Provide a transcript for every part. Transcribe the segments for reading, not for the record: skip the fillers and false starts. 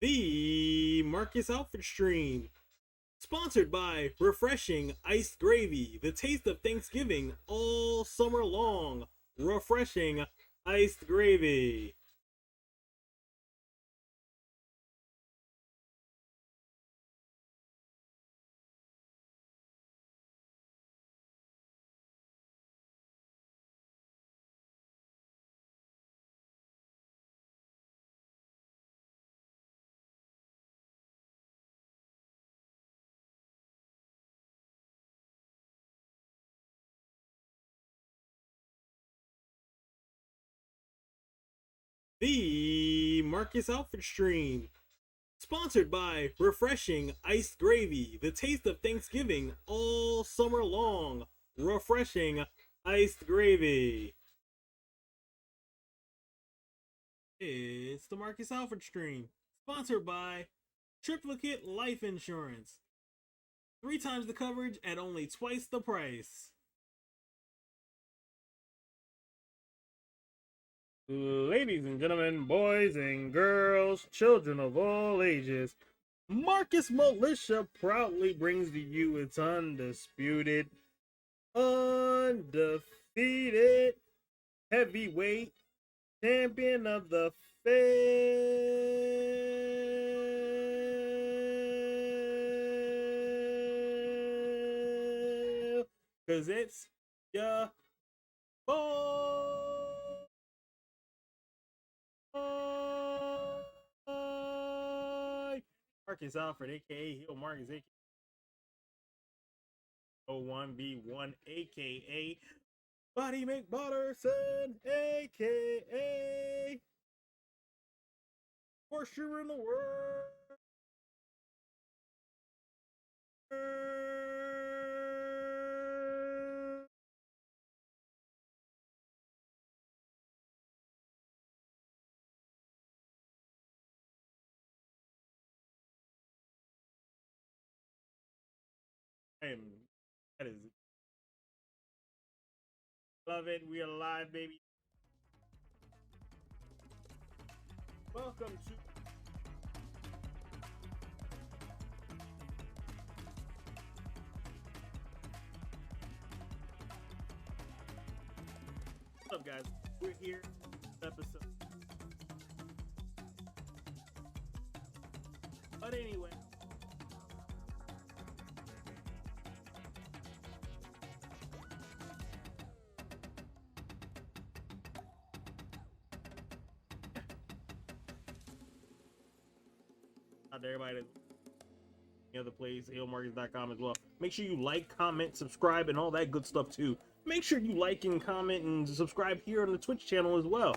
The Marcus Alford stream, sponsored by Refreshing Iced Gravy, the taste of Thanksgiving all summer long. Refreshing Iced Gravy. The Marcus Alford stream, sponsored by Refreshing Iced Gravy, the taste of Thanksgiving all summer long. Refreshing Iced Gravy. It's the Marcus Alford stream, sponsored by Triplicate Life Insurance. 3 times the coverage at only twice the price. Ladies and gentlemen, boys and girls, children of all ages, Marcus Militia proudly brings to you its undisputed, undefeated heavyweight champion of the fail. Cause it's ya boy. Marcus Alford, aka Heel Marcus, aka 01B1, aka Body McButterson, aka worst shooter in the world. That is, love it. We are live, baby. Welcome to what's up, guys? We're here, episode. But anyway. Out to everybody that's the other place, AeWMarcus.com as well. Make sure you like, comment, subscribe, and all that good stuff too. Make sure you like and comment and subscribe here on the Twitch channel as well.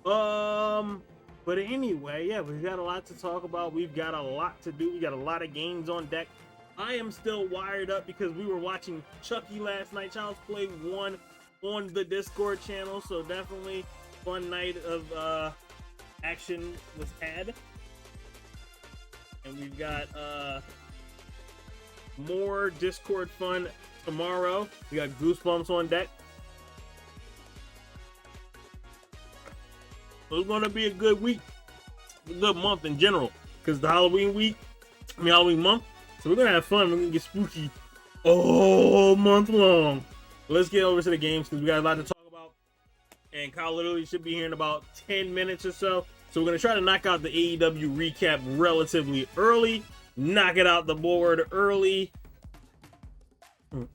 But anyway, yeah, we've got a lot to talk about. We've got a lot to do. We got a lot of games on deck. I am still wired up because we were watching Chucky last night. Child's Play 1 on the Discord channel, so definitely fun night of action was had. And we've got more Discord fun tomorrow. We got Goosebumps on deck. So it's going to be a good week, a good month in general, because the Halloween month. So we're going to have fun. We're going to get spooky all month long. Let's get over to the games because we got a lot to talk about. And KyleLiterally should be here in about 10 minutes or so. So we're going to try to knock out the AEW recap relatively early. Knock it out the board early. Give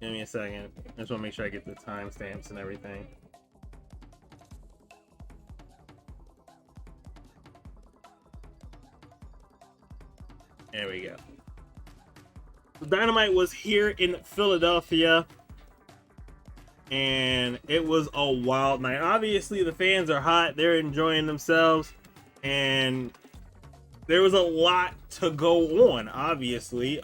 me a second. I just want to make sure I get the timestamps and everything. There we go. Dynamite was here in Philadelphia. And it was a wild night. Obviously, the fans are hot. They're enjoying themselves. And there was a lot to go on, obviously.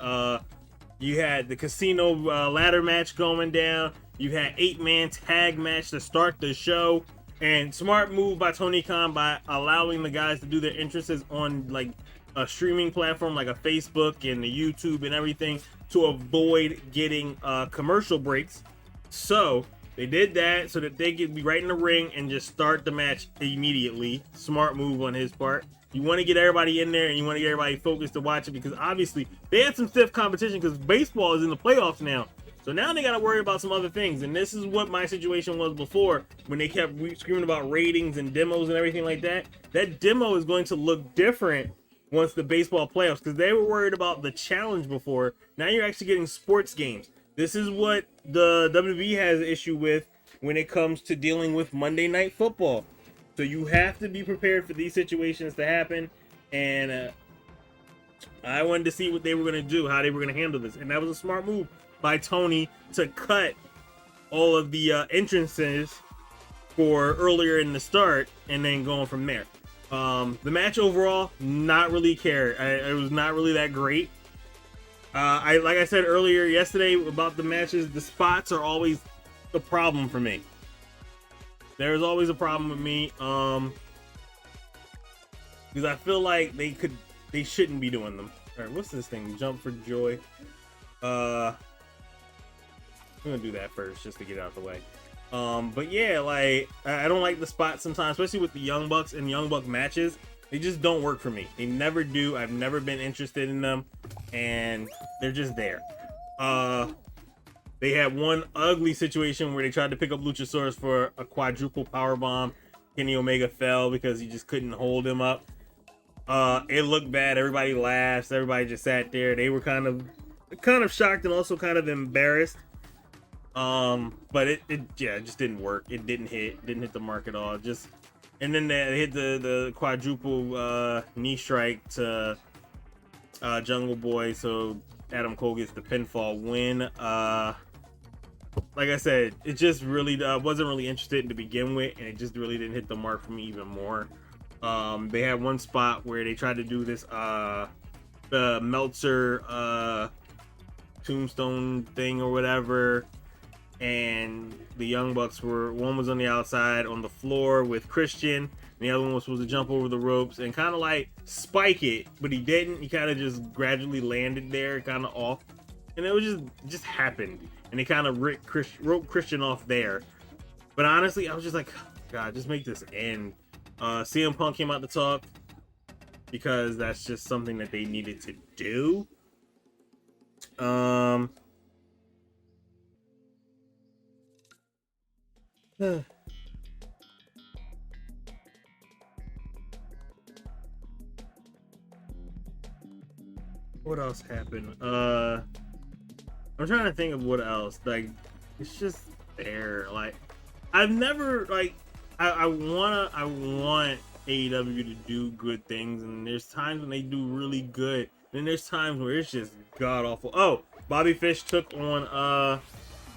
You had the casino ladder match going down. You had 8-man tag match to start the show. And smart move by Tony Khan by allowing the guys to do their interests on like a streaming platform like a Facebook and the YouTube and everything to avoid getting commercial breaks. So They did that so that they could be right in the ring and just start the match immediately. Smart move on his part. You want to get everybody in there and you want to get everybody focused to watch it, because obviously they had some stiff competition because baseball is in the playoffs now. So now they got to worry about some other things. And this is what my situation was before, when they kept screaming about ratings and demos and everything like that. That demo is going to look different once the baseball playoffs, because they were worried about the challenge before. Now you're actually getting sports games. This is what the WWE has an issue with when it comes to dealing with Monday Night Football. So you have to be prepared for these situations to happen. And I wanted to see what they were going to do, how they were going to handle this. And that was a smart move by Tony to cut all of the entrances for earlier in the start and then going from there. The match overall, not really care. It was not really that great. Like I said earlier yesterday about the matches, the spots are always the problem for me. There's always a problem with me, because I feel like they shouldn't be doing them. All right, what's this thing? Jump for joy. I'm gonna do that first just to get it out of the way. But yeah, like I don't like the spots sometimes, especially with the Young Bucks and Young Buck matches. They just don't work for me. They never do. I've never been interested in them, and they're just there. They had one ugly situation where they tried to pick up Luchasaurus for a quadruple powerbomb. Kenny Omega fell because he just couldn't hold him up. It looked bad. Everybody laughs. Everybody just sat there. They were kind of shocked and also kind of embarrassed. But it just didn't work. It didn't hit the mark at all. And then they hit the quadruple knee strike to Jungle Boy, so Adam Cole gets the pinfall win. Like I said, it just really wasn't really interested to begin with, and it just really didn't hit the mark for me even more. They had one spot where they tried to do this the Meltzer tombstone thing or whatever, and the Young Bucks one was on the outside on the floor with Christian, and the other one was supposed to jump over the ropes and kind of like spike it, but he didn't. He kind of just gradually landed there, kind of off, and it was just happened, and they kind of roped Christian off there. But honestly, I was just like, God, just make this end. CM Punk came out to talk because that's just something that they needed to do. What else happened? I'm trying to think of what else. Like, it's just there. Like, I've never like. I want AEW to do good things, and there's times when they do really good, and there's times where it's just god awful. Oh, Bobby Fish took on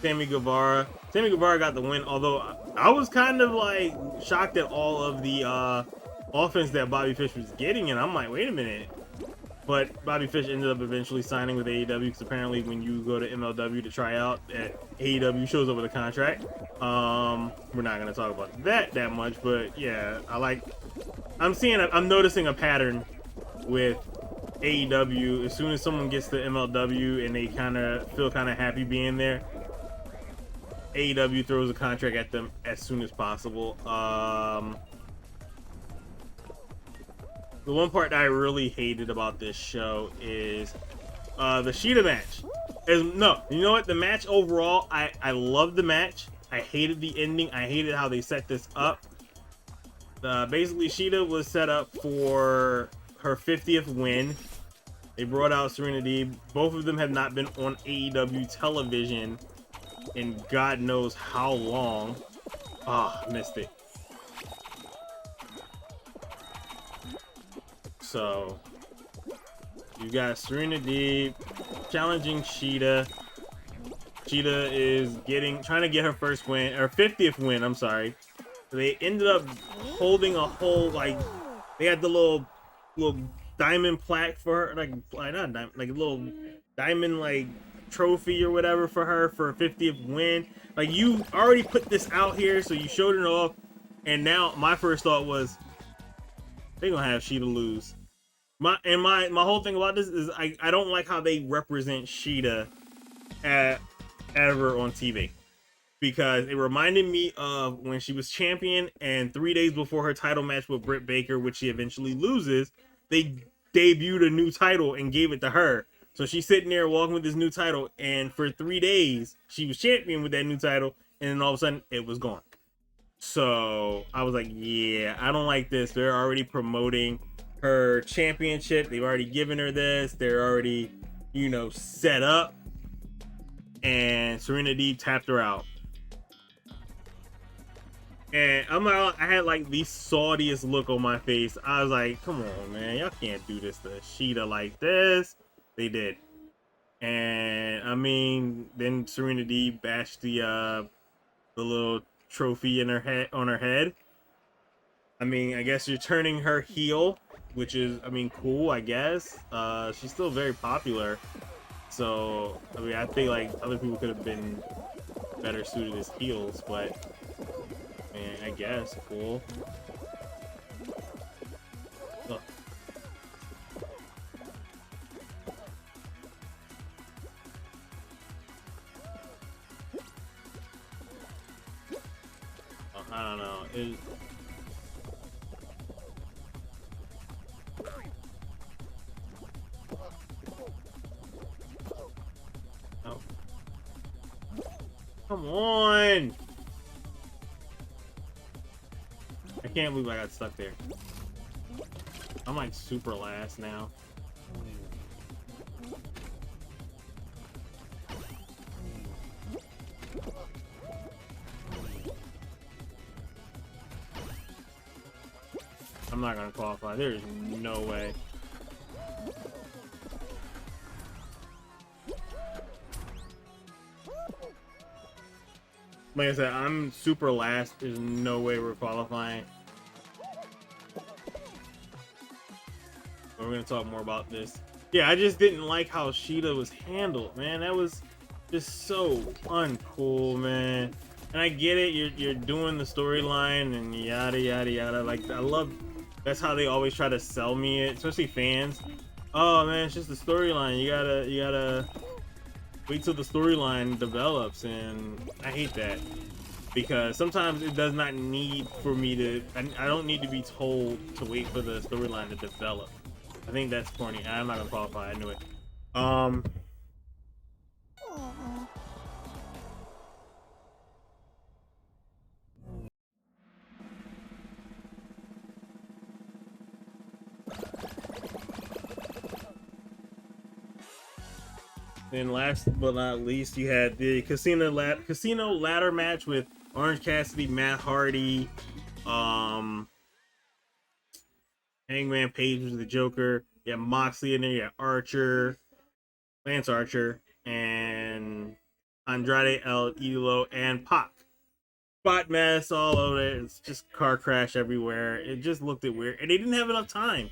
Sammy Guevara. Sammy Guevara got the win, although I was kind of like shocked at all of the offense that Bobby Fish was getting, and I'm like, wait a minute. But Bobby Fish ended up eventually signing with AEW, because apparently when you go to MLW to try out, AEW shows up with a contract. We're not going to talk about that much, but yeah, I'm noticing a pattern with AEW. As soon as someone gets to MLW and they kind of feel kind of happy being there, AEW throws a contract at them as soon as possible. The one part that I really hated about this show is the Sheeta match. You know what? The match overall, I loved the match. I hated the ending. I hated how they set this up. Basically, Sheeta was set up for her 50th win. They brought out Serena Deeb. Both of them have not been on AEW television in God knows how long. Missed it. So you got Serena Deeb challenging Sheeta. Sheeta is trying to get her first win, or 50th win, I'm sorry. So they ended up holding a whole, like, they had the little diamond plaque for her, like not diamond, like a little diamond like trophy or whatever for her for a 50th win. Like, you already put this out here, so you showed it off, and now my first thought was they're gonna have Sheeta lose. My whole thing about this is I don't like how they represent Sheeta ever on TV, because it reminded me of when she was champion and 3 days before her title match with Britt Baker, which she eventually loses, they debuted a new title and gave it to her. So she's sitting there walking with this new title, and for 3 days she was champion with that new title, and then all of a sudden it was gone. So I was like, yeah, I don't like this. They're already promoting her championship. They've already given her this. They're already, you know, set up. And Serena Deeb tapped her out. And I had like the saltiest look on my face. I was like, come on, man. Y'all can't do this to Shida like this. They did. And I mean, then Serena Deeb bashed the little trophy in her head, on her head. I mean, I guess you're turning her heel, which is, I mean, cool, I guess. She's still very popular. So, I mean, I think like other people could have been better suited as heels, but man, I guess cool. Look. I don't know. Oh. Come on! I can't believe I got stuck there. I'm like super last now. I'm not gonna qualify. There's no way. Like I said, I'm super last. There's no way we're qualifying. We're gonna talk more about this. Yeah, I just didn't like how Shida was handled, man. That was just so uncool, man. And I get it, you're doing the storyline and yada yada yada. Like, I love, that's how they always try to sell me it, especially fans. Oh man, it's just the storyline. You gotta wait till the storyline develops, and I hate that because sometimes it does not need for me to. I don't need to be told to wait for the storyline to develop. I think that's corny. I'm not gonna qualify. I knew it. Then last but not least, you had the casino ladder match with Orange Cassidy, Matt Hardy, Hangman Page was the Joker. You had Moxley in there. You had Archer, Lance Archer, and Andrade El Idolo and Pac. Spot mess all over it. It's just car crash everywhere. It just looked weird, and they didn't have enough time.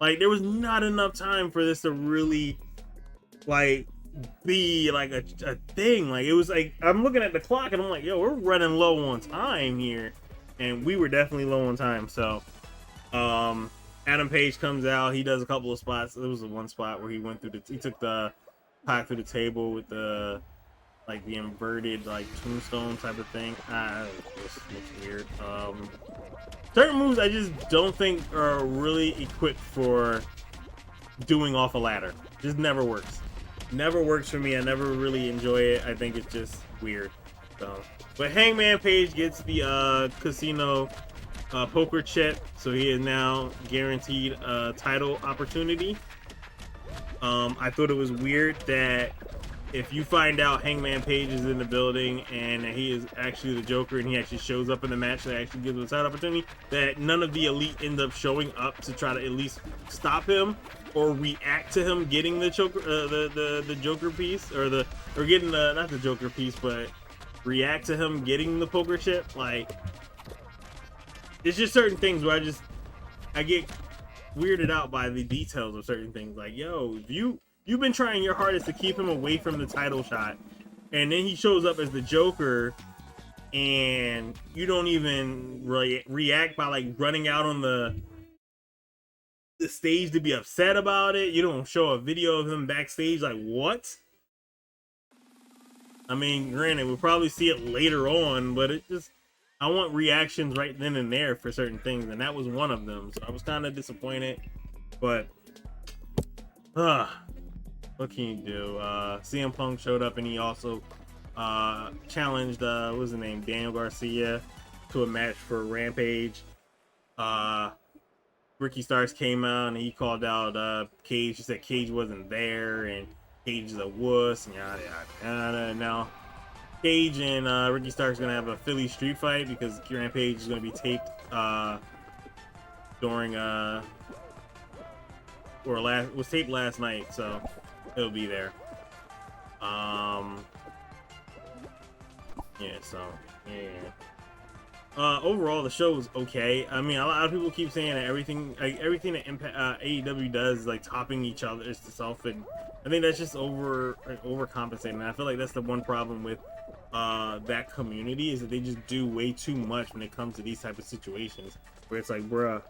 Like, there was not enough time for this to really like be like a thing. Like, it was like, I'm looking at the clock and I'm like, yo, we're running low on time here, and we were definitely low on time. So Adam Page comes out, he does a couple of spots. There was one spot where he took the Pac through the table with the like the inverted like tombstone type of thing. This looks weird. Certain moves I just don't think are really equipped for doing off a ladder. Just never works. Never works for me. I never really enjoy it. I think it's just weird. So, but Hangman Page gets the casino poker chip, so he is now guaranteed a title opportunity. I thought it was weird that if you find out Hangman Page is in the building and he is actually the Joker and he actually shows up in the match that actually gives him a title opportunity, that none of the elite end up showing up to try to at least stop him or react to him getting the Joker, the Joker piece, or getting the, not the Joker piece, but react to him getting the poker chip. Like, it's just certain things where I get weirded out by the details of certain things. Like, yo, you've been trying your hardest to keep him away from the title shot, and then he shows up as the Joker, and you don't even react by like running out on the stage to be upset about it. You don't show a video of him backstage. Like, what? I mean, granted, we'll probably see it later on, but it just, I want reactions right then and there for certain things, and that was one of them. So I was kind of disappointed, but what can you do? CM Punk showed up and he also challenged what was his name, Daniel Garcia, to a match for Rampage. Ricky Starks came out and he called out Cage. He said Cage wasn't there and Cage is a wuss and yada yada yada. Now Cage and Ricky Starks are gonna have a Philly street fight because Rampage is gonna be taped during was taped last night, so it'll be there. Yeah, so yeah. Overall, the show was okay. I mean, a lot of people keep saying that everything that AEW does is like topping each other's stuff, and I think that's just overcompensating. And I feel like that's the one problem with that community is that they just do way too much when it comes to these type of situations, where it's like, bruh.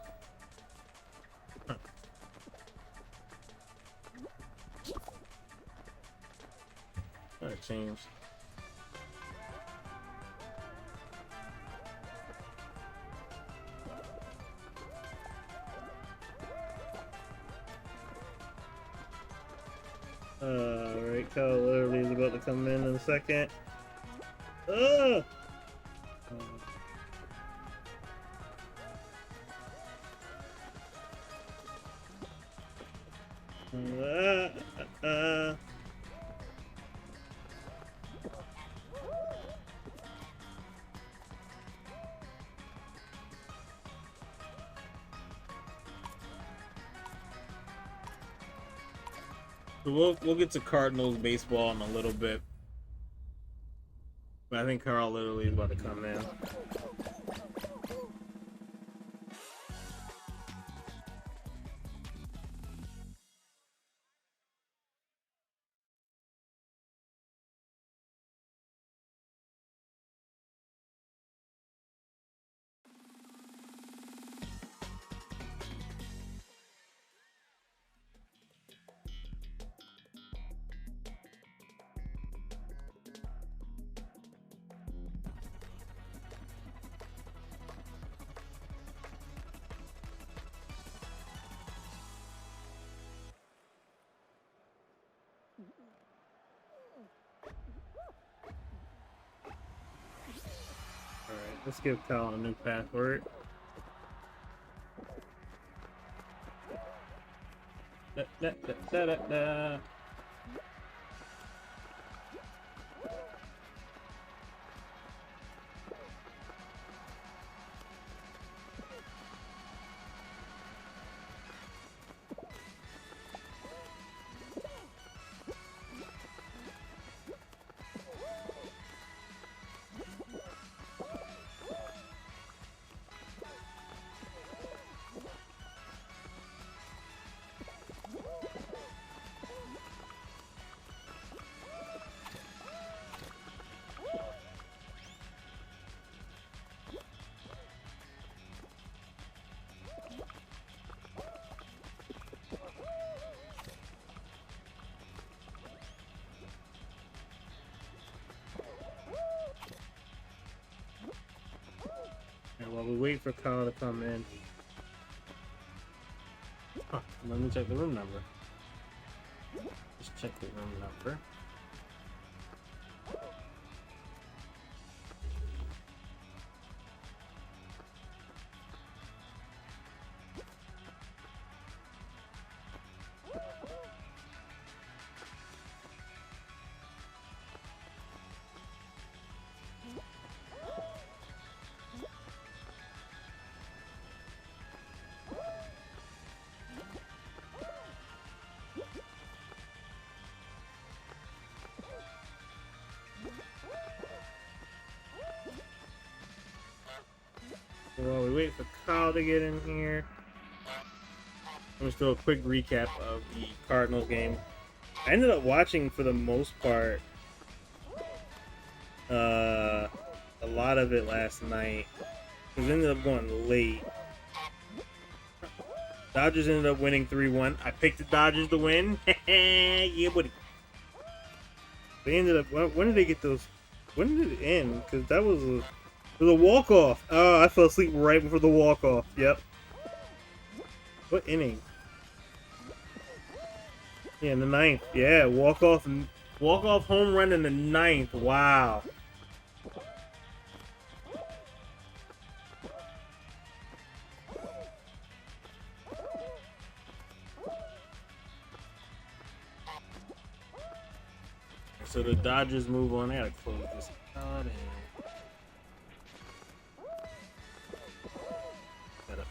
That changed. Alright, KyleLiterally is about to come in a second. So we'll get to Cardinals baseball in a little bit. But I think KyleLiterally is about to come in. Alright, let's give Kyle a new password. Da, da, da, da, da, da. While we wait for Kyle to come in, let me check the room number. Just check the room number. While we wait for Kyle to get in here, I'm just do a quick recap of the Cardinals game. I ended up watching for the most part a lot of it last night. It ended up going late. Dodgers ended up winning 3-1. I picked the Dodgers to win. Yeah, buddy. They ended up. When did they get those? When did it end? Because that was a. It was a walk off. Oh, I fell asleep right before the walk off. Yep. What inning? Yeah, in the ninth. Yeah, walk off home run in the ninth. Wow. So the Dodgers move on. I gotta close this out and set up.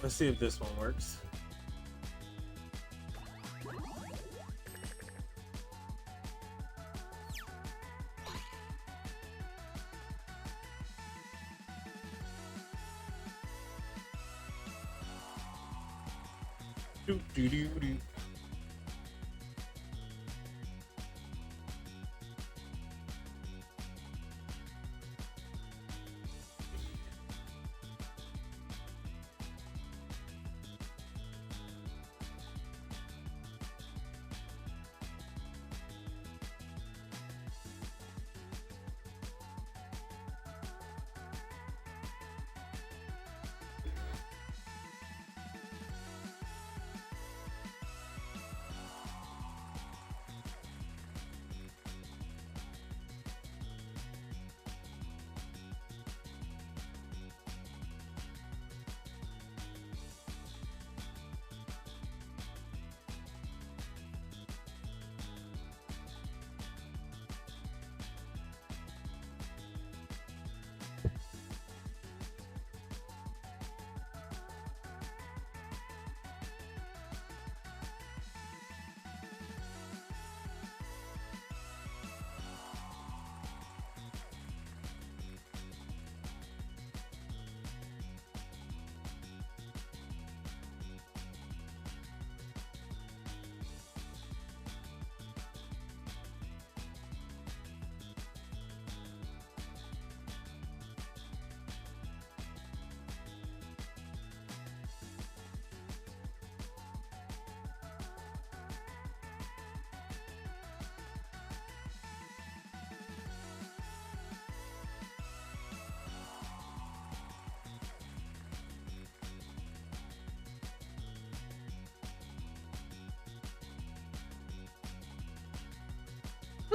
Let's see if this one works. Do, do, do, do.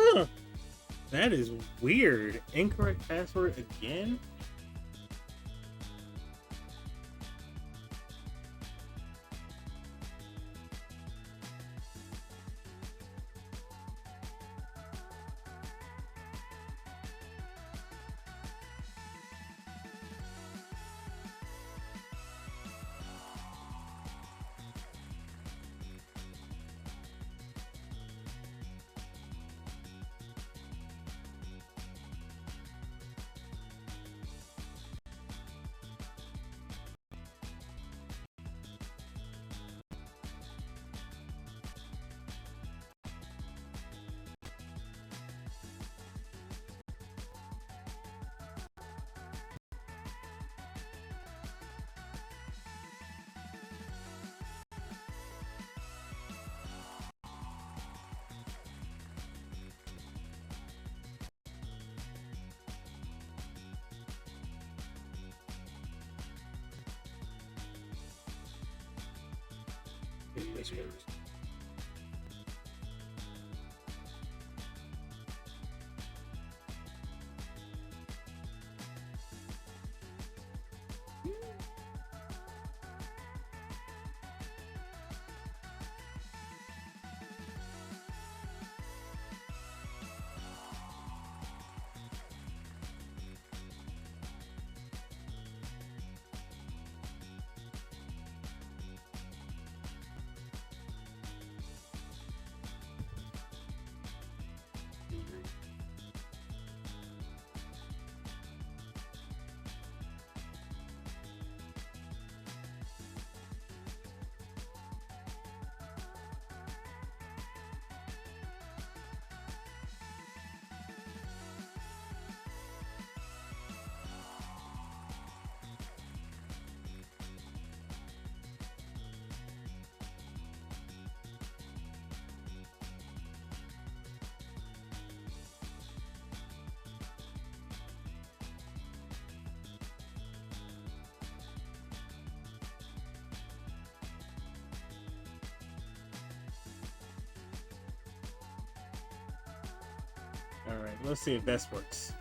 Huh. That is weird. Incorrect password again? This works. All right, let's see if this works.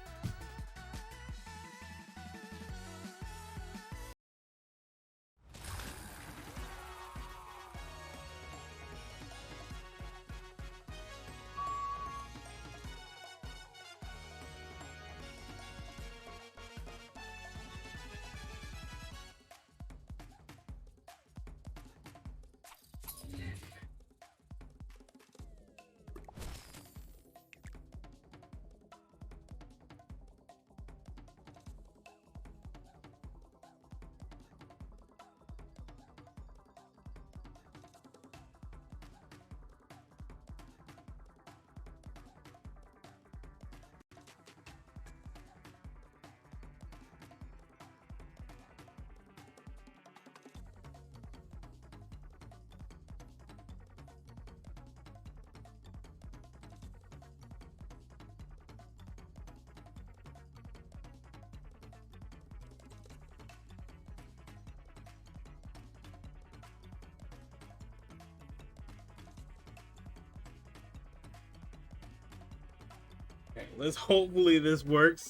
Okay, let's hopefully this works.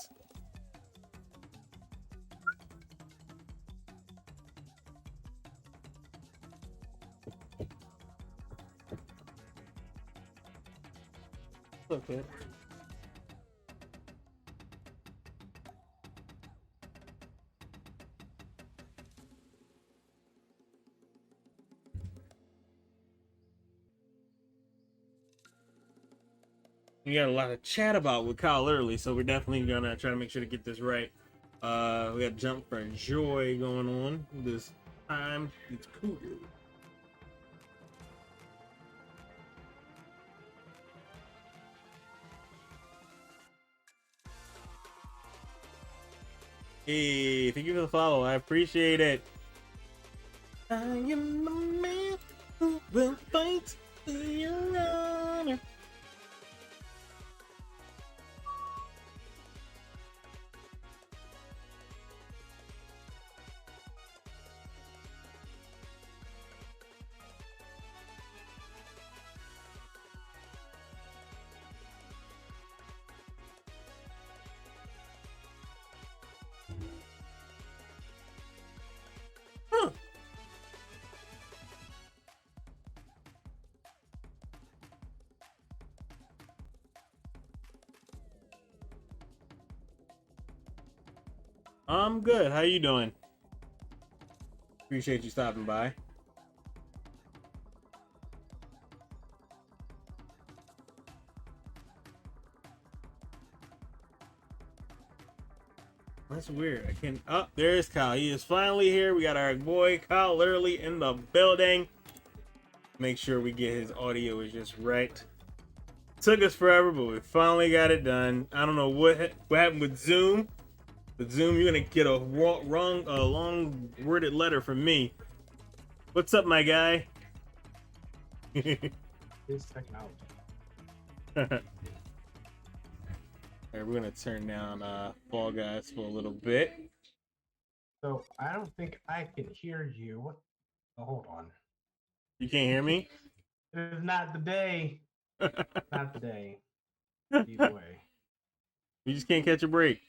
Okay. We got a lot of chat about with KyleLiterally, so we're definitely gonna try to make sure to get this right. We got Jump for Joy going on this time. It's cool. Hey, thank you for the follow. I appreciate it. I am the man who will fight for your honor. Huh. I'm good. How you doing? Appreciate you stopping by. That's weird. I can't. Oh, there's Kyle. He is finally here. We got our boy KyleLiterally in the building. Make sure we get his audio is just right. Took us forever, but we finally got it done. I don't know what happened with Zoom. With Zoom, you're gonna get a long worded letter from me. What's up, my guy? It's technology. Alright, we're gonna turn down Fall Guys for a little bit. So I don't think I can hear you. What? Oh, hold on. You can't hear me? It is not the day. Not the day. Either way. You just can't catch a break.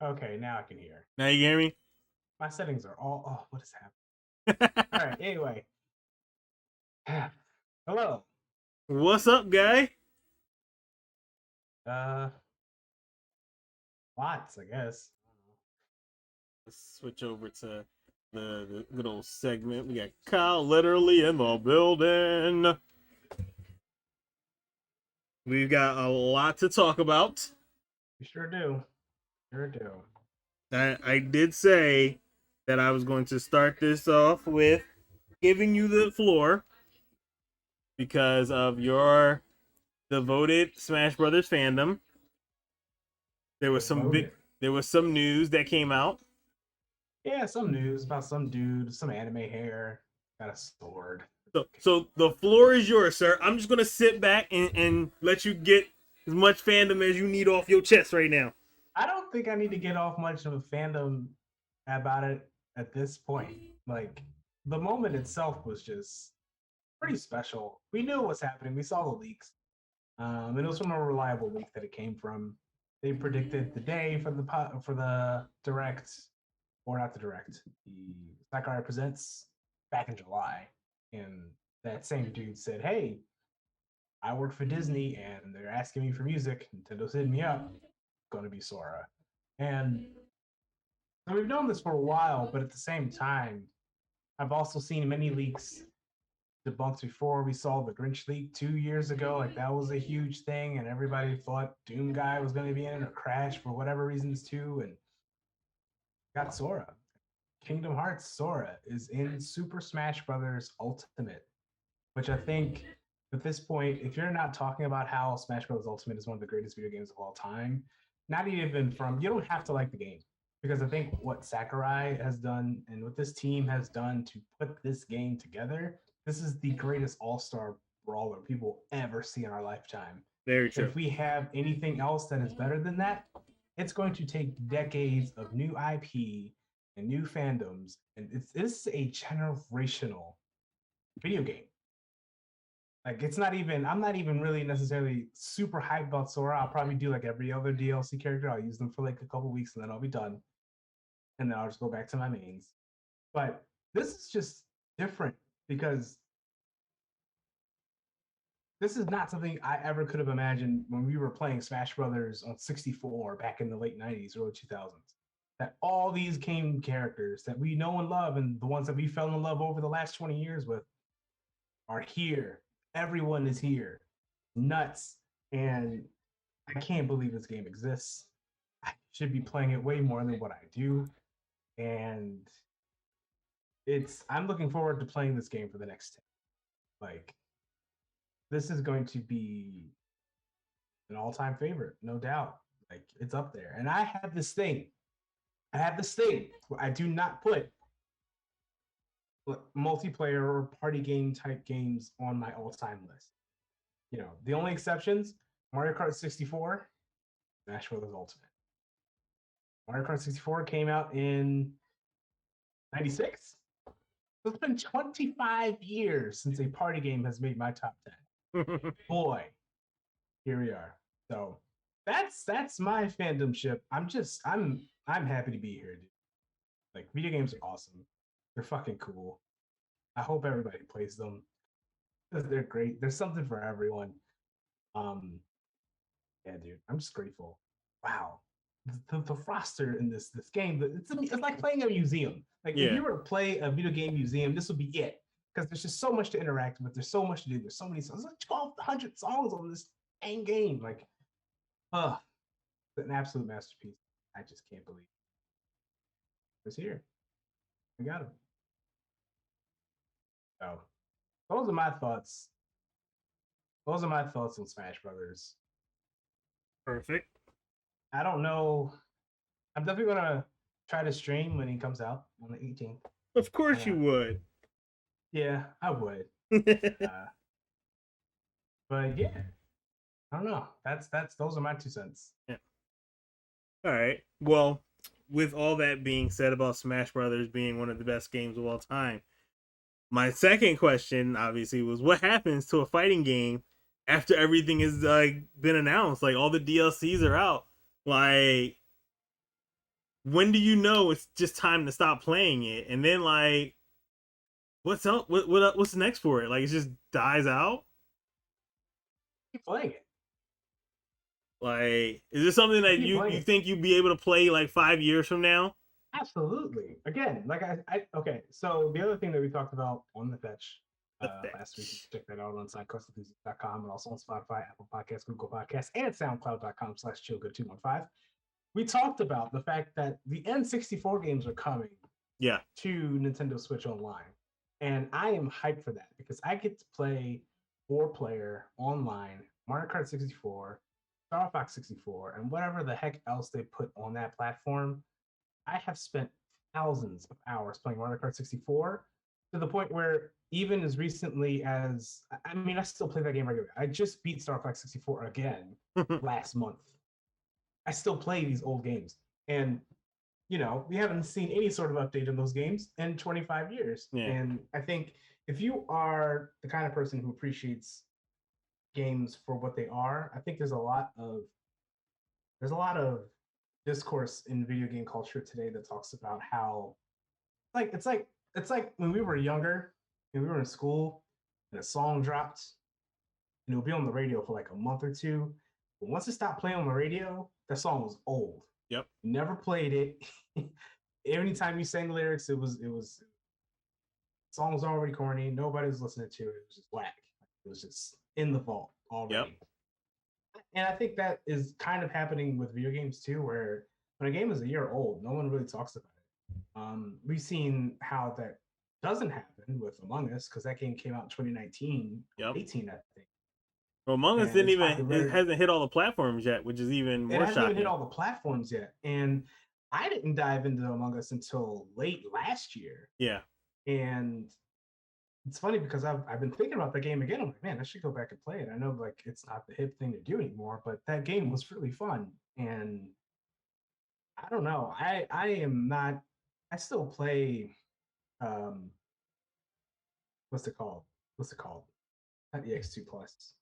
Okay, now I can hear. Now you can hear me? My settings are all. Oh, what is happening? All right. Anyway. Hello. What's up, guy? Lots, I guess. Let's switch over to the good old segment. We got KyleLiterally in the building. We've got a lot to talk about. We sure do. Sure do. I did say that I was going to start this off with giving you the floor because of your devoted Smash Brothers fandom. There was some news that came out. Yeah, some news about some dude, some anime hair, got a sword. So the floor is yours, sir. I'm just gonna sit back and let you get as much fandom as you need off your chest right now. I don't think I need to get off much of a fandom about it at this point. Like, the moment itself was just pretty special. We knew what was happening. We saw the leaks. And it was from a reliable leak that it came from. They predicted the day for the direct, or not the direct, the Sakurai Presents back in July, and that same dude said, "Hey, I work for Disney, and they're asking me for music. Nintendo's hitting me up. Going to be Sora." And so we've known this for a while, but at the same time, I've also seen many leaks debunked before. We saw the Grinch leak 2 years ago. Like, that was a huge thing, and everybody thought Doom Guy was going to be in it, or Crash for whatever reasons too, and got Sora. Kingdom Hearts Sora is in Super Smash Brothers Ultimate, which I think at this point, if you're not talking about how Smash Bros. Ultimate is one of the greatest video games of all time, not even from, you don't have to like the game, because I think what Sakurai has done and what this team has done to put this game together, this is the greatest all-star brawler people will ever see in our lifetime. Very true. If we have anything else that is better than that, it's going to take decades of new IP and new fandoms, and this is a generational video game. Like, it's not even, I'm not even really necessarily super hyped about Sora. I'll probably do like every other DLC character. I'll use them for like a couple weeks and then I'll be done. And then I'll just go back to my mains. But this is just different because this is not something I ever could have imagined when we were playing Smash Brothers on 64 back in the late 90s, early 2000s. That all these game characters that we know and love, and the ones that we fell in love over the last 20 years with, are here. Everyone is here. Nuts. And I can't believe this game exists. I should be playing it way more than what I do. And I'm looking forward to playing this game for the next 10. Like, this is going to be an all-time favorite, no doubt. Like, it's up there. And I have this thing where I do not put multiplayer or party game type games on my all-time list. You know, the only exceptions: Mario Kart 64, Smash Bros. Ultimate. Mario Kart 64 came out in 96. So it's been 25 years since a party game has made my top 10. Boy, here we are. So that's my fandom ship. I'm happy to be here, dude. Like, video games are awesome. They're fucking cool. I hope everybody plays them because they're great. There's something for everyone. Yeah, dude, I'm just grateful. Wow, the roster in this game, it's like playing a museum. Like, if you were to play a video game museum, this would be it, because there's just so much to interact with. There's so much to do. There's so many songs. There's like 1,200 songs on this dang game. Like, it's an absolute masterpiece. I just can't believe it's here. We got him. So those are my thoughts. Those are my thoughts on Smash Brothers. Perfect. I don't know. I'm definitely gonna try to stream when he comes out on the 18th. Of course you would. Yeah, I would. But yeah, I don't know. Those are my 2 cents. Yeah. All right. Well, with all that being said about Smash Brothers being one of the best games of all time, my second question obviously was, what happens to a fighting game after everything has been announced? Like, all the DLCs are out. Like, when do you know it's just time to stop playing it? And then, like, what's up? What's next for it? Like, it just dies out? Keep playing it. Like, is this something that you think you'd be able to play like 5 years from now? Absolutely. Again, like okay. So the other thing that we talked about on the Fetch last week, you can check that out on sidequestenthusiast.com and also on Spotify, Apple Podcasts, Google Podcasts, and SoundCloud.com/chillgood215. We talked about the fact that the N64 games are coming to Nintendo Switch Online. And I am hyped for that because I get to play 4-player online Mario Kart 64, Star Fox 64, and whatever the heck else they put on that platform. I have spent thousands of hours playing Mario Kart 64 to the point where even as recently as, I mean, I still play that game regularly. I just beat Star Fox 64 again last month. I still play these old games. And, you know, we haven't seen any sort of update in those games in 25 years. Yeah. And I think if you are the kind of person who appreciates games for what they are. I think there's a lot of discourse in video game culture today that talks about how it's like when we were younger and we were in school and a song dropped and it would be on the radio for like a month or two. But once it stopped playing on the radio, that song was old. Yep. You never played it. Anytime you sang lyrics, it was song was already corny. Nobody was listening to it. It was just whack. It was just in the vault already. Yep. And I think that is kind of happening with video games too, where when a game is a year old, no one really talks about it. We've seen how that doesn't happen with Among Us because that game came out in 2019, Yep. 18, I think. Well, Among Us it hasn't hit all the platforms yet, which is even more shocking. It hasn't even hit all the platforms yet. And I didn't dive into Among Us until late last year. Yeah. And it's funny because I've been thinking about the game again. I'm like, man, I should go back and play it. I know like it's not the hip thing to do anymore, but that game was really fun. And I don't know. I still play what's it called? Not EX2 Plus.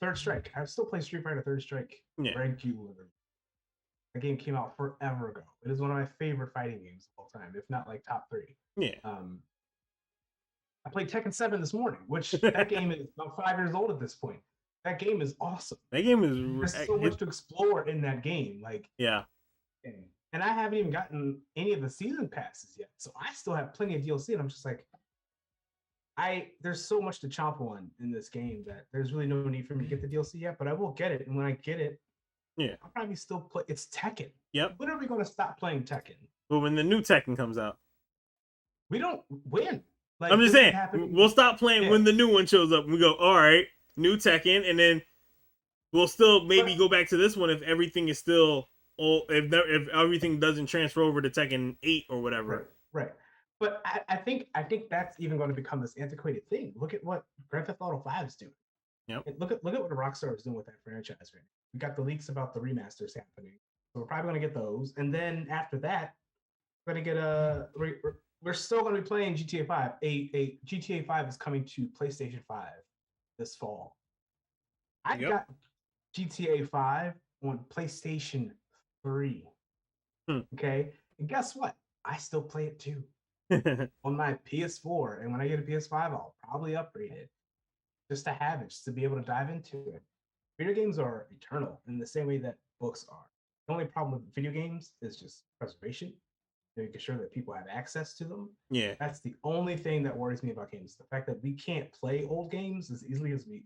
Third Strike. I still play Street Fighter Third Strike regularly. The game came out forever ago. It is one of my favorite fighting games of all time, if not like top 3. Yeah. I played Tekken 7 this morning, which that game is about 5 years old at this point. That game is awesome. That game is there's so much to explore in that game. Like and I haven't even gotten any of the season passes yet. So I still have plenty of DLC, and I'm just like, there's so much to chomp on in this game that there's really no need for me to get the DLC yet, but I will get it. And when I get it, I'll probably still play. It's Tekken. Yep. When are we going to stop playing Tekken? Well, when the new Tekken comes out. We don't win. Like, I'm just saying, we'll stop playing when the new one shows up. We go, all right, new Tekken, and then we'll still maybe go back to this one if everything is still, if everything doesn't transfer over to Tekken 8 or whatever. Right. But I think that's even going to become this antiquated thing. Look at what Grand Theft Auto 5 is doing. Yep. Look at what Rockstar is doing with that franchise right now. We got the leaks about the remasters happening, so we're probably going to get those. And then after that, we're going to get we're still going to be playing GTA 5. A GTA 5 is coming to PlayStation 5 this fall. I got GTA 5 on PlayStation 3. Okay, and guess what? I still play it too on my PS4. And when I get a PS5, I'll probably upgrade it just to have it, just to be able to dive into it. Video games are eternal in the same way that books are. The only problem with video games is just preservation, making sure that people have access to them. Yeah. That's the only thing that worries me about games. The fact that we can't play old games as easily as we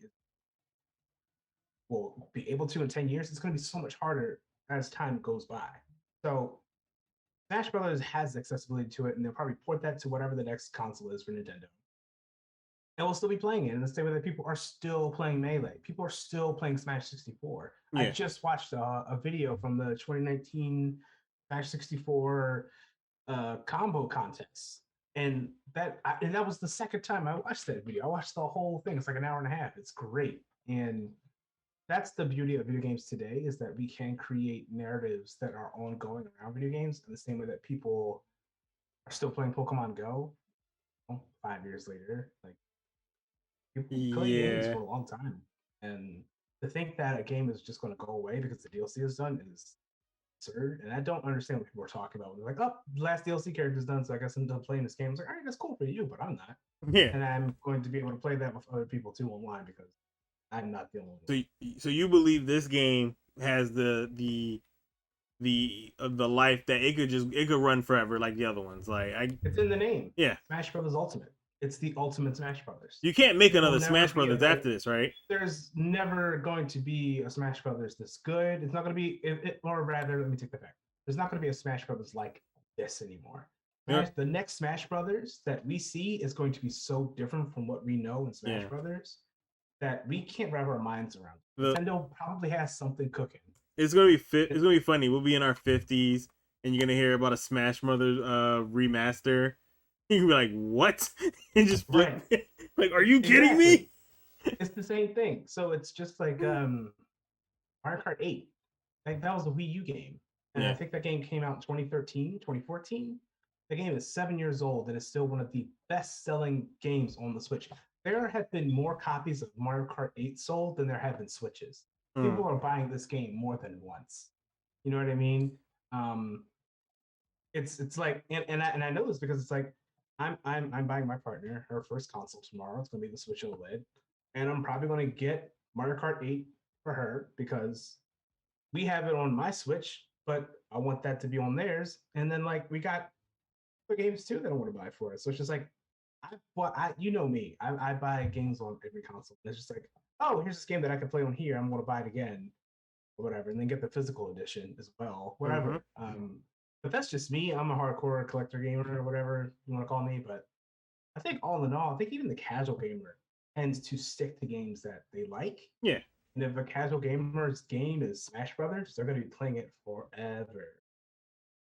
will be able to in 10 years, it's going to be so much harder as time goes by. So Smash Brothers has accessibility to it, and they'll probably port that to whatever the next console is for Nintendo. And we'll still be playing it in the same way that people are still playing Melee. People are still playing Smash 64. Yeah. I just watched a video from the 2019 Smash 64 combo contest. And that was the second time I watched that video. I watched the whole thing. It's like an hour and a half. It's great. And that's the beauty of video games today, is that we can create narratives that are ongoing around video games in the same way that people are still playing Pokemon Go 5 years later. Like, people play games for a long time. And to think that a game is just going to go away because the DLC is done is absurd. And I don't understand what people are talking about. They're like, oh, the last DLC character is done, so I guess I'm done playing this game. I was like, all right, that's cool for you, but I'm not. Yeah. And I'm going to be able to play that with other people too online because I'm not the only one. So you believe this game has the life that it could run forever like the other ones? It's in the name. Yeah. Smash Brothers Ultimate. It's the ultimate Smash Brothers. You can't make another Smash Brothers after this, right? There's never going to be a Smash Brothers this good. It's not going to be, or rather, let me take that back. There's not going to be a Smash Brothers like this anymore. The next Smash Brothers that we see is going to be so different from what we know in Smash Brothers that we can't wrap our minds around. Nintendo probably has something cooking. It's gonna be funny. We'll be in our 50s, and you're gonna hear about a Smash Brothers remaster. You can be like, "What?" and just flip. Like, are you kidding me? It's the same thing. So it's just like Mario Kart 8. Like, that was a Wii U game, and I think that game came out in 2013, 2014. The game is 7 years old and is still one of the best-selling games on the Switch. There have been more copies of Mario Kart 8 sold than there have been Switches. Mm. People are buying this game more than once. You know what I mean? Um, it's like, and I know this because it's like I'm buying my partner her first console tomorrow. It's gonna be the Switch OLED, and I'm probably gonna get Mario Kart 8 for her because we have it on my Switch, but I want that to be on theirs. And then like we got other games too that I want to buy for it. So it's just like, you know me, I buy games on every console. It's just like, oh, here's this game that I can play on here. I'm going to buy it again or whatever, and then get the physical edition as well, Mm-hmm. whatever. But that's just me. I'm a hardcore collector gamer or whatever you want to call me. But I think all in all, I think even the casual gamer tends to stick to games that they like. Yeah. And if a casual gamer's game is Smash Brothers, they're going to be playing it forever.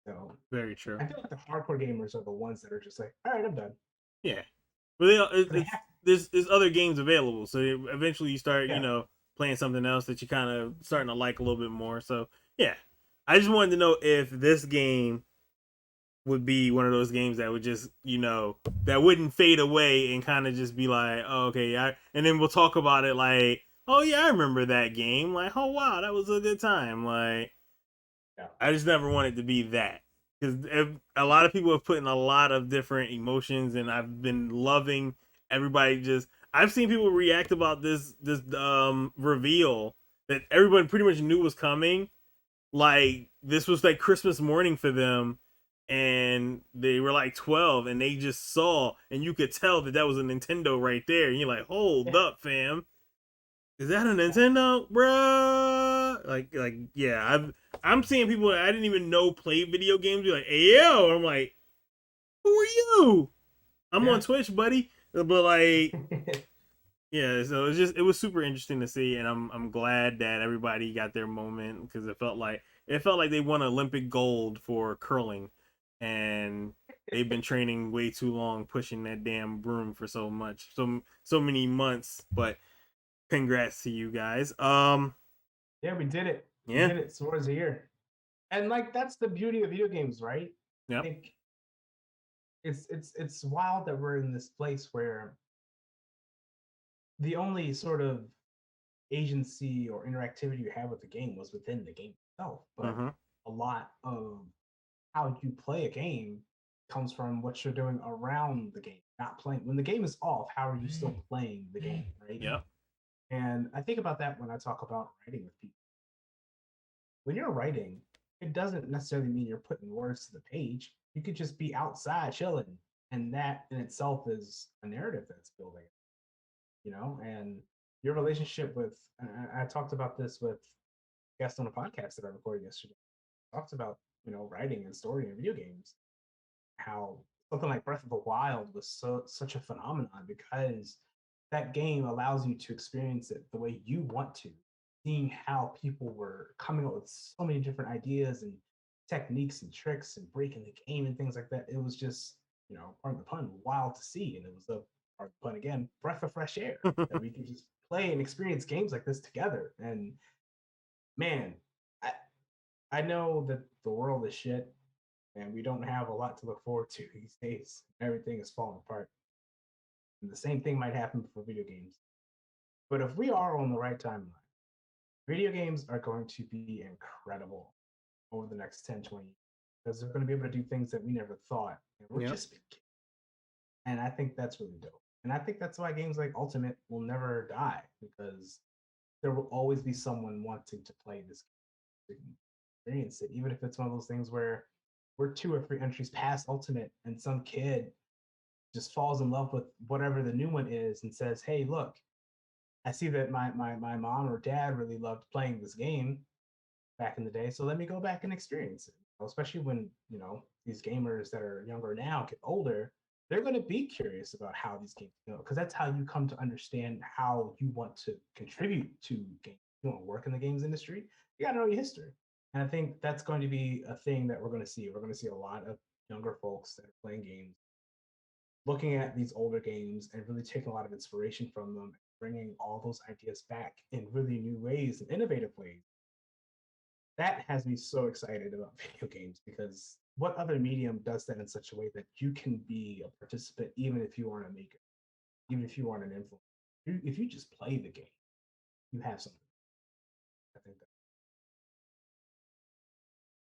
So Very true. I feel like the hardcore gamers are the ones that are just like, all right, I'm done. Yeah. But They have, there's other games available, so eventually you start, yeah, playing something else that you kind of starting to like a little bit more. So yeah, I just wanted to know if this game would be one of those games that would just, that wouldn't fade away and kind of just be like, oh, okay, and then we'll talk about it like, oh yeah, I remember that game. Like, oh wow, that was a good time. Like, yeah. I just never wanted to be that because a lot of people have put in a lot of different emotions, and I've been loving everybody. Just I've seen people react about this reveal that everyone pretty much knew was coming. Like this was like Christmas morning for them, and they were like 12, and they just saw, and you could tell that was a Nintendo right there. And you're like, hold Yeah. up, fam. Is that a Nintendo, bruh? Like, yeah. I'm seeing people that I didn't even know play video games be like, "Hey yo," I'm like, "Who are you?" I'm on Yeah. Twitch, buddy. But like, yeah. So it was super interesting to see, and I'm glad that everybody got their moment because it felt like they won Olympic gold for curling, and they've been training way too long, pushing that damn broom for so many months, but congrats to you guys. Yeah, we did it. We Yeah. did it towards a year. And like that's the beauty of video games, right? I Yep. think it's wild that we're in this place where the only sort of agency or interactivity you have with the game was within the game itself. But Mhm. a lot of how you play a game comes from what you're doing around the game, not playing. When the game is off, how are you still playing the game, right? Yep. And I think about that when I talk about writing with people. When you're writing, it doesn't necessarily mean you're putting words to the page. You could just be outside chilling, and that in itself is a narrative that's building, and your relationship with, I talked about this with a guest on a podcast that I recorded yesterday. I talked about, writing and story in video games, how something like Breath of the Wild was such a phenomenon because that game allows you to experience it the way you want to, seeing how people were coming up with so many different ideas and techniques and tricks and breaking the game and things like that. It was just, pardon the pun, wild to see. And it was a, pardon the pun again, breath of fresh air that we could just play and experience games like this together. And man, I, I know that the world is shit and we don't have a lot to look forward to these days. Everything is falling apart. And the same thing might happen for video games. But if we are on the right timeline, video games are going to be incredible over the next 10, 20 years because they're going to be able to do things that we never thought. And we're Yep. just beginning. And I think that's really dope. And I think that's why games like Ultimate will never die because there will always be someone wanting to play this game, to experience it, even if it's one of those things where we're 2 or 3 entries past Ultimate and some kid just falls in love with whatever the new one is and says, "Hey, look, I see that my mom or dad really loved playing this game back in the day, so let me go back and experience it." Especially when these gamers that are younger now get older, they're going to be curious about how these games go because that's how you come to understand how you want to contribute to games. You want to work in the games industry, you got to know your history, and I think that's going to be a thing that we're going to see. We're going to see a lot of younger folks that are playing games looking at these older games and really taking a lot of inspiration from them, bringing all those ideas back in really new ways and innovative ways. That has me so excited about video games because what other medium does that in such a way that you can be a participant even if you aren't a maker, even if you aren't an influencer? If you just play the game, you have something. I think that.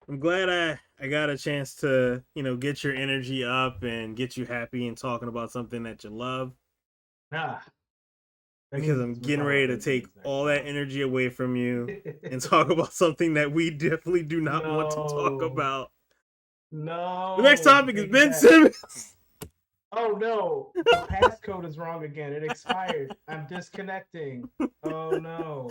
I'm glad I got a chance to, get your energy up and get you happy and talking about something that you love. Ah, that Because means I'm we're getting talking ready about to video take games next, all that huh? energy away from you and talk about something that we definitely do not want to talk No, about. The next no, topic is take it Ben back. Simmons. Oh no, the passcode is wrong again. It expired. I'm disconnecting. Oh no.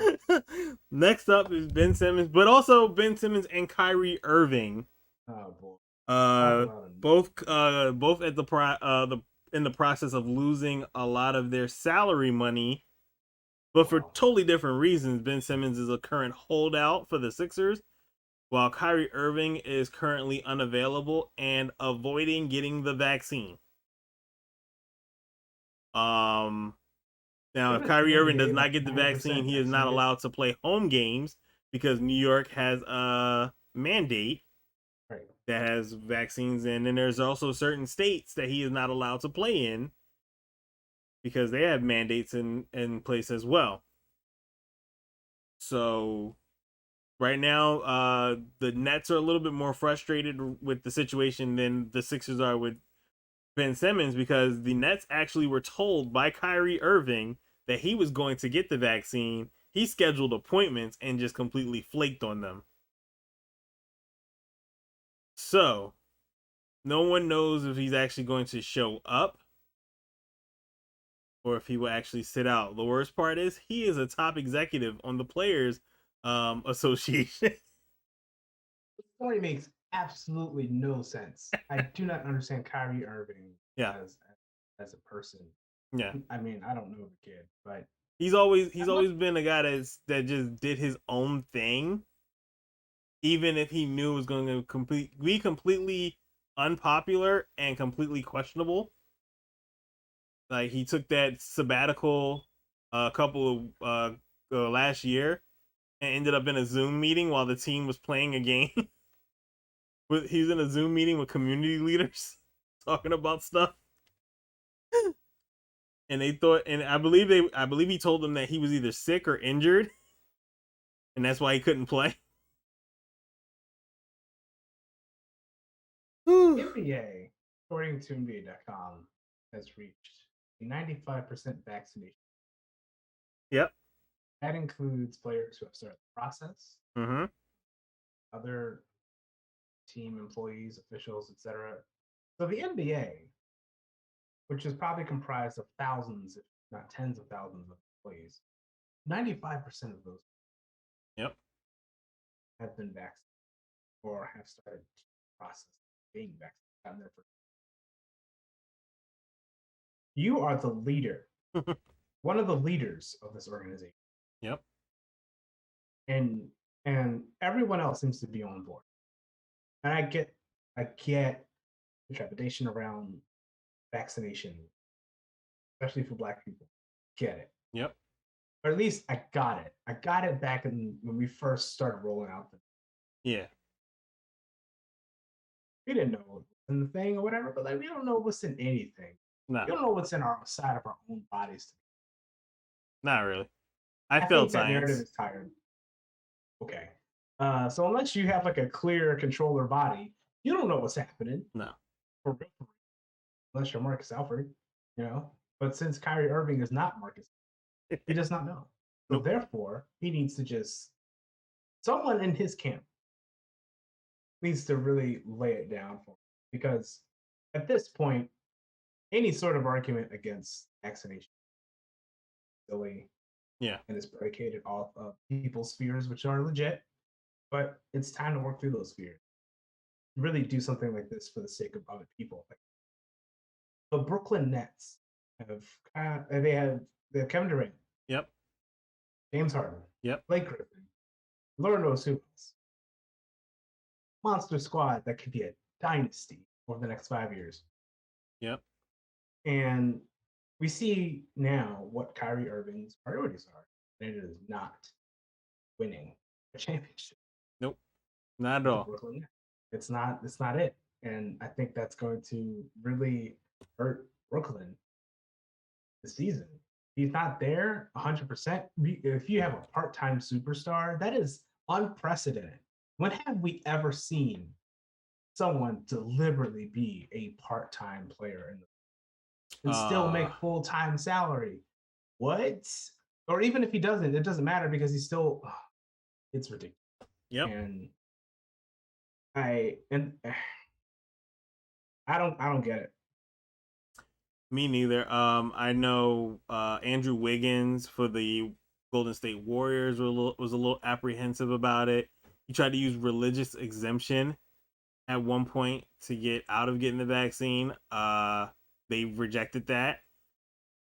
Next up is Ben Simmons, but also Ben Simmons and Kyrie Irving. Oh boy. Talk Uh, about it. both at the in the process of losing a lot of their salary money, but for Wow. totally different reasons. Ben Simmons is a current holdout for the Sixers, while Kyrie Irving is currently unavailable and avoiding getting the vaccine. Um, Now, if Isn't the Kyrie Irving does NBA not like get the 90% vaccine, he is not vaccinated? allowed to play home games because New York has a mandate Right. that has vaccines in, and there's also certain states that he is not allowed to play in because they have mandates in place as well. So right now, the Nets are a little bit more frustrated with the situation than the Sixers are with Ben Simmons because the Nets actually were told by Kyrie Irving that he was going to get the vaccine. He scheduled appointments and just completely flaked on them. So, no one knows if he's actually going to show up or if he will actually sit out. The worst part is he is a top executive on the Players Association. The story makes absolutely no sense. I do not understand Kyrie Irving Yeah, as a person. yeah. I mean, I don't know the kid, but He's I'm not. always been a guy that just did his own thing, even if he knew it was going to be completely unpopular and completely questionable. Like he took that sabbatical a couple of last year and ended up in a Zoom meeting while the team was playing a game. He was in a Zoom meeting with community leaders talking about stuff, and they thought, and I believe he told them that he was either sick or injured, and that's why he couldn't play. NBA, according to NBA.com, has reached a 95% vaccination. Yep. That includes players who have started the process, Mm-hmm. other team employees, officials, etc. So the NBA, which is probably comprised of thousands, if not tens of thousands of employees, 95% of those Yep. have been vaccinated or have started the process of being vaccinated. You are the leader, one of the leaders of this organization, Yep. and everyone else seems to be on board. And I get the trepidation around vaccination, especially for Black people. Get it. Yep. Or at least I got it. I got it back when we first started rolling out Yeah. we didn't know what was in the thing or whatever, but like we don't know what's in anything. No, We don't know what's in our side of our own bodies. not really. I I failed think that narrative science. is tired. Okay. So unless you have like a clear controller body, you don't know what's happening No. for real, unless you're Marcus Alford, you know. But since Kyrie Irving is not Marcus, he does not know. So Nope. therefore, he needs to just someone in his camp needs to really lay it down for him because at this point, any sort of argument against vaccination is silly Yeah. and is predicated off of people's fears, which are legit. But it's time to work through those fears. Really do something like this for the sake of other people. Like the Brooklyn Nets have they have Kevin Durant, Yep. James Harden, Yep. Blake Griffin, Lord knows who else. Monster squad that could be a dynasty over the next 5 years. Yep. And we see now what Kyrie Irving's priorities are, and it is not winning a championship Nope. Not at with the all. Brooklyn Nets. It's not it. And I think that's going to really hurt Brooklyn this season. He's not there 100%. If you have a part-time superstar, that is unprecedented. When have we ever seen someone deliberately be a part-time player and still make full-time salary? What? Or even if he doesn't, it doesn't matter because he's still it's ridiculous. Yep. And I don't get it. Me neither. I know Andrew Wiggins for the Golden State Warriors was a little apprehensive about it. He tried to use religious exemption at one point to get out of getting the vaccine. They rejected that.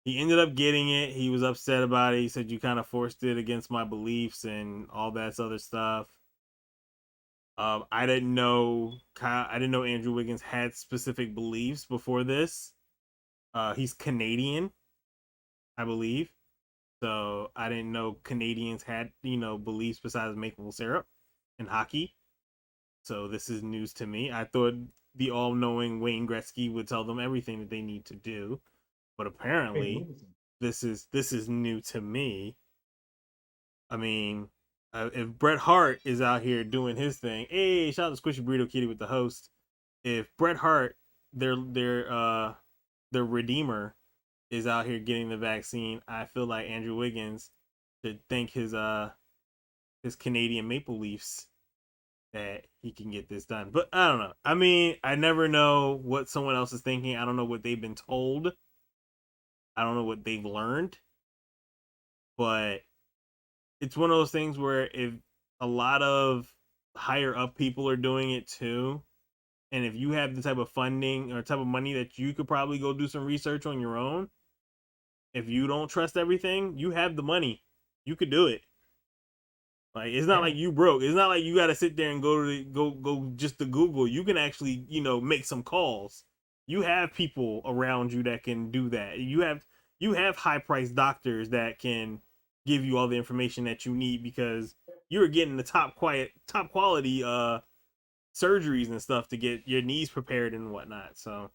He ended up getting it. He was upset about it. He said, "You kind of forced it against my beliefs and all that other stuff." I didn't know Andrew Wiggins had specific beliefs before this. He's Canadian, I believe. So I didn't know Canadians had, beliefs besides maple syrup and hockey. So this is news to me. I thought the all-knowing Wayne Gretzky would tell them everything that they need to do, but apparently this is new to me. I mean, if Bret Hart is out here doing his thing, hey, shout out to Squishy Burrito Kitty with the host. If Bret Hart, their redeemer, is out here getting the vaccine, I feel like Andrew Wiggins should thank his Canadian Maple Leafs that he can get this done. But I don't know. I mean, I never know what someone else is thinking. I don't know what they've been told. I don't know what they've learned. But it's one of those things where if a lot of higher up people are doing it too, and if you have the type of funding or type of money that you could probably go do some research on your own, if you don't trust everything, you have the money. You could do it. Like, it's not like you broke. It's not like you got to sit there and go just to Google. You can actually, make some calls. You have people around you that can do that. You have high priced doctors that can give you all the information that you need because you're getting the top quality surgeries and stuff to get your knees prepared and whatnot. So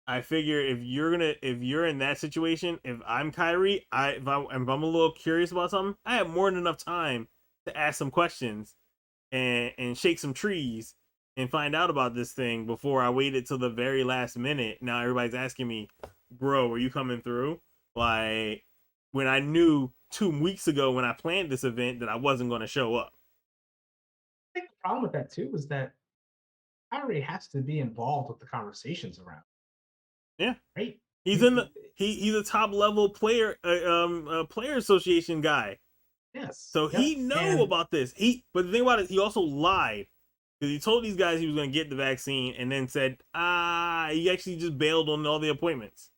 I figure if you're in that situation, if I'm Kyrie, if I'm a little curious about something, I have more than enough time to ask some questions and shake some trees and find out about this thing before I waited till the very last minute. Now everybody's asking me, "Bro, are you coming through?" Like, when I knew 2 weeks ago when I planned this event that I wasn't going to show up. I think the problem with that too is that Kyrie has to be involved with the conversations around. Yeah, right. He's he's a top level player association guy. Yes. So he know about this. But the thing about it, he also lied because he told these guys he was going to get the vaccine and then said, he actually just bailed on all the appointments.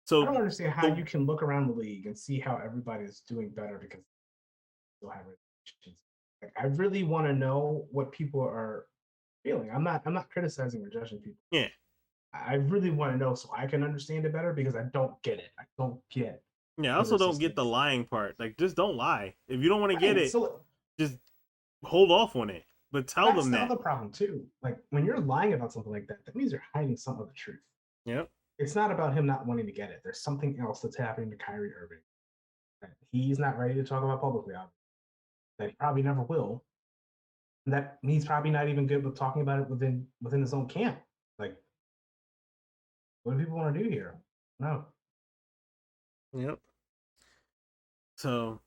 So I don't understand how you can look around the league and see how everybody is doing better because they still have restrictions. Like, I really want to know what people are feeling. I'm not criticizing or judging people. Yeah. I really want to know so I can understand it better because I don't get it. I don't get. Yeah, I also don't get the lying part. Like, just don't lie. If you don't want to get it, just hold off on it. But tell them that. That's the other problem too. Like, when you're lying about something like that, that means you're hiding some of the truth. Yep. It's not about him not wanting to get it. There's something else that's happening to Kyrie Irving that he's not ready to talk about publicly, that he probably never will. That he's probably not even good with talking about it within his own camp. Like, what do people want to do here? No. Yep. So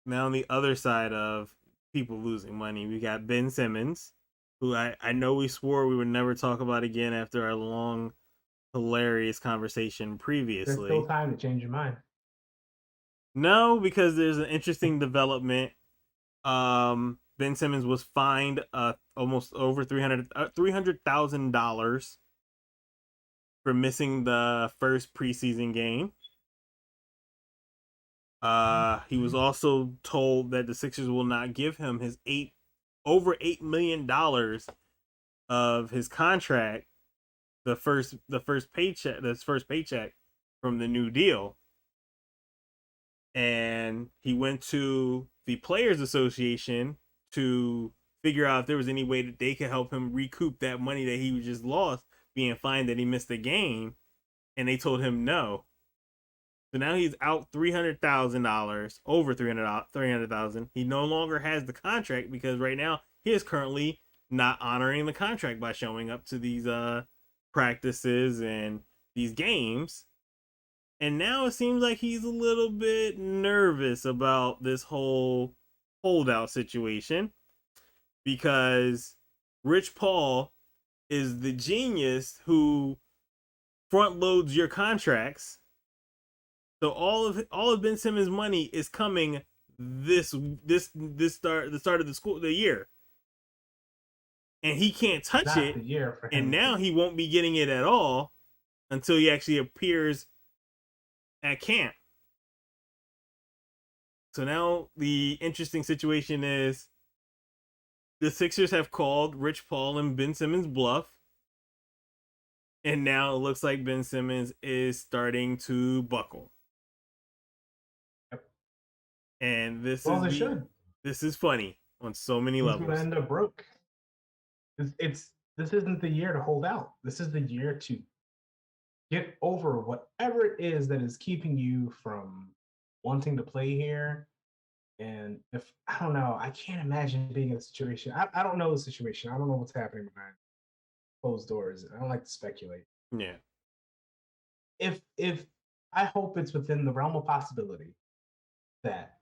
now on the other side of people losing money, we got Ben Simmons, who I know we swore we would never talk about again after our long, hilarious conversation previously. There's still time to change your mind. No, because there's an interesting development. Ben Simmons was fined almost over $300,000 for missing the first preseason game. He was also told that the Sixers will not give him his over $8 million of his contract, the first paycheck from the new deal. And he went to the Players Association to figure out if there was any way that they could help him recoup that money that he just lost, being fined that he missed the game, and they told him no. So now he's out $300,000, over 300,000. He no longer has the contract because right now he is currently not honoring the contract by showing up to these practices and these games. And now it seems like he's a little bit nervous about this whole holdout situation because Rich Paul is the genius who front loads your contracts. So all of Ben Simmons' money is coming the start of the year, and he can't touch Not it. the year for him. And now he won't be getting it at all until he actually appears at camp. So now the interesting situation is the Sixers have called Rich Paul and Ben Simmons' bluff. And now it looks like Ben Simmons is starting to buckle. Yep. And this is funny on so many levels. He's going to end up broke. This isn't the year to hold out. This is the year to get over whatever it is that is keeping you from wanting to play here. And if I don't know, I can't imagine being in a situation. I don't know the situation. I don't know what's happening behind closed doors. I don't like to speculate. Yeah. If I hope it's within the realm of possibility that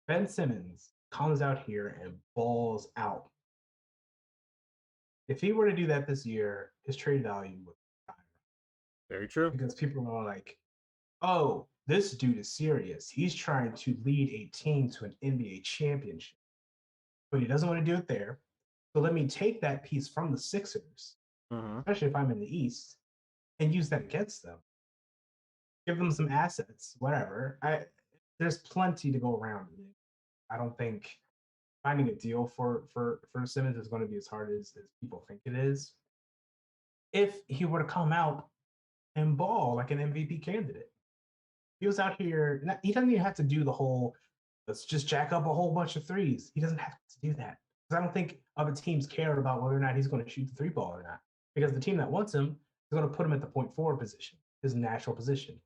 Ben Simmons comes out here and balls out. If he were to do that this year, his trade value would be higher. Very true. Because people are like, oh, this dude is serious. He's trying to lead a team to an NBA championship. But he doesn't want to do it there. So let me take that piece from the Sixers, especially if I'm in the East, and use that against them. Give them some assets, whatever. There's plenty to go around. I don't think finding a deal for Simmons is going to be as hard as people think it is. If he were to come out and ball like an MVP candidate, he was out here. He doesn't even have to do the whole, let's just jack up a whole bunch of threes. He doesn't have to do that. Because I don't think other teams care about whether or not he's going to shoot the three ball or not. Because the team that wants him is going to put him at the point forward position, his natural position.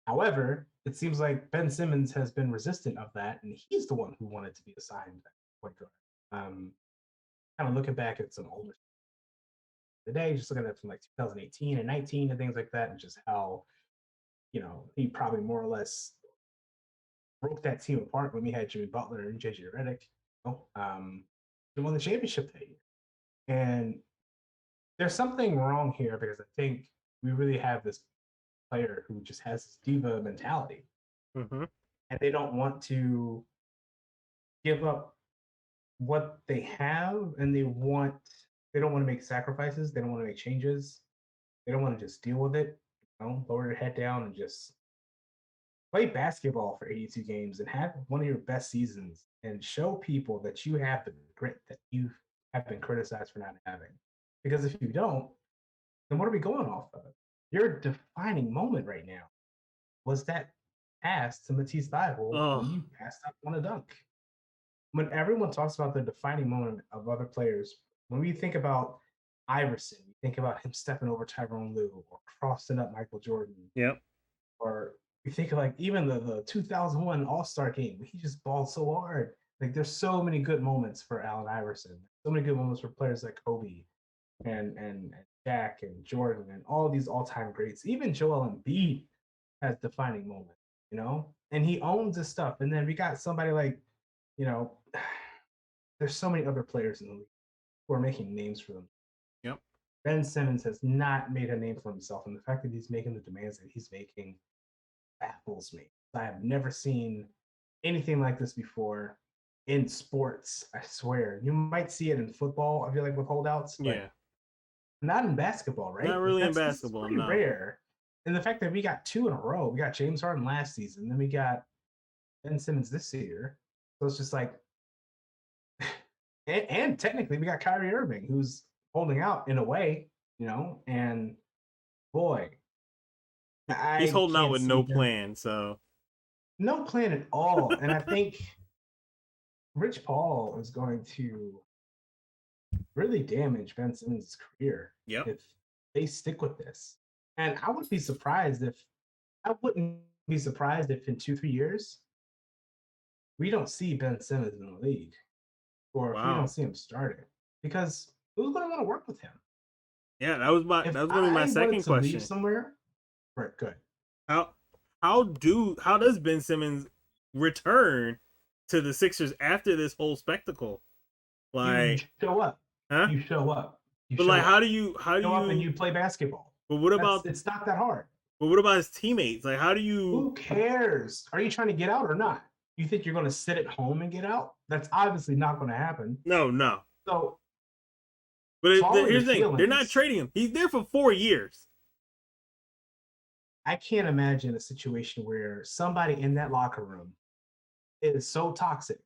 However, it seems like Ben Simmons has been resistant of that, and he's the one who wanted to be assigned that point guard. Kind of looking back at some older today, just looking at from like 2018 and 19 and things like that, and just how, he probably more or less broke that team apart when we had Jimmy Butler and JJ Redick. They won the championship that year. And there's something wrong here because I think we really have this player who just has this diva mentality. And they don't want to give up what they have, and they don't want to make sacrifices. They don't want to make changes. They don't want to just deal with it, lower their head down and just play basketball for 82 games and have one of your best seasons and show people that you have the grit that you have been criticized for not having. Because if you don't, then what are we going off of? Your defining moment right now was that pass to Matisse Thybulle when you passed up on a dunk. When everyone talks about the defining moment of other players, when we think about Iverson, we think about him stepping over Tyronn Lue or crossing up Michael Jordan. Yep. Or we think of like even the 2001 All-Star game, he just balled so hard. Like there's so many good moments for Allen Iverson. So many good moments for players like Kobe and Shaq and Jordan and all these all-time greats. Even Joel Embiid has defining moments, and he owns his stuff. And then we got somebody like, there's so many other players in the league who are making names for them. Yep. Ben Simmons has not made a name for himself, and the fact that he's making the demands that he's making baffles me. I have never seen anything like this before in sports. I swear, you might see it in football. I feel like with holdouts, but not in basketball, right? Not really in basketball. Pretty rare. And the fact that we got two in a row, we got James Harden last season, then we got Ben Simmons this year. So it's just like, and technically we got Kyrie Irving, who's holding out in a way, and boy, he's holding out with no plan. So no plan at all. And I think Rich Paul is going to really damage Ben Simmons' career Yep. if they stick with this. And I wouldn't be surprised if in 2-3 years we don't see Ben Simmons in the league, or if we don't Wow. see him starting, because who's going to want to work with him? Yeah, that was If going to be my I wanted second to leave question. somewhere, right? Good. How how does Ben Simmons return to the Sixers after this whole spectacle? You Like, show up. huh? You show up. You But like, show up. how do Show up and you? you play basketball. But what about It's not that hard. his teammates? Like, how do you? Who cares? Are you trying to get out or not? You think you're going to sit at home and get out? That's obviously not going to happen. No, no. So, But follow your here's the thing: they're not feelings. trading him. He's there for 4 years. I can't imagine a situation where somebody in that locker room is so toxic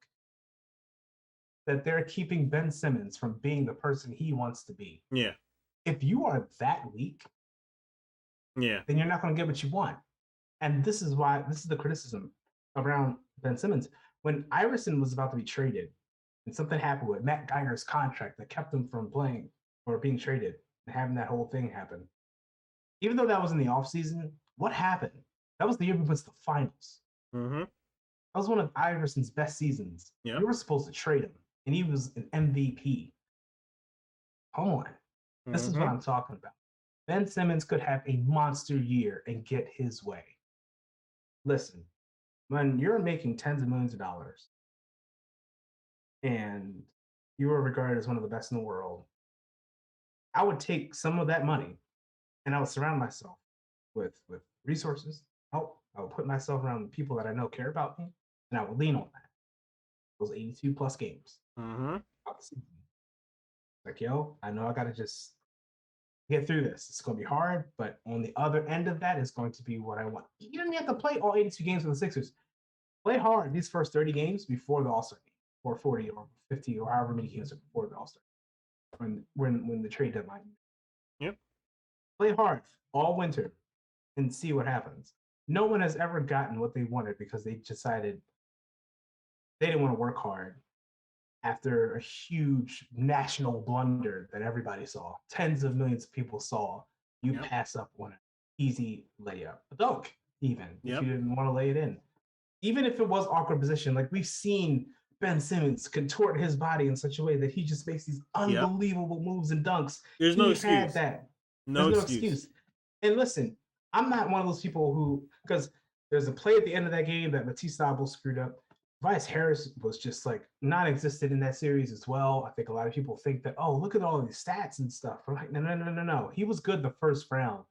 that they're keeping Ben Simmons from being the person he wants to be. Yeah, If you are that weak, yeah, then you're not going to get what you want. And this is the criticism around Ben Simmons. When Iverson was about to be traded, and something happened with Matt Geiger's contract that kept him from playing or being traded and having that whole thing happen. Even though that was in the offseason, what happened? That was the year we went to the finals. mm-hmm. That was one of Iverson's best seasons. Yep. We were supposed to trade him, and he was an MVP. Come on. This is what I'm talking about. Ben Simmons could have a monster year and get his way. Listen, when you're making tens of millions of dollars and you are regarded as one of the best in the world, I would take some of that money and I would surround myself with resources, help. I would put myself around people that I know care about me, and I would lean on that. Those 82 plus games. Mm-hmm. Like, yo, I know I got to just get through this. It's going to be hard, but on the other end of that is going to be what I want. You don't have to play all 82 games for the Sixers. Play hard these first 30 games before the All-Star game, or 40 or 50 or however many games are before the All-Star when the trade deadline. Yep. Play hard all winter and see what happens. No one has ever gotten what they wanted because they decided they didn't want to work hard after a huge national blunder that everybody saw. Tens of millions of people saw. You pass up on an easy layup, a dunk, even if you didn't want to lay it in. Even if it was awkward position, like we've seen Ben Simmons contort his body in such a way that he just makes these unbelievable moves and dunks. There's no excuse. Had that. No excuse. And listen, I'm not one of those people who, because there's a play at the end of that game that Matisse Thybulle screwed up. Tobias Harris was just like non-existent in that series as well. I think a lot of people think that, oh, look at all these stats and stuff. We're like, no. He was good the first round.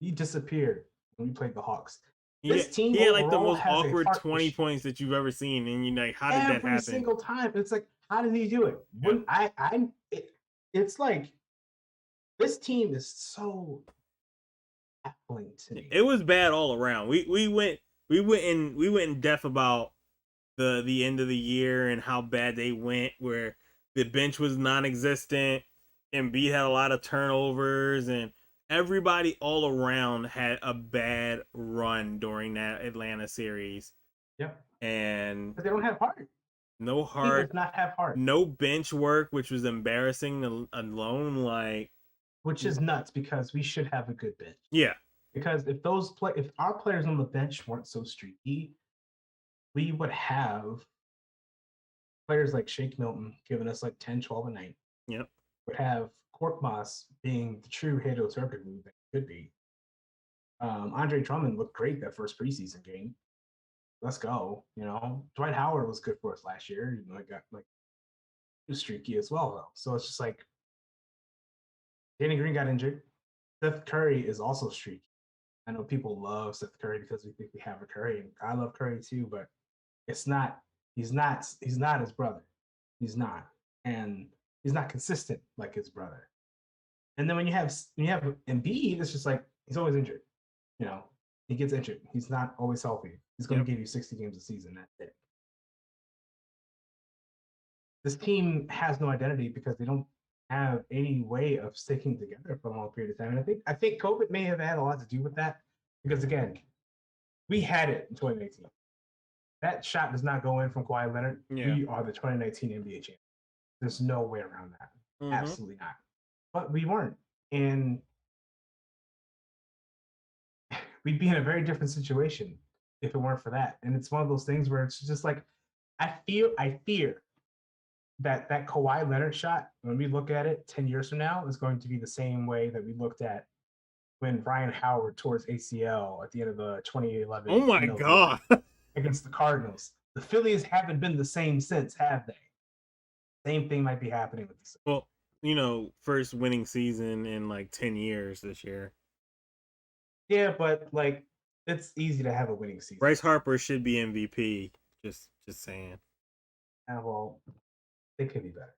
He disappeared when we played the Hawks. This team he had like the most awkward 20 points that you've ever seen, and you're like, how did that happen? Every single time. It's like, how did he do it? When it's like this team is so baffling to me. It was bad all around. We went in depth about the end of the year and how bad they went, where the bench was non-existent, Embiid had a lot of turnovers, and everybody all around had a bad run during that Atlanta series. Yep. And but they don't have heart. No heart. He does not have heart. No bench work, which was embarrassing alone. Like, which is nuts because we should have a good bench. Yeah. Because if our players on the bench weren't so streaky, we would have players like Shake Milton giving us like 10, 12 a night. Yep. Would have Korkmaz being the true Halo Turkey move that could be. Andre Drummond looked great that first preseason game. Let's go. You know, Dwight Howard was good for us last year. You know, I got like he was streaky as well though. So it's just like Danny Green got injured. Seth Curry is also streaky. I know people love Seth Curry because we think we have a Curry, and I love Curry too, but it's not. He's not his brother. He's not, and he's not consistent like his brother. And then when you have Embiid, it's just like he's always injured. You know, he gets injured. He's not always healthy. He's going to give you 60 games a season. That's it. This team has no identity because they don't have any way of sticking together for a long period of time. And I think COVID may have had a lot to do with that because again, we had it in 2018. that shot does not go in from Kawhi Leonard, Yeah. we are the 2019 NBA champions. There's no way around that. Absolutely not. But we weren't. And we'd be in a very different situation if it weren't for that. And it's one of those things where it's just like, I fear that Kawhi Leonard shot, when we look at it 10 years from now, is going to be the same way that we looked at when Brian Howard tore his ACL at the end of the 2011 Oh my God. against the Cardinals. The Phillies haven't been the same since, have they? Same thing might be happening with this. Well, first winning season in like 10 years this year. Yeah, but like, it's easy to have a winning season. Bryce Harper should be MVP. Just saying. Well, they could be better.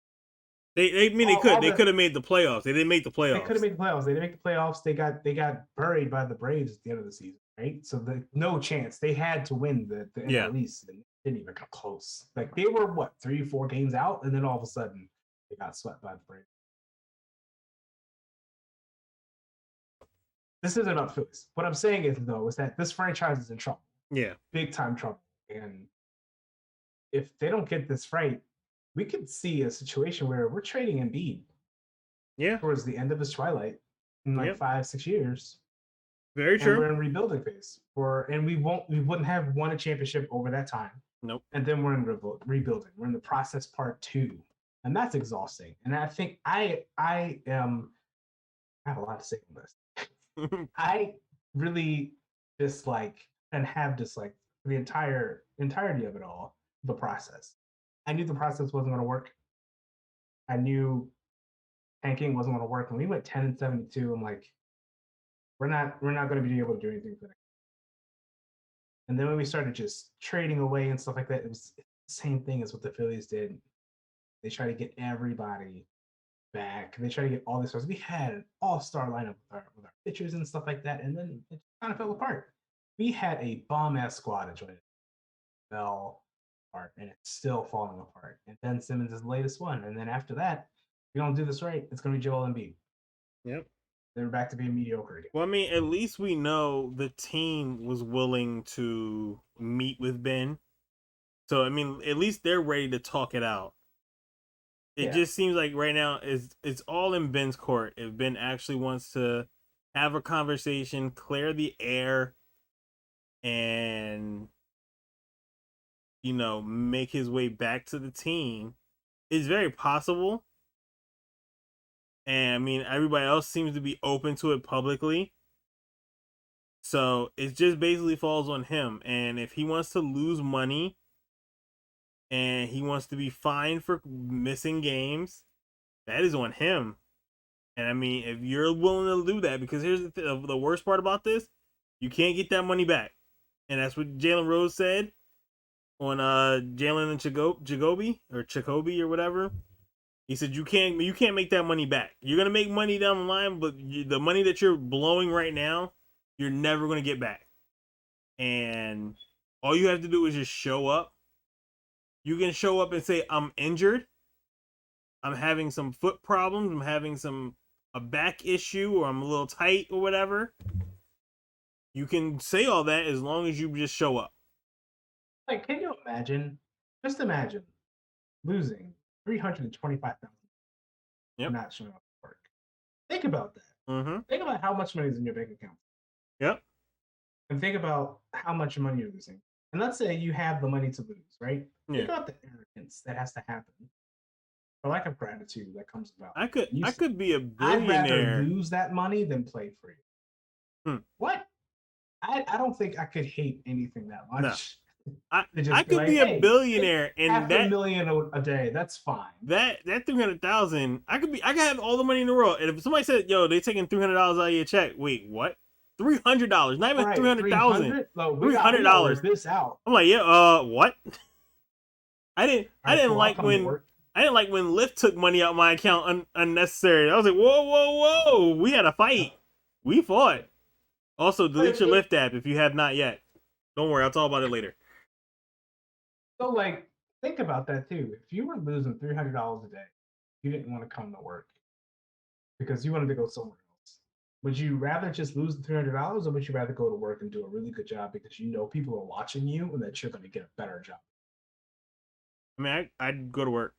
They could have made the playoffs. They didn't make the playoffs. They could have made the playoffs. They didn't make the playoffs. They got buried by the Braves at the end of the season, right? So no chance. They had to win the NL East, and didn't even come close. Like, they were 3 or 4 games out, and then all of a sudden they got swept by the Braves. This isn't about Phillies. What I'm saying is that this franchise is in trouble. Yeah, big time trouble. And if they don't get this right, we could see a situation where we're trading Embiid. Yeah. Towards the end of his twilight in 5-6 years. Very true. And we're in rebuilding phase. We wouldn't have won a championship over that time. Nope. And then we're in rebuilding. We're in the process part 2. And that's exhausting. And I think I have a lot to say on this. I really dislike and have disliked the entirety of it all, the process. I knew the process wasn't going to work. I knew tanking wasn't going to work. When we went 10-72, I'm like, we're not going to be able to do anything for that. And then when we started just trading away and stuff like that, it was the same thing as what the Phillies did. They try to get everybody back. They try to get all these stars. We had an all-star lineup with our pitchers and stuff like that, and then it kind of fell apart. We had a bomb-ass squad that joined. Fell apart, and it's still falling apart. And Ben Simmons is the latest one. And then after that, if we don't do this right, it's going to be Joel Embiid. Yep. They're back to being mediocre again. Well, I mean, at least we know the team was willing to meet with Ben. So, I mean, at least they're ready to talk it out. It just seems like right now it's all in Ben's court. If Ben actually wants to have a conversation, clear the air, and make his way back to the team, it's very possible. And I mean, everybody else seems to be open to it publicly. So it just basically falls on him. And if he wants to lose money and he wants to be fined for missing games, that is on him. And I mean, if you're willing to do that, because here's the worst part about this, you can't get that money back. And that's what Jalen Rose said on Jalen and Jacoby or whatever. He said you can't make that money back. You're gonna make money down the line, but the money that you're blowing right now, you're never gonna get back. And all you have to do is just show up. You can show up and say, I'm injured. I'm having some foot problems. I'm having a back issue, or I'm a little tight or whatever. You can say all that as long as you just show up. Like, can you imagine? Just imagine losing $325,000. Yep. Not showing up to work. Think about that. Mm-hmm. Think about how much money is in your bank account. Yep. And think about how much money you're losing. And let's say you have the money to lose, right? Yeah. Think about the arrogance that has to happen. The lack of gratitude that comes about. I could be a billionaire. I'd rather lose that money than play free. What? I don't think I could hate anything that much. No. I could be a billionaire, and $500,000 a day. That's fine. That 300,000, I could have all the money in the world. And if somebody said, "Yo, they taking $300 out of your check," wait, what? $300? Not even 300,000. $300. This out. I'm like, yeah, what? I didn't like when Lyft took money out of my account unnecessary. I was like, whoa, we had a fight. We fought. Also, delete your Lyft app if you have not yet. Don't worry, I'll talk about it later. So, like, think about that too. If you were losing $300 a day, you didn't want to come to work because you wanted to go somewhere else. Would you rather just lose the $300, or would you rather go to work and do a really good job because you know people are watching you and that you're going to get a better job? I mean, I'd go to work.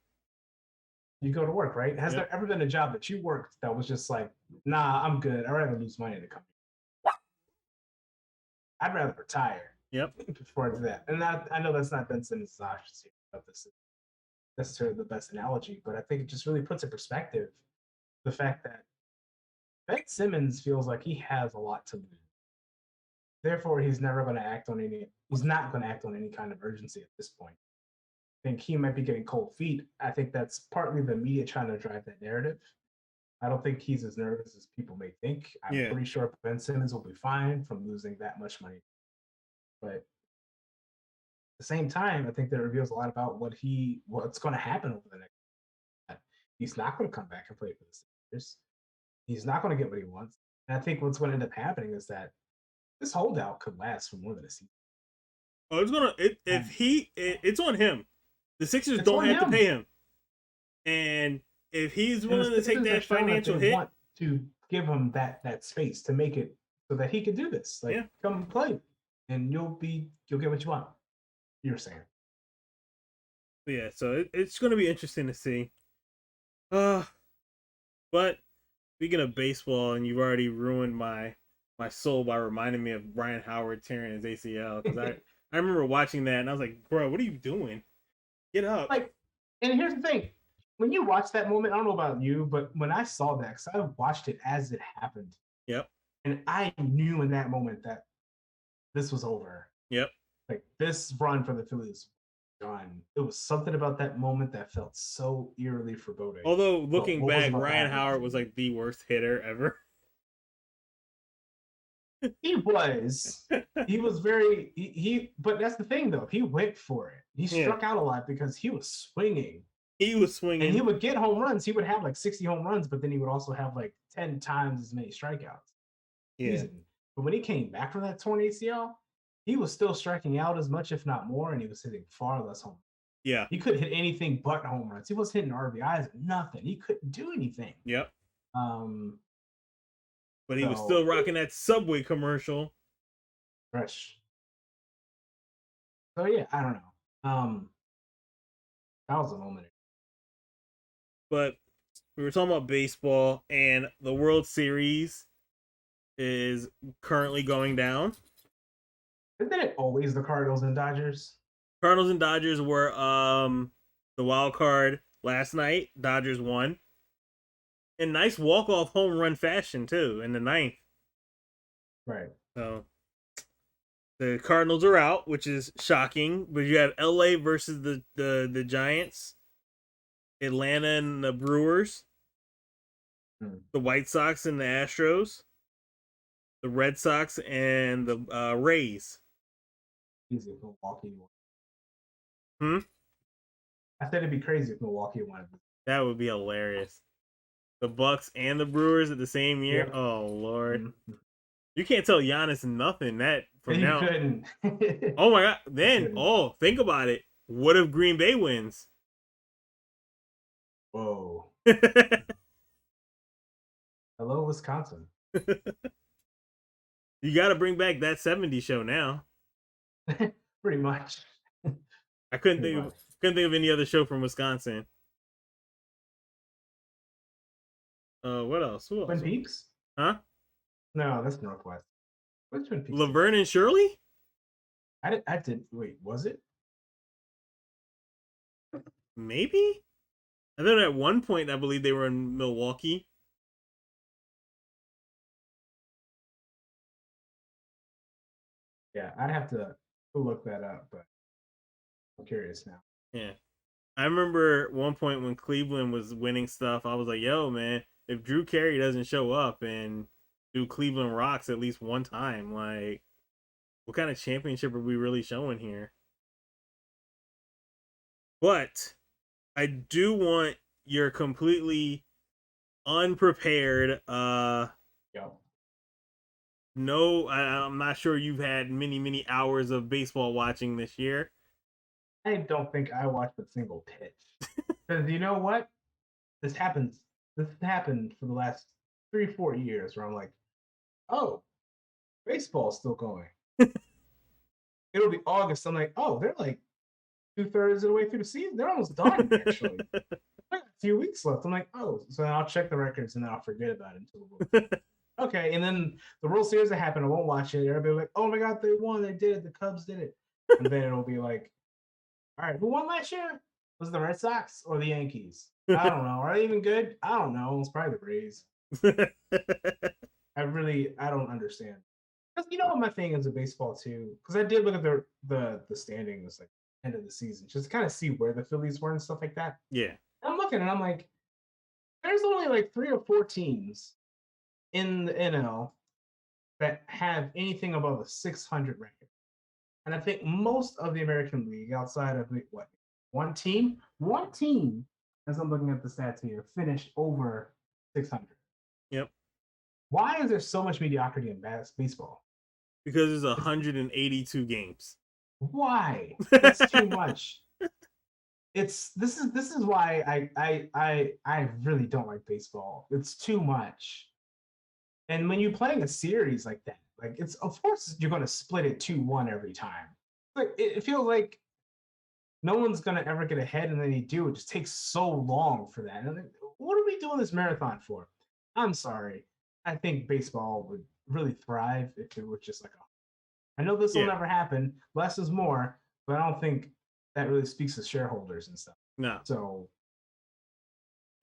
You go to work, right? Has Yep. there ever been a job that you worked that was just like, nah, I'm good. I'd rather lose money to come here. I'd rather retire Yep. before that. And I know that's not Ben Simmons' options here, but this is necessarily the best analogy, but I think it just really puts in perspective the fact that Ben Simmons feels like he has a lot to lose. Therefore, he's never going to act on any. He's not going to act on any kind of urgency at this point. I think he might be getting cold feet. I think that's partly the media trying to drive that narrative. I don't think he's as nervous as people may think. I'm Yeah. pretty sure Ben Simmons will be fine from losing that much money. But at the same time, I think that reveals a lot about what's going to happen over the next. He's not going to come back and play for the Sixers. He's not going to get what he wants. And I think what's going to end up happening is that this holdout could last for more than a season. Oh, it's on him. The Sixers It's don't on have to him. pay him, and if he's And willing the to take Sixers that have shown that financial they hit, want to give him that space to make it so that he can do this. Like, Yeah. come play, and you'll get what you want. You're saying. yeah. So it's going to be interesting to see. But speaking of baseball, and you've already ruined my soul by reminding me of Brian Howard tearing his ACL, because I remember watching that and I was like, bro, what are you doing? Get up. Like, and here's the thing: when you watch that moment, I don't know about you, but when I saw that, because I watched it as it happened, Yep. and I knew in that moment that this was over. Yep. Like, this run for the Phillies done. It was something about that moment that felt so eerily foreboding. Although looking back, about Ryan Howard was like the worst hitter ever. He was. He was very. But that's the thing, though. He went for it. He struck out a lot because he was swinging. He was swinging, and he would get home runs. He would have like 60 home runs, but then he would also have like 10 times as many strikeouts. Yeah. But when he came back from that torn ACL, he was still striking out as much, if not more, and he was hitting far less home. Yeah. He couldn't hit anything but home runs. He was hitting RBIs, nothing. He couldn't do anything. Yep. But he So, was still rocking that Subway commercial. Fresh. So yeah, I don't know. That was a moment. But we were talking about baseball, and the World Series is currently going down. Isn't it always the Cardinals and Dodgers? Cardinals and Dodgers were the wild card last night. Dodgers won. In nice walk-off home run fashion, too, in the ninth. Right. So the Cardinals are out, which is shocking. But you have LA versus the Giants, Atlanta and the Brewers, the White Sox and the Astros, the Red Sox and the Rays. Easy if Milwaukee won. I said it'd be crazy if Milwaukee won. That would be hilarious. The Bucks and the Brewers at the same year. Yep. Oh Lord. You can't tell Giannis nothing that from now. You couldn't. Oh my God. Then, think about it. What if Green Bay wins? Whoa. Hello, Wisconsin. You got to bring back that 70s show now. Pretty much. I couldn't think of any other show from Wisconsin. What else? Who else? Twin Peaks? Huh? No, that's Northwest. What's Twin Peaks? Laverne and Shirley? I did. Wait, was it? Maybe. I thought at one point I believe they were in Milwaukee. Yeah, I'd have to look that up, but I'm curious now. Yeah. I remember one point when Cleveland was winning stuff, I was like, yo, man, if Drew Carey doesn't show up and do Cleveland rocks at least one time, like, what kind of championship are we really showing here? But I do want your completely unprepared, no, I'm not sure you've had many hours of baseball watching this year. I don't think I watched a single pitch. Because you know what? This happened for the last 3-4 years where I'm like, oh, baseball's still going. It'll be August. I'm like, oh, they're like 2/3 of the way through the season. They're almost done, actually. A few weeks left. I'm like, oh, so I'll check the records and then I'll forget about it until the World. Okay, and then the World Series that happened, I won't watch it. Everybody will be like, oh my God, they won, they did it, the Cubs did it. And then it'll be like, all right, who won last year? Was it the Red Sox or the Yankees? I don't know. Are they even good? I don't know. It's probably the Rays. I don't understand. Because you know what my thing is with baseball too? Because I did look at the standings like end of the season, just to kind of see where the Phillies were and stuff like that. Yeah. And I'm looking and I'm like, there's only like 3 or 4 teams in the NL that have anything above a 600 record. And I think most of the American League, outside of what, one team, as I'm looking at the stats here, finished over 600. Yep. Why is there so much mediocrity in baseball? Because there's 182 games. Why? That's too much. This is why I really don't like baseball. It's too much. And when you're playing a series like that, like it's of course you're gonna split it 2-1 every time. Like it feels like no one's gonna ever get ahead, and then they do. It just takes so long for that. And what are we doing this marathon for? I'm sorry. I think baseball would really thrive if it was just like a. I know this will never happen. Less is more, but I don't think that really speaks to shareholders and stuff. No. So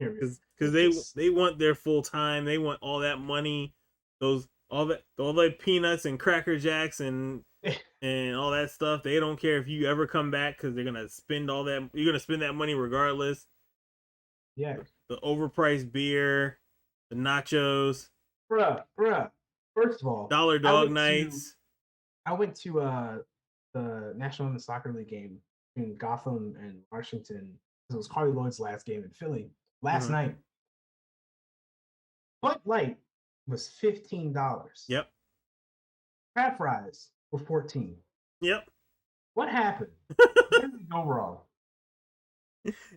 because they want their full time. They want all that money, all that peanuts and Cracker Jacks and all that stuff. They don't care if you ever come back because they're gonna spend all that. You're gonna spend that money regardless. Yeah. The overpriced beer, the nachos, bruh. First of all, dollar dog nights. I went to the National Women's Soccer League game in Gotham and Washington. It was Carly Lloyd's last game in Philly last night. Bud Light was $15. Yep. Crab fries were $14. Yep. What happened? Where did we go wrong?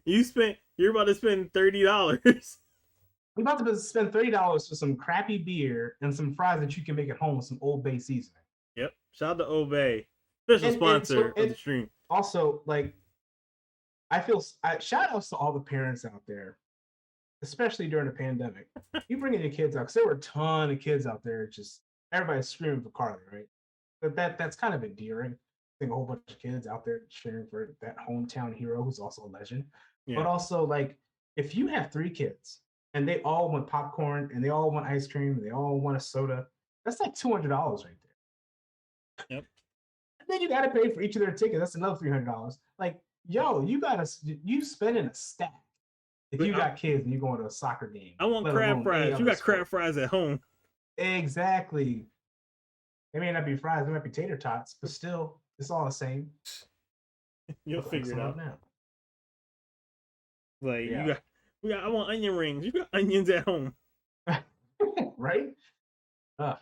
You're about to spend $30. You're about to spend $30 for some crappy beer and some fries that you can make at home with some Old Bay seasoning. Yep. Shout out to Old Bay, special sponsor of the stream. Also, like, shout outs to all the parents out there, especially during the pandemic. You bringing your kids out, because there were a ton of kids out there, just everybody's screaming for Carly, right? But that's kind of endearing. Seeing a whole bunch of kids out there cheering for that hometown hero who's also a legend. Yeah. But also, like, if you have 3 kids and they all want popcorn and they all want ice cream and they all want a soda, that's like $200 right there. Yep. And then you got to pay for each of their tickets. That's another $300. Like, yo, you spending a stack if you got kids and you're going to a soccer game. I want crab fries. You got crab fries at home. Exactly. They may not be fries, they might be tater tots, but still, it's all the same. You'll figure it out now. Like, I want onion rings. You got onions at home. Right? Go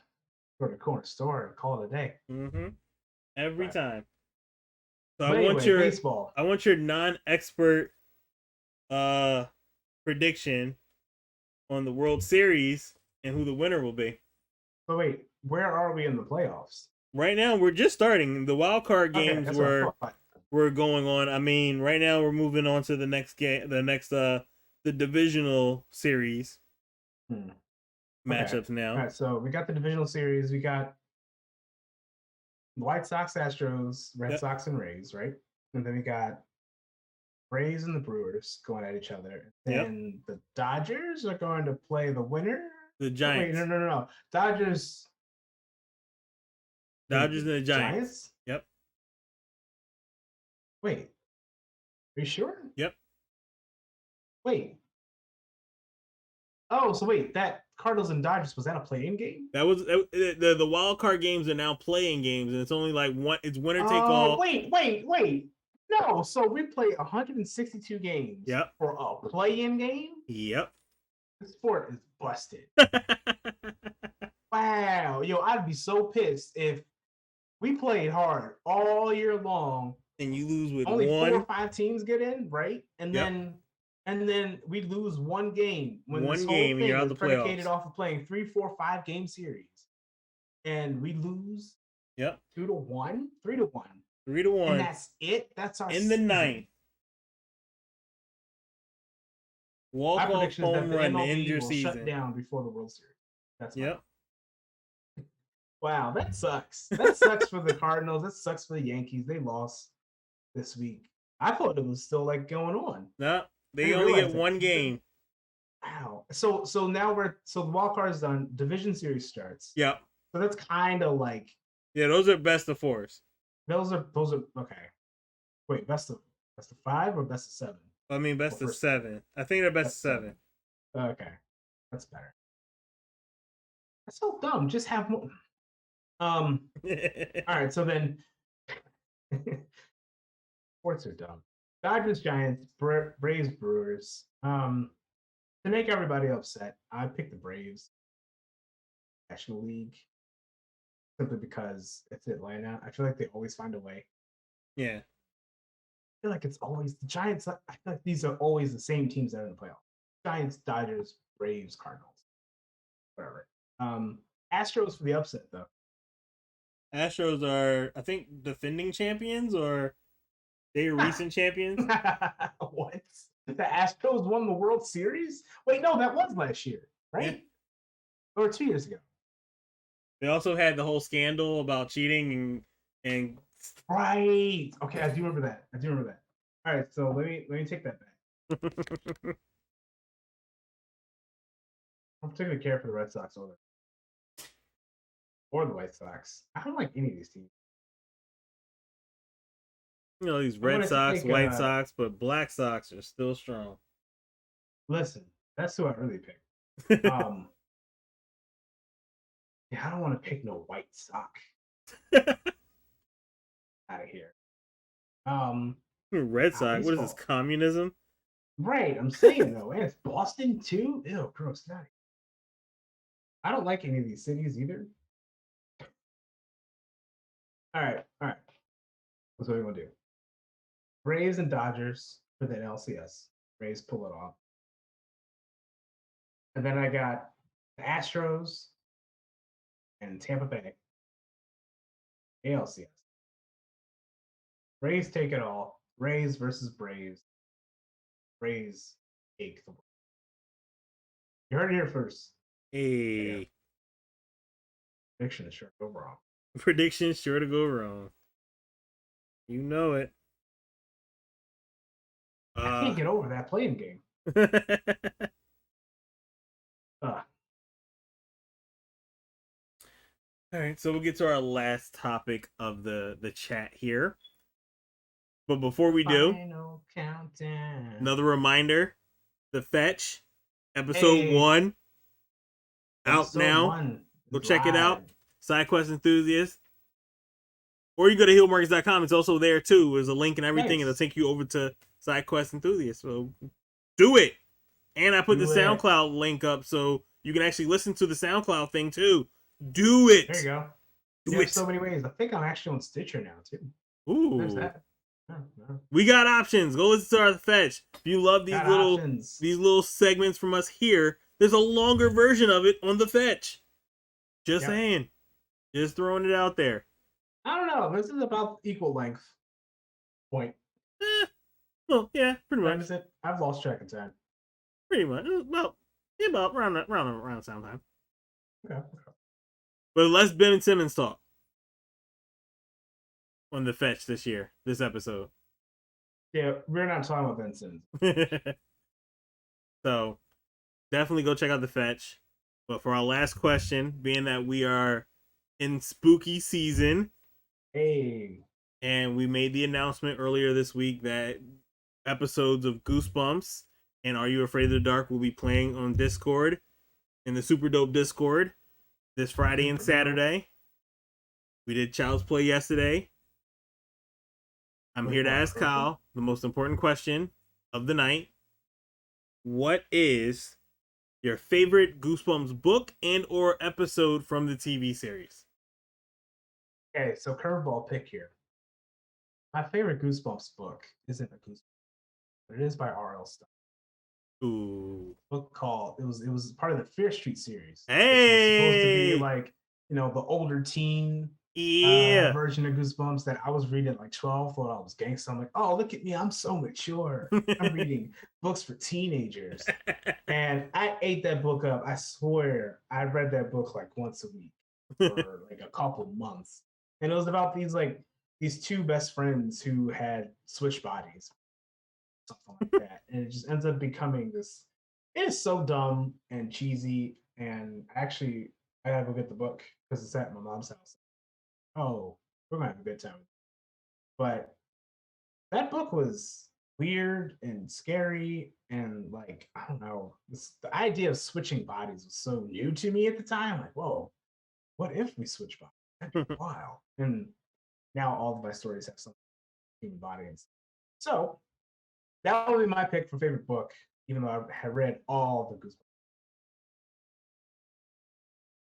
to the corner store and call it a day. Mm-hmm. Every time. So but I want your non-expert prediction on the World Series and who the winner will be. But wait, where are we in the playoffs? Right now, we're just starting. The wild card games were going on. I mean, right now we're moving on to the next game, the divisional series matchups now. All right, so we got the divisional series. We got the White Sox, Astros, Red Sox, and Rays, right? And then we got Rays and the Brewers going at each other. And the Dodgers are going to play the winner. The Giants. Wait, no. Dodgers and the Giants. Yep. Wait. Are you sure? Yep. Wait. Oh, so wait, that Cardinals and Dodgers, was that a play-in game? That was the wild card games are now playing games, and it's only like one. It's winner take all. Wait. No, so we play 162 games. Yep. For a play-in game. Yep. The sport is busted. Wow, yo, I'd be so pissed if we played hard all year long and you lose with only 4 or 5 teams get in, right? And then we lose one game when this whole thing is predicated off of playing 3, 4, 5 game series. and we lose Yep. 2-1, 3-1. 3-1. And that's it. That's our in the season. ninth. My Walk-off prediction is that home the run to end MLB your will shut season. down before the World Series. That's Yep. Wow, that sucks. That sucks for the Cardinals. That sucks for the Yankees. They lost this week. I thought it was still like going on. No, they didn't only realize get that. one game. Wow. So now the wild card's done. Division series starts. Yep. So that's kind of like Yeah, those are best of fours. those are okay. Wait, best of 5 or best of 7? I mean, best of 7. I think they're best of 7. Okay, that's better. That's so dumb. Just have more. All right. So then, sports are dumb. Dodgers, Giants, Braves, Brewers. To make everybody upset, I picked the Braves. National League, simply because it's Atlanta. I feel like they always find a way. Yeah. I feel like it's always the Giants. I feel like these are always the same teams that are in the playoffs. Giants, Dodgers, Braves, Cardinals, whatever. Astros for the upset though. Astros are, I think, defending champions, or they are recent champions. What? The Astros won the World Series? Wait, no, that was last year, right? Yeah. Or 2 years ago. They also had the whole scandal about cheating and right. Okay, I do remember that. All right, so let me take that back. I'm particularly care for the Red Sox or the White Sox. I don't like any of these teams. You know, these Red Sox, White Sox, but Black Sox are still strong. Listen, that's who I really picked. Yeah, I don't want to pick no White Sox. Out of here. Red Sox. What is this, communism? Right, I'm saying though, and it's Boston too. Ew, gross. I don't like any of these cities either. All right. That's what we want to do. Braves and Dodgers for the LCS. Braves pull it off. And then I got the Astros and Tampa Bay. ALCS. Braves take it all. Braves versus Braves. Braves take the world. You heard it here first. Hey. Prediction is sure to go wrong. Prediction sure to go wrong. You know it. I can't get over that playing game. All right, so we'll get to our last topic of the chat here. But before we do, another reminder: The Fetch, episode 1, out now. Go check it out. Side Quest Enthusiast. Or you go to heelmarkets.com. It's also there too. There's a link and everything, and it'll take you over to Side Quest Enthusiast. So do it. And I put the SoundCloud link up so you can actually listen to the SoundCloud thing too. Do it. There you go. There's so many ways. I think I'm actually on Stitcher now too. Ooh. There's that. We got options. Go listen to our Fetch. If you love these little segments from us here, there's a longer version of it on the Fetch. Just saying. Just throwing it out there. I don't know. This is about equal length. Point. Well, yeah, pretty much. I've lost track of time. Pretty much. About around the sound time. Okay. But let's Ben and Simmons talk on the Fetch this episode. Yeah, we're not talking about Ben Simmons. So definitely go check out the Fetch. But for our last question, being that we are in spooky season, and we made the announcement earlier this week that episodes of Goosebumps and Are You Afraid of the Dark will be playing on Discord, in the Super Dope Discord, this Friday and Saturday. We did Child's Play yesterday. I'm here to ask Kyle the most important question of the night. What is your favorite Goosebumps book and or episode from the TV series? Okay, so curveball pick here. My favorite Goosebumps book isn't a Goosebumps, but it is by R.L. Stine. Ooh. Book called it was part of the Fear Street series. Hey, it was supposed to be like the older teen Yeah. version of Goosebumps that I was reading at like 12, thought I was gangsta. I'm like, oh, look at me, I'm so mature. I'm reading books for teenagers. And I ate that book up. I swear, I read that book like once a week for like a couple months. And it was about these two best friends who had switch bodies, something like that. And it just ends up becoming this. It is so dumb and cheesy. And actually, I gotta go get the book because it's at my mom's house. Oh, we're gonna have a good time. But that book was weird and scary and like I don't know. The idea of switching bodies was so new to me at the time. Like, whoa, what if we switch bodies? That'd be wild. And now all of my stories have some human bodies. So that would be my pick for favorite book, even though I had read all the Goosebumps.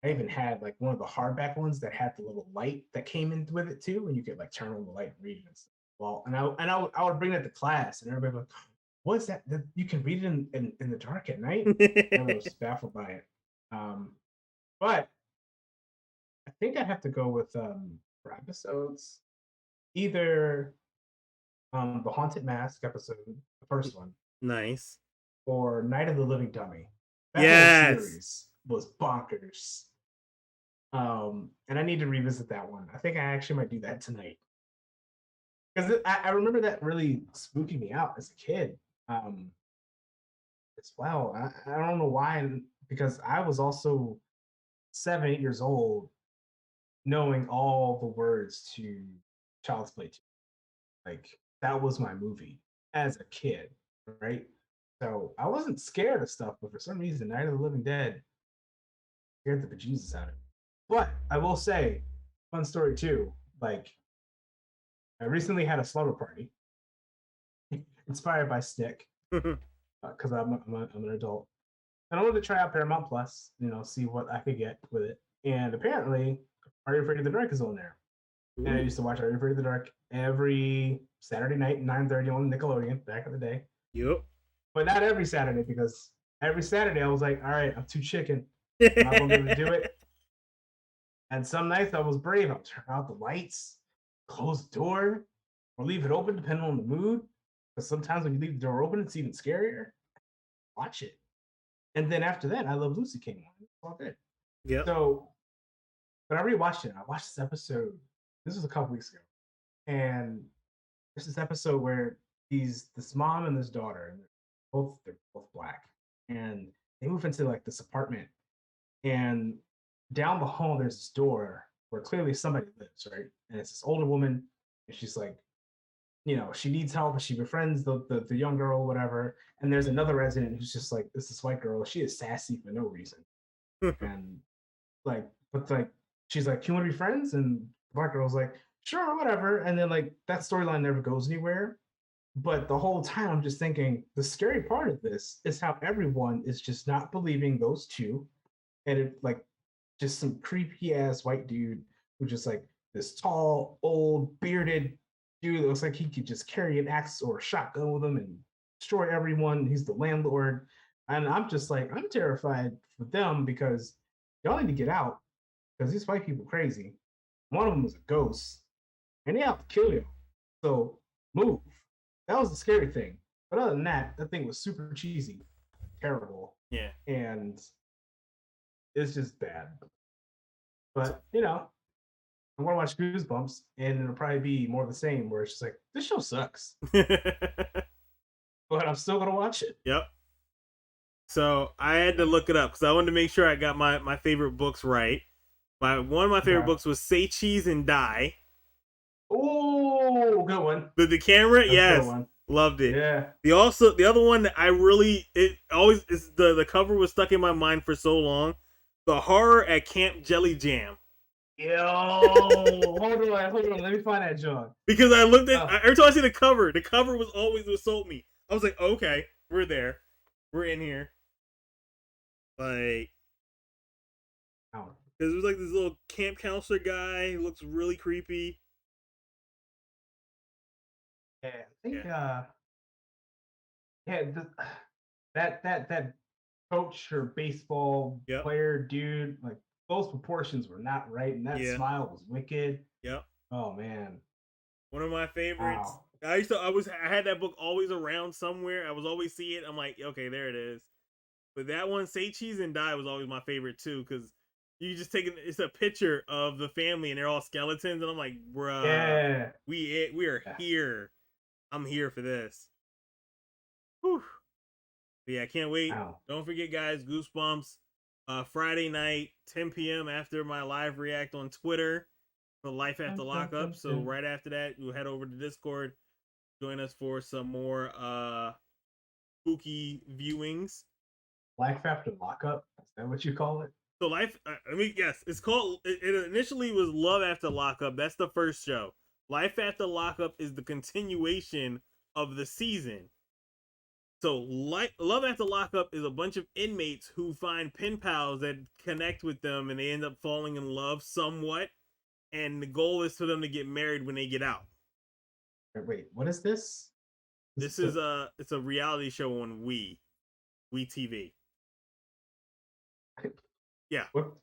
I even had like one of the hardback ones that had the little light that came in with it too, and you could like turn on the light and read it and stuff. Well, I would bring that to class, and everybody would be like, "What's that? You can read it in the dark at night?" And I was baffled by it. Um, but I think I have to go with for episodes either the Haunted Mask episode, the first one, Nice. or Night of the Living Dummy. That whole Yes. series was bonkers. And I need to revisit that one. I think I actually might do that tonight because I remember that really spooking me out as a kid. As well, I don't know why, because I was also 7, 8 years old, knowing all the words to Child's Play 2. Like that was my movie as a kid, right? So I wasn't scared of stuff, but for some reason, Night of the Living Dead scared the bejesus out of me. But I will say, fun story too. Like I recently had a slumber party inspired by Stick because I'm an adult, and I wanted to try out Paramount Plus, see what I could get with it. And apparently, Are You Afraid of the Dark is on there. And I used to watch Are You Afraid of the Dark every Saturday night, 9:30 on Nickelodeon back in the day. Yep. But not every Saturday, because every Saturday I was like, all right, I'm too chicken. I'm not gonna be able to do it. And some nights I was brave. I'll turn out the lights, close the door, or leave it open depending on the mood. Because sometimes when you leave the door open, it's even scarier. Watch it. And then after that, I Love Lucy came on. It's all good. Yep. So, but I rewatched it. I watched this episode. This was a couple weeks ago. And there's this episode where this mom and this daughter, and they're both black. And they move into like this apartment. And down the hall, there's this door where clearly somebody lives, right? And it's this older woman, and she's like, she needs help, and she befriends the young girl, whatever. And there's another resident who's just like, this white girl. She is sassy for no reason, and but she's like, "You want to be friends?" And the black girl's like, "Sure, whatever." And then like that storyline never goes anywhere. But the whole time, I'm just thinking the scary part of this is how everyone is just not believing those two, and it like just some creepy ass white dude who just like this tall, old, bearded dude that looks like he could just carry an axe or a shotgun with him and destroy everyone. He's the landlord. And I'm just like, I'm terrified for them because y'all need to get out because these white people crazy. One of them is a ghost and they have to kill you. So move. That was the scary thing. But other than that, that thing was super cheesy, terrible. Yeah. And it's just bad. But I'm gonna watch Goosebumps, and it'll probably be more of the same, where it's just like this show sucks, but I'm still gonna watch it. Yep. So I had to look it up because I wanted to make sure I got my favorite books right. One of my favorite books was Say Cheese and Die. Oh, good one. The camera, That's yes, loved it. Yeah. The other one that I really the cover was stuck in my mind for so long. The Horror at Camp Jelly Jam. Yo, hold on. Let me find that, John. Because I looked at every time I see the cover was always what sold me. I was like, okay, we're there, we're in here. Like, because it was like this little camp counselor guy who looks really creepy. Yeah, I think that coach or baseball player dude, like those proportions were not right, and that smile was wicked. Yep. Oh man. One of my favorites. Wow. I had that book always around somewhere. I was always see it. I'm like, okay, there it is. But that one, Say Cheese and Die, was always my favorite too, because you just it's a picture of the family and they're all skeletons, and I'm like, bruh, Yeah. we are here. I'm here for this. Whew. But yeah, I can't wait. Wow. Don't forget, guys, Goosebumps. Friday night, 10 p.m. after my live react on Twitter for Life After Lockup. So right after that, you'll head over to Discord, join us for some more spooky viewings. Life After Lockup? Is that what you call it? So yes, it's called. It initially was Love After Lockup. That's the first show. Life After Lockup is the continuation of the season. So, Love After Lockup is a bunch of inmates who find pen pals that connect with them, and they end up falling in love somewhat. And the goal is for them to get married when they get out. Wait, what is this? It's a reality show on WE TV. Yeah. What?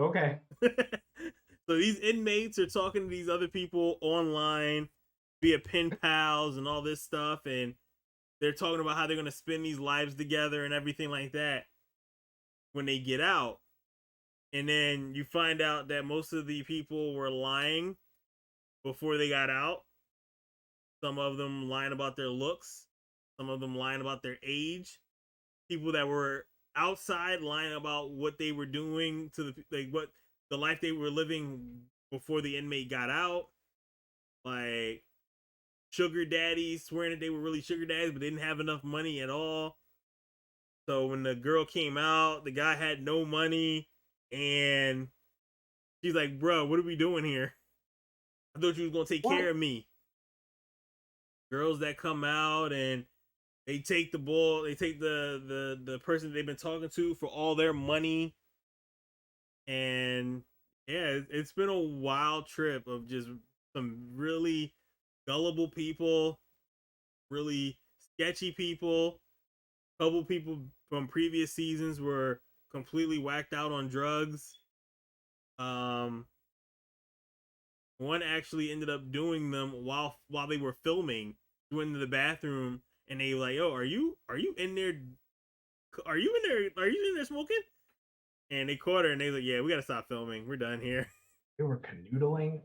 Okay. So these inmates are talking to these other people online via pen pals and all this stuff, and they're talking about how they're going to spend these lives together and everything like that when they get out. And then you find out that most of the people were lying before they got out. Some of them lying about their looks. Some of them lying about their age. People that were outside lying about what they were doing to what the life they were living before the inmate got out. Like sugar daddies swearing that they were really sugar daddies, but they didn't have enough money at all. So when the girl came out, the guy had no money, and she's like, bro, what are we doing here? I thought you was gonna take care of me. Girls that come out and they take the bull, they take the person they've been talking to for all their money. And yeah, it's been a wild trip of just some really gullible people, really sketchy people. A couple people from previous seasons were completely whacked out on drugs. One actually ended up doing them while they were filming, went into the bathroom, and they were like, "Oh, are you in there? Are you in there smoking?" And they caught her, and they were like, "Yeah, we gotta stop filming. We're done here." They were canoodling.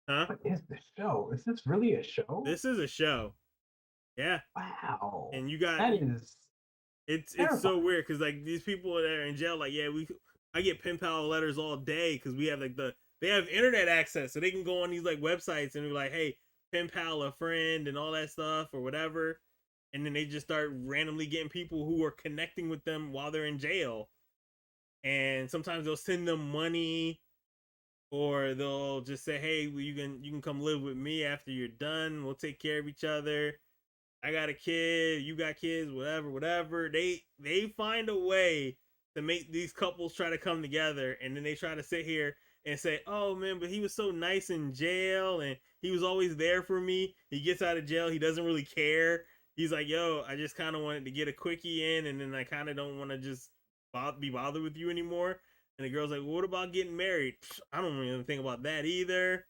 Huh? What is this show? Is this really a show? This is a show. Yeah. Wow. And you got that is. It's so weird because like these people that are in jail, like I get pen pal letters all day because we have they have internet access, so they can go on these like websites and be like, hey, pen pal a friend and all that stuff or whatever, and then they just start randomly getting people who are connecting with them while they're in jail, and sometimes they'll send them money, or they'll just say, hey, well, you can come live with me after you're done. We'll take care of each other. I got a kid, you got kids, whatever. They find a way to make these couples try to come together, and then they try to sit here and say, oh man, but he was so nice in jail and he was always there for me. He gets out of jail, he doesn't really care. He's like, yo, I just kind of wanted to get a quickie in, and then I kind of don't want to just be bothered with you anymore. And the girl's like, well, what about getting married? I don't really think about that either.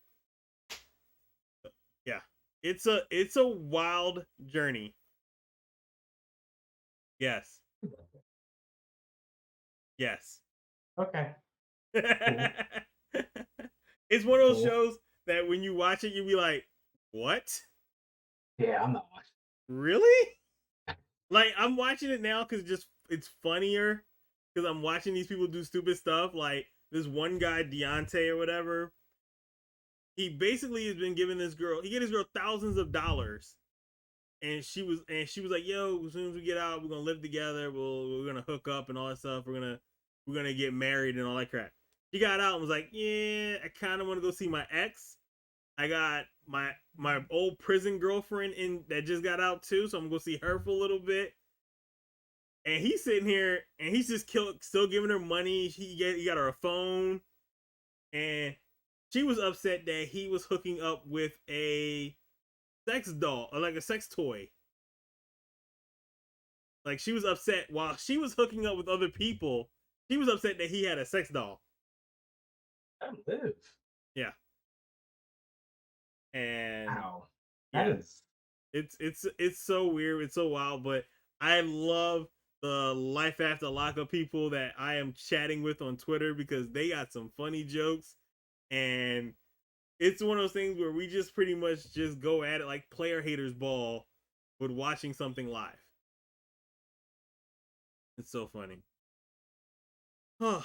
Yeah. It's a wild journey. Yes. Yes. Okay. It's one of those shows that when you watch it, you'll be like, what? Yeah, I'm not watching. Really? Like, I'm watching it now because it's funnier because I'm watching these people do stupid stuff. Like this one guy, Deontay or whatever, he basically has been giving this girl, he gave this girl thousands of dollars. And she was like, yo, as soon as we get out, we're gonna live together, we're gonna hook up and all that stuff, we're gonna get married and all that crap. She got out and was like, yeah, I kinda wanna go see my ex. I got my old prison girlfriend that just got out too, so I'm gonna go see her for a little bit. And he's sitting here and he's just still giving her money. He got her a phone, and she was upset that he was hooking up with a sex doll or like a sex toy. Like she was upset while she was hooking up with other people. She was upset that he had a sex doll. I live. Yeah. And Wow. yeah, That is. it's so weird. It's so wild, but I love the life after lockup people that I am chatting with on Twitter because they got some funny jokes, and it's one of those things where we just pretty much just go at it like player haters ball with watching something live. It's so funny. But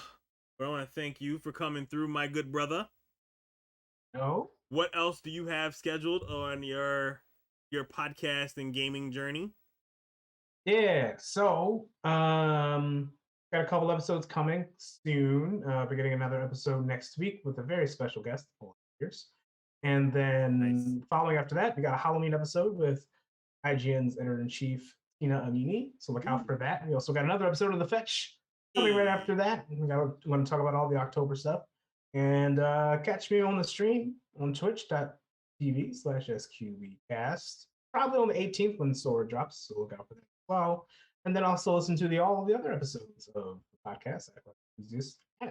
I want to thank you for coming through, my good brother. No. What else do you have scheduled on your podcast and gaming journey? Yeah. So, got a couple episodes coming soon. We're getting another episode next week with a very special guest, and then Nice. following after that, we got a Halloween episode with IGN's editor-in-chief, Tina Amini. So look out for that. We also got another episode of The Fetch coming right after that. We want to talk about all the October stuff. And catch me on the stream on twitch.tv/SQBcast, probably on the 18th when Sora drops. So look out for that as well. And then also listen to all the other episodes of the podcast at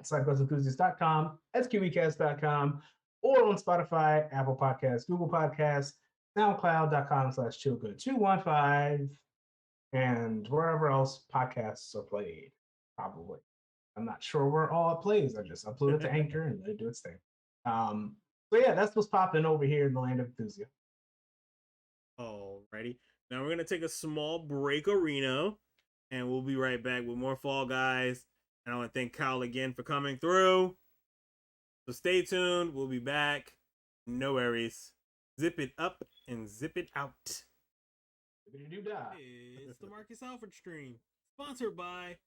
SideQuestEnthusiast.com, SQBcast.com, or on Spotify, Apple Podcasts, Google Podcasts, SoundCloud.com/ChillGood215, and wherever else podcasts are played, probably. I'm not sure where all it plays. I just upload it to Anchor and let it do its thing. So yeah, that's what's popping over here in the land of enthusiasm. Alrighty. Now we're gonna take a small break, Reno, and we'll be right back with more Fall Guys. And I want to thank Kyle again for coming through. So stay tuned. We'll be back. No worries. Zip it up and zip it out. It's the Marcus Alford stream, sponsored by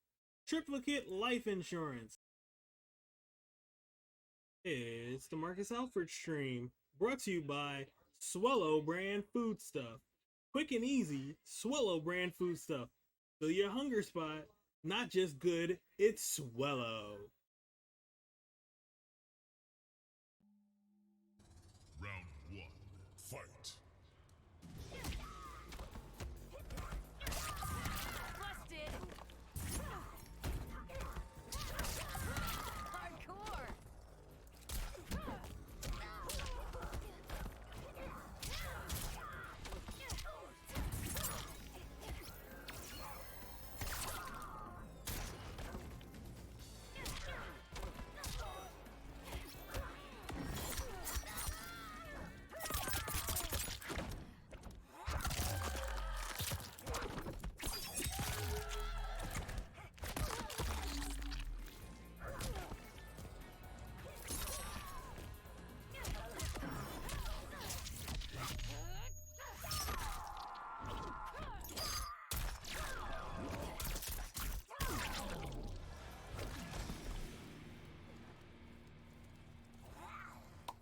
Triplicate Life Insurance. It's the Marcus Alford stream, brought to you by Swallow brand food stuff. Quick and easy, Swallow brand food stuff. So your hunger spot, not just good, it's Swallow. Round one, fight. Busted. Hardcore.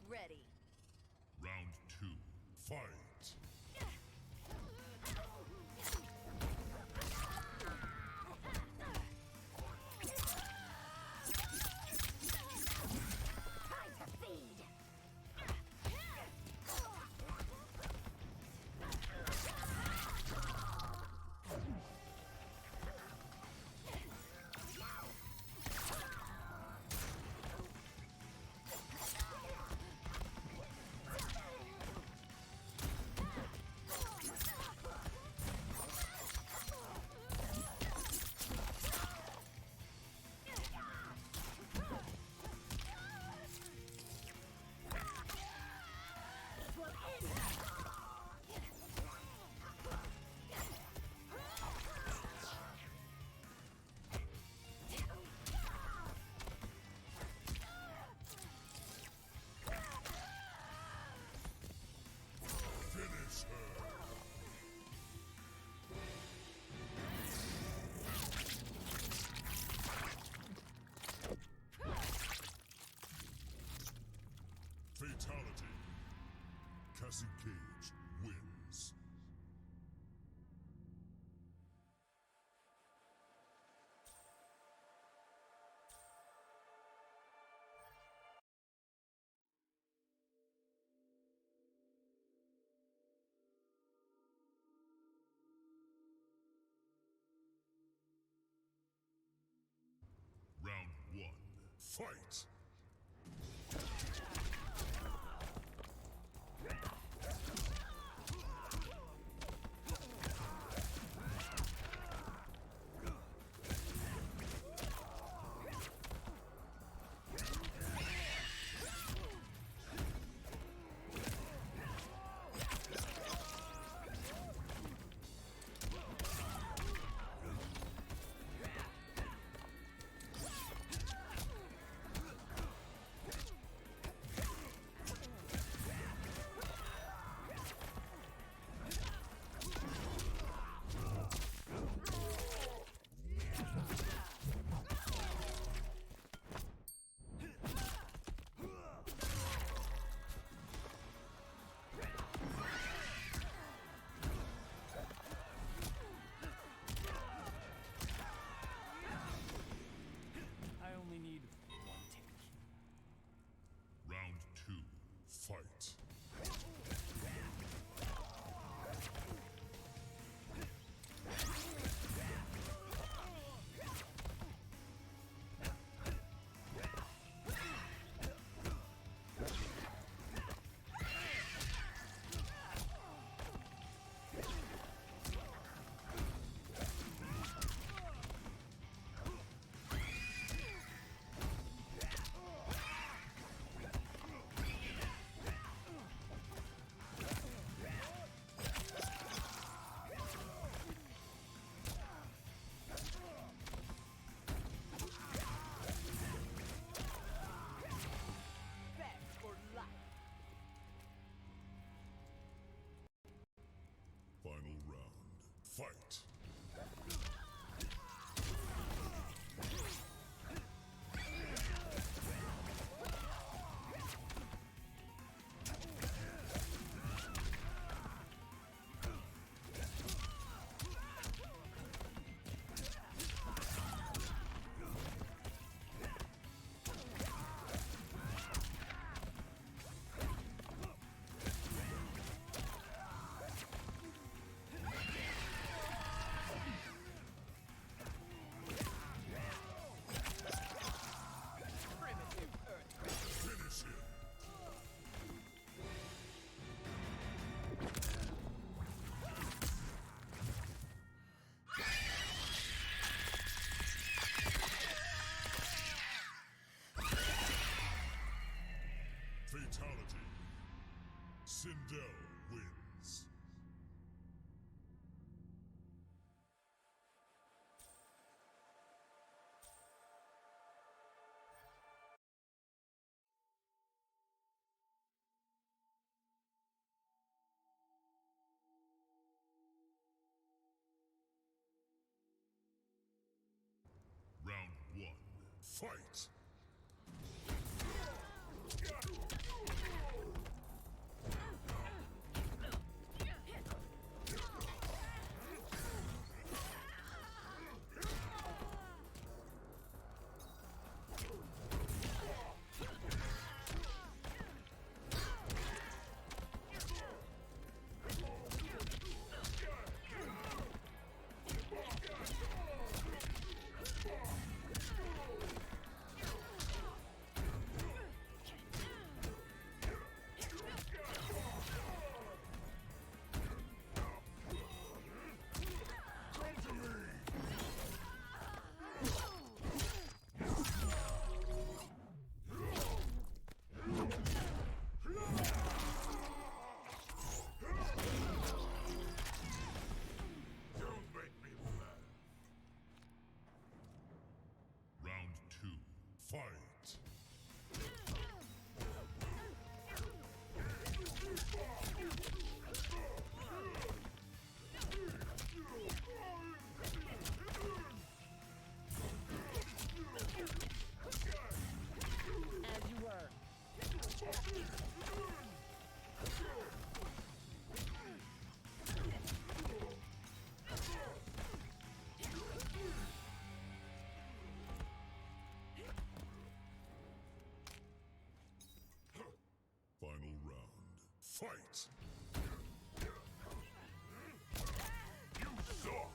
Ready. Round two, fight. Time to feed. Finish her. Fatality. Cassie Cage wins. Round Fight! I only need one take. Round 2. Fight! Bet for life. Final round. Fight! Primitive earth. Finish him! Fatality. Sindel wins. Round 1. Fight! Don't make me mad. Round 2. Fight! As you were. Final round. Fight! You suck!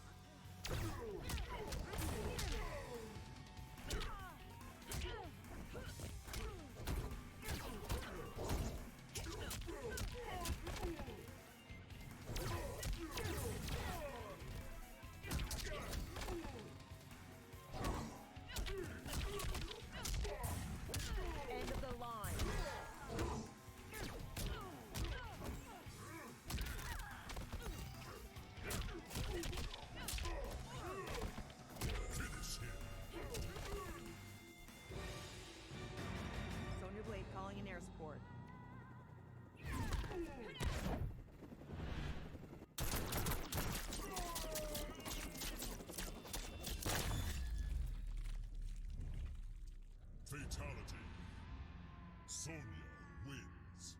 wins.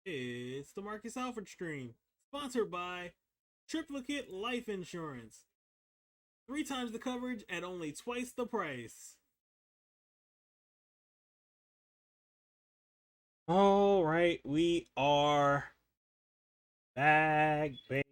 It's the Marcus Alford stream, sponsored by Triplicate Life Insurance. 3 times the coverage at only twice the price. All right, we are back, baby.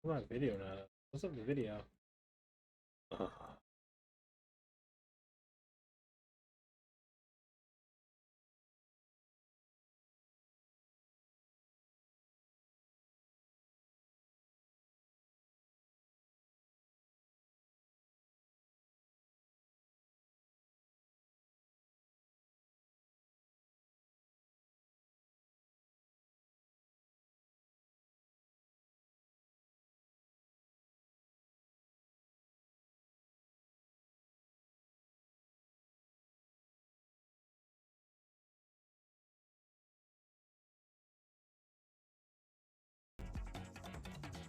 What's my video now? What's up with the video?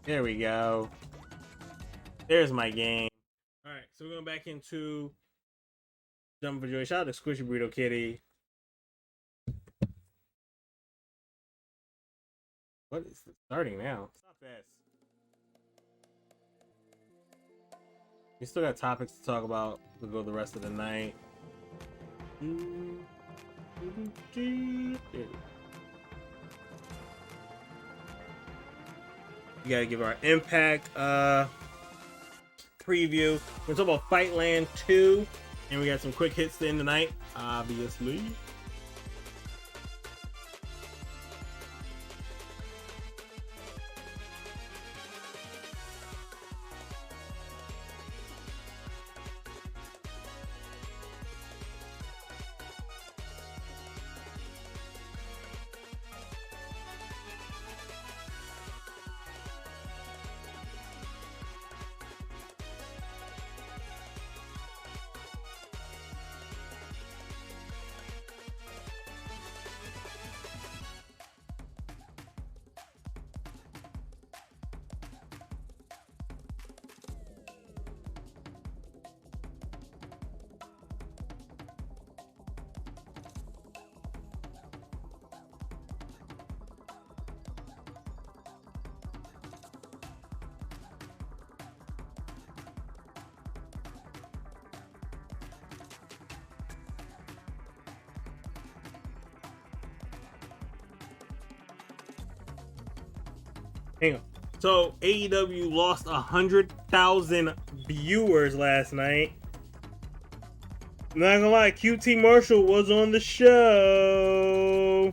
There we go. There's my game. All right, so we're going back into Jump for Joy. Shout out to Squishy Burrito Kitty. What is this starting now? Stop fast. We still got topics to talk about. We'll go the rest of the night. We gotta give our Impact preview. We're talking about Fightland 2, and we got some quick hits to end the night, obviously. Hang on. So AEW lost 100,000 viewers last night. Not gonna lie, QT Marshall was on the show.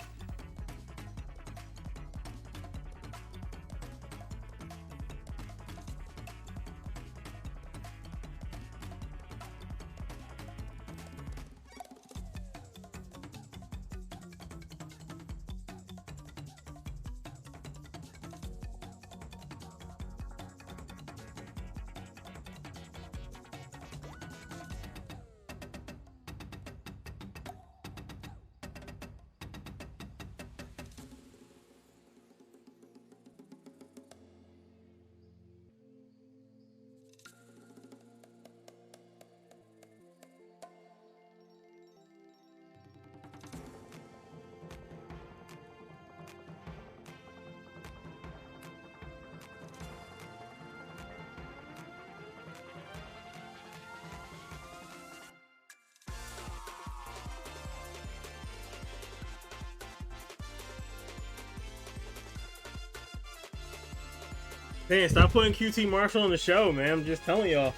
Man, stop putting QT Marshall on the show, man. I'm just telling y'all.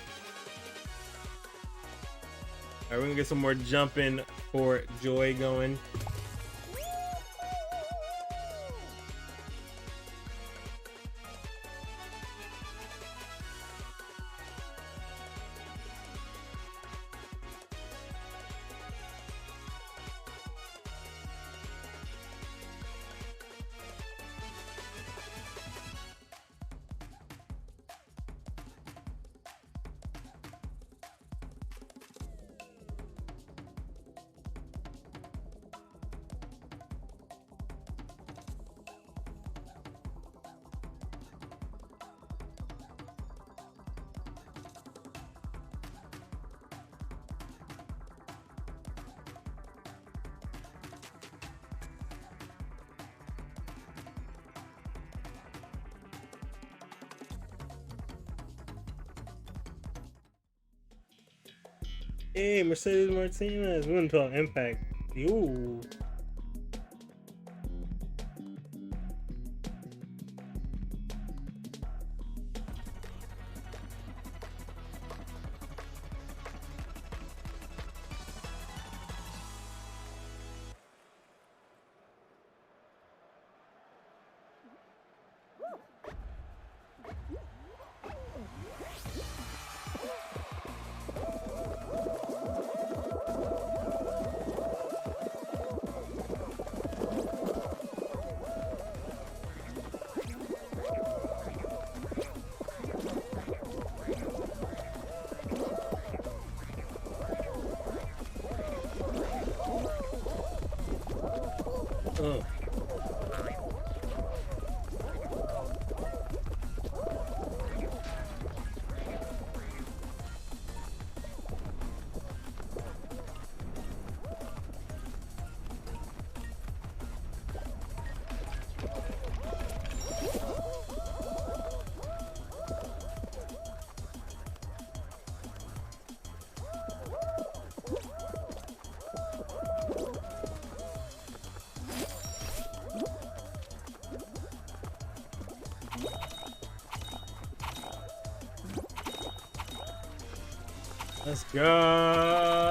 Alright, we're gonna get some more jumping for Joy going. Hey, Mercedes Martinez, 112 Impact. Ooh. Oh. Let's go.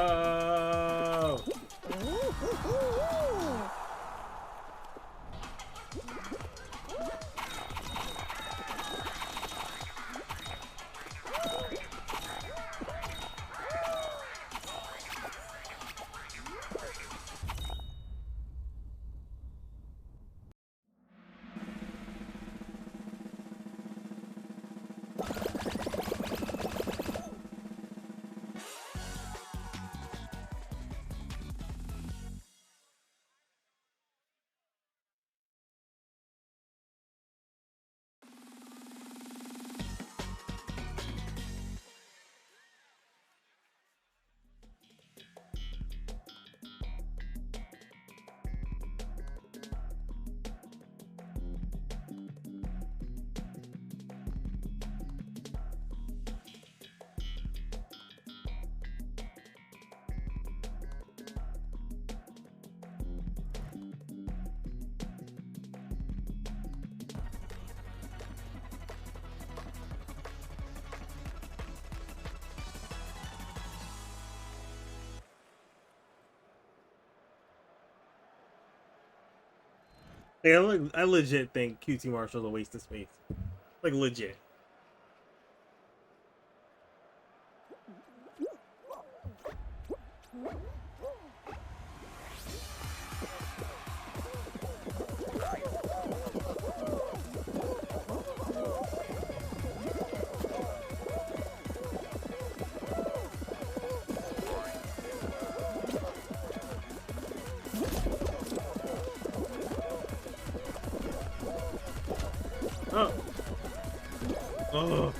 Yeah, I legit think QT Marshall's a waste of space. Like, legit. Oh. Oh.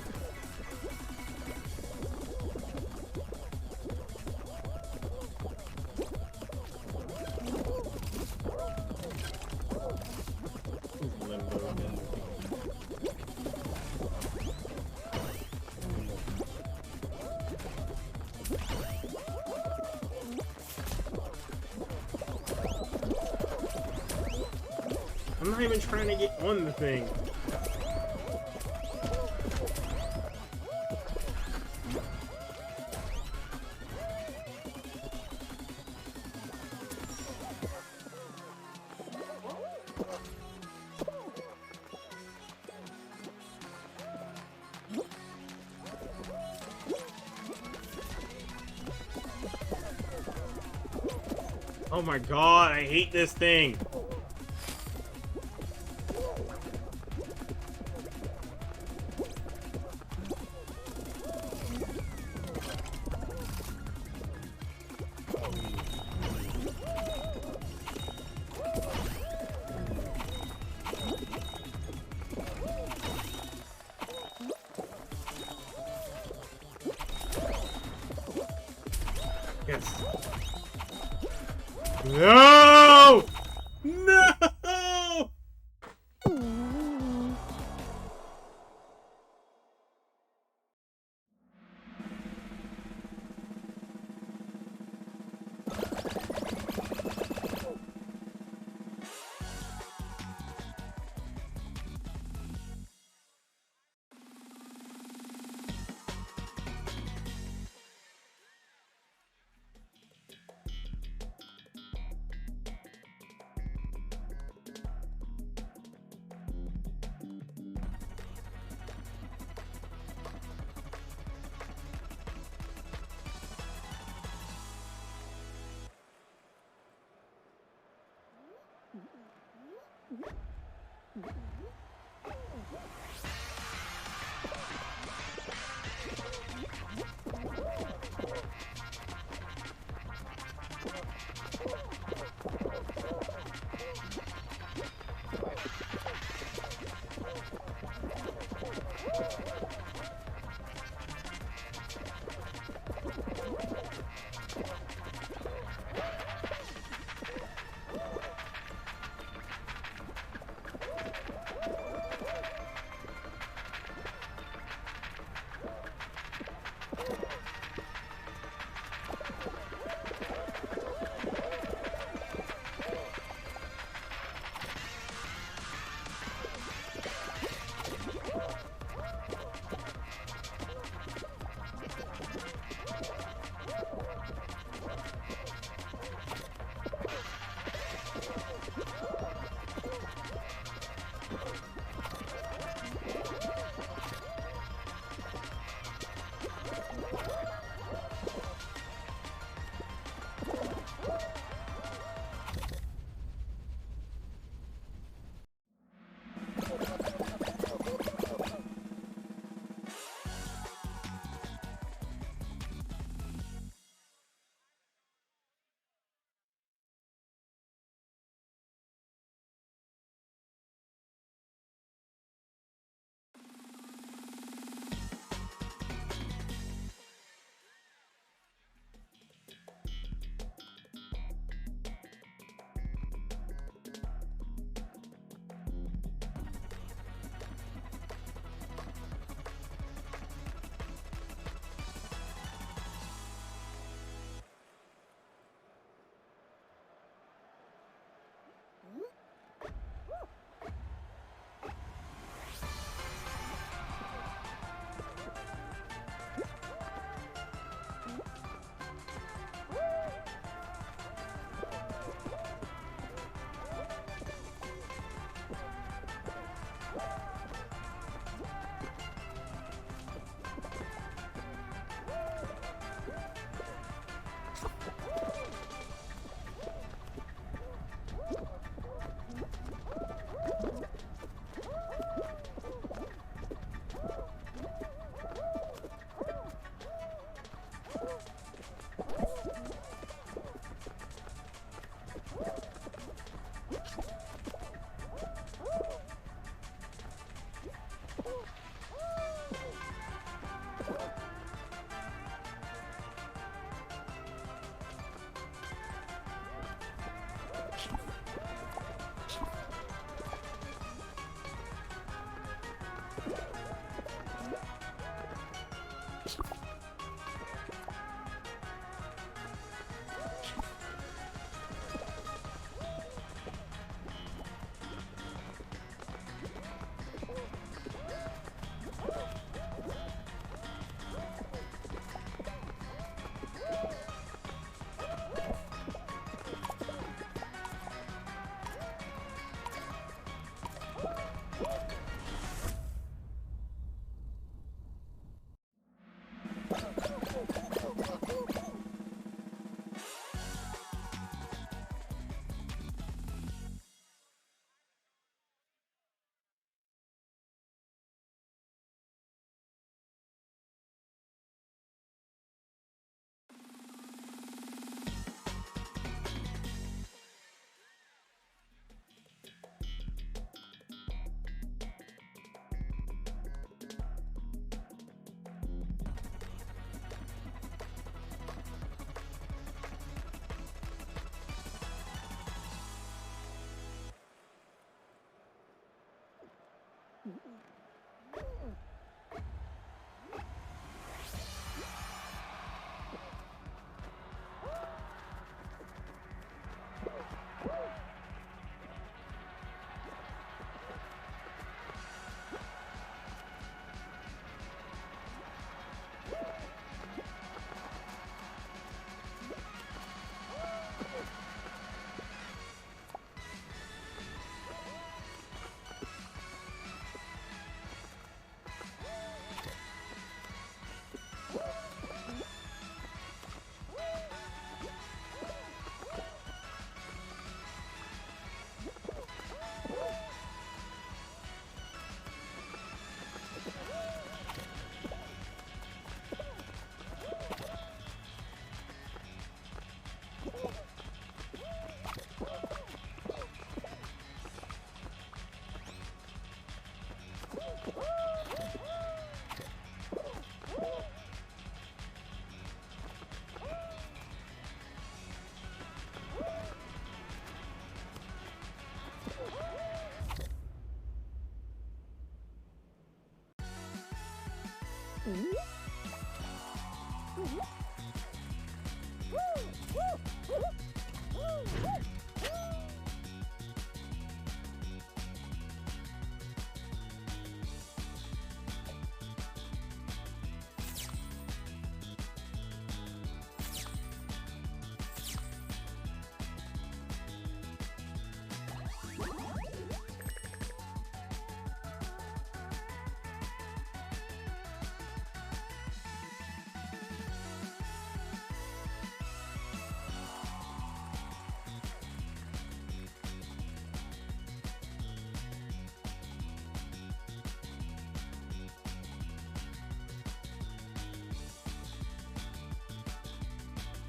I'm not even trying to get on the thing. Oh my god, I hate this thing. Yes. No! No!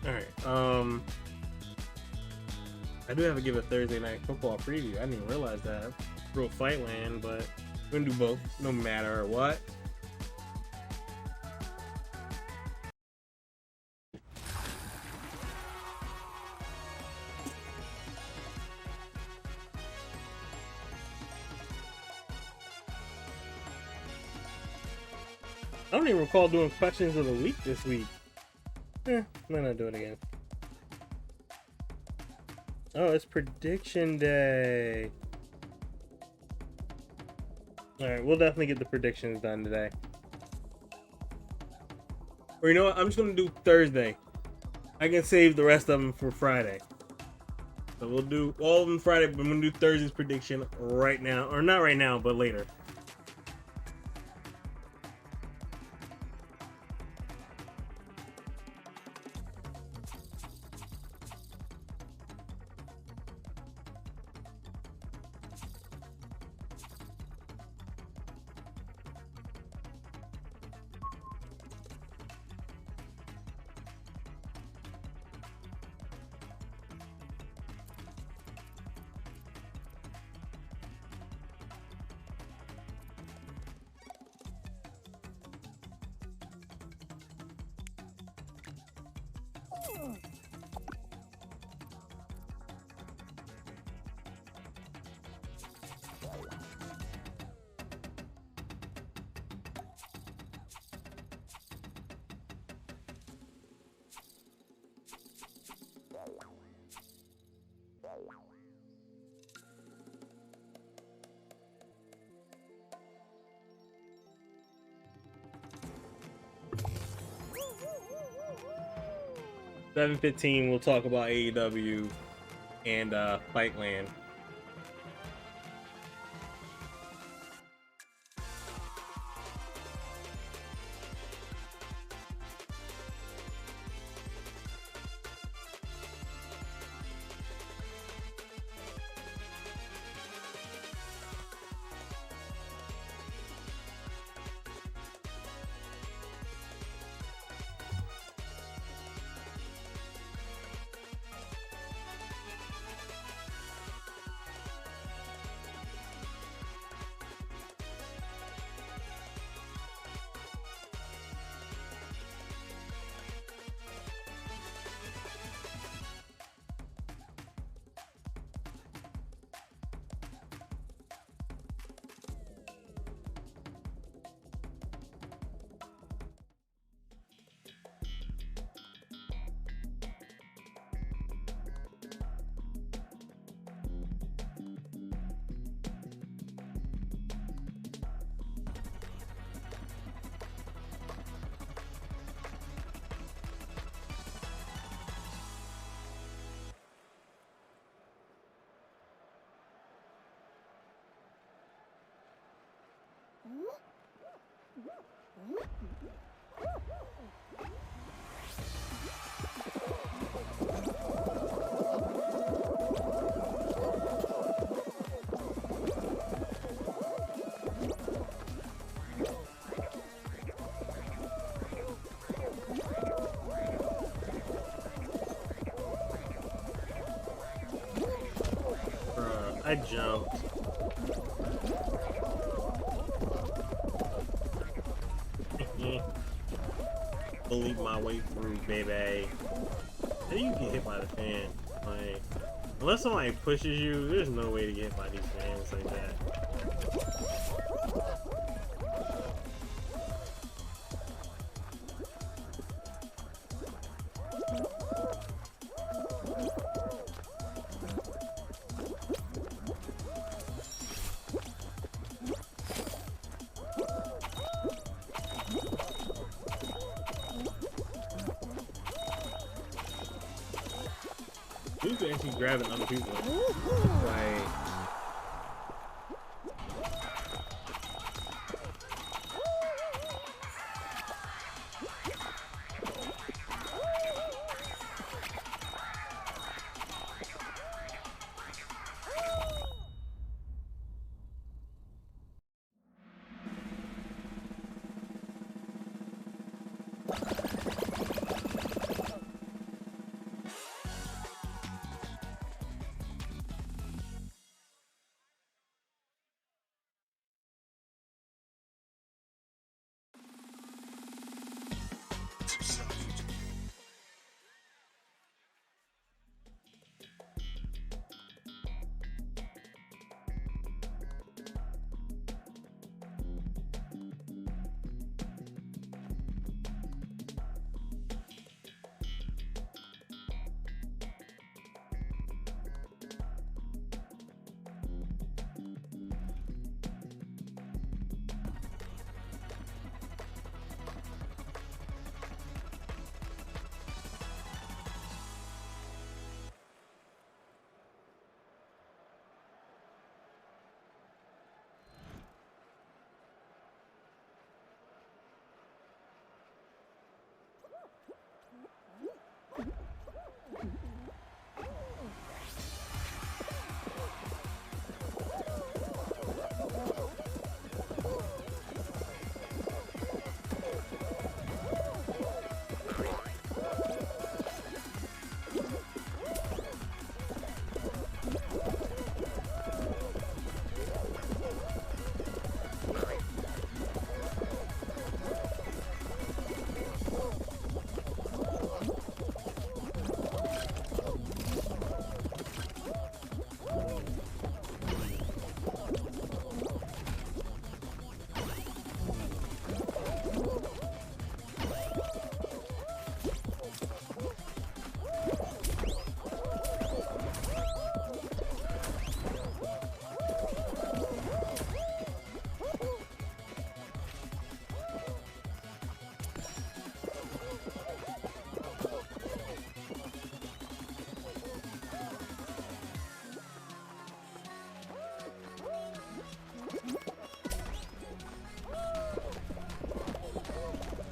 All right. I do have to give a Thursday night football preview. I didn't even realize that. Real Fightland, but we're gonna do both, no matter what. I don't even recall doing questions of the week this week. Might not do it again. Oh, it's prediction day. Alright, we'll definitely get the predictions done today. Or you know what? I'm just going to do Thursday. I can save the rest of them for Friday. So we'll do all of them Friday, but I'm going to do Thursday's prediction right now. Or not right now, but later. $7:15, we'll talk about AEW and Fightland. I jumped. Believe my way through, baby. How do you get hit by the fan? Like, unless somebody pushes you, there's no way to get hit by these fans like that. can't keep grabbing other people. Like.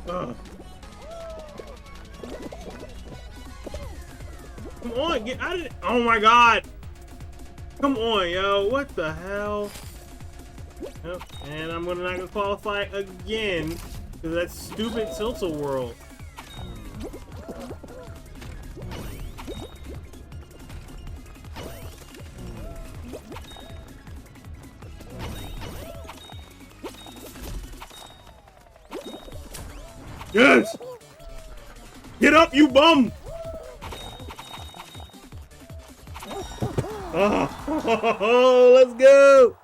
Ugh. Come on, get out of it. Oh my god. Come on, yo. What the hell? Yep. And I'm not gonna qualify again because of that stupid Tiltal World. Yes! Get up, you bum! Oh, let's go!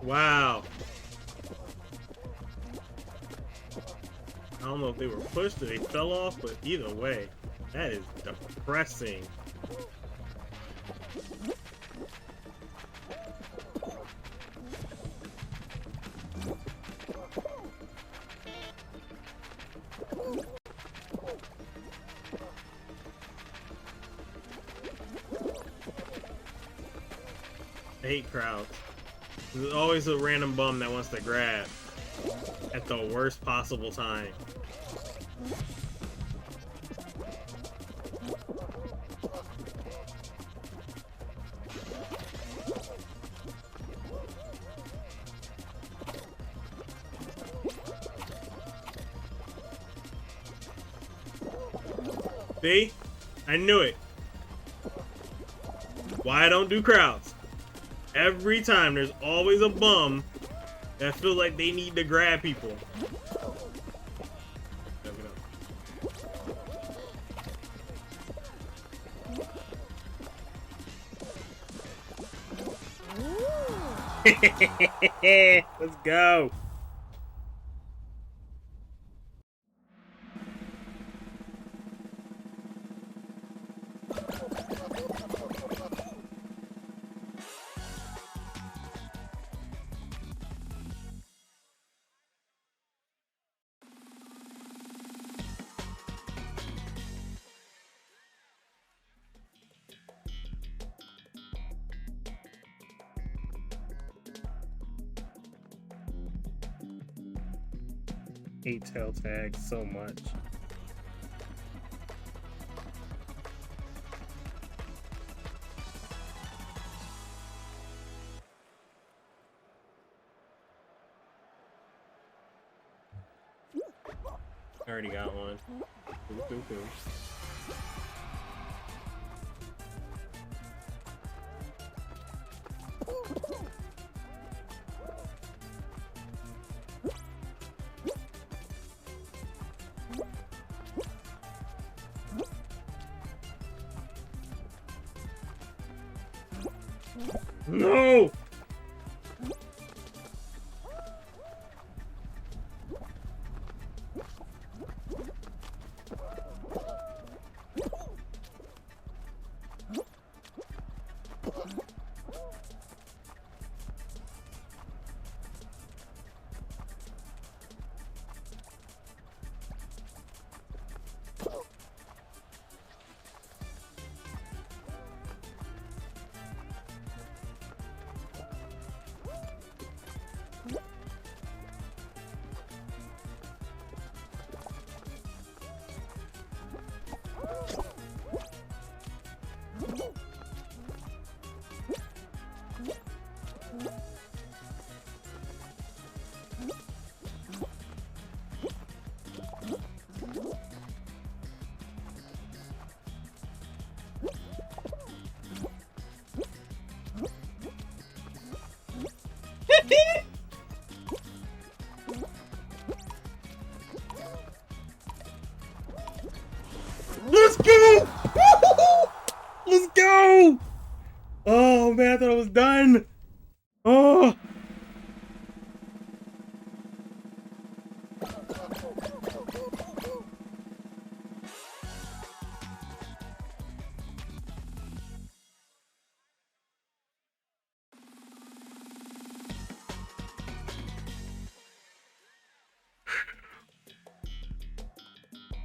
Wow. I don't know if they were pushed or they fell off, but either way, that is depressing. I hate crowds. There's always a random bum that wants to grab at the worst possible time. See? I knew it. Why I don't do crowds. Every time there's always a bum that feels like they need to grab people. Let's go. Hate tail tags so much. I already got one. Cool. No! Let's go! Let's go! Oh man, I thought I was done. Oh.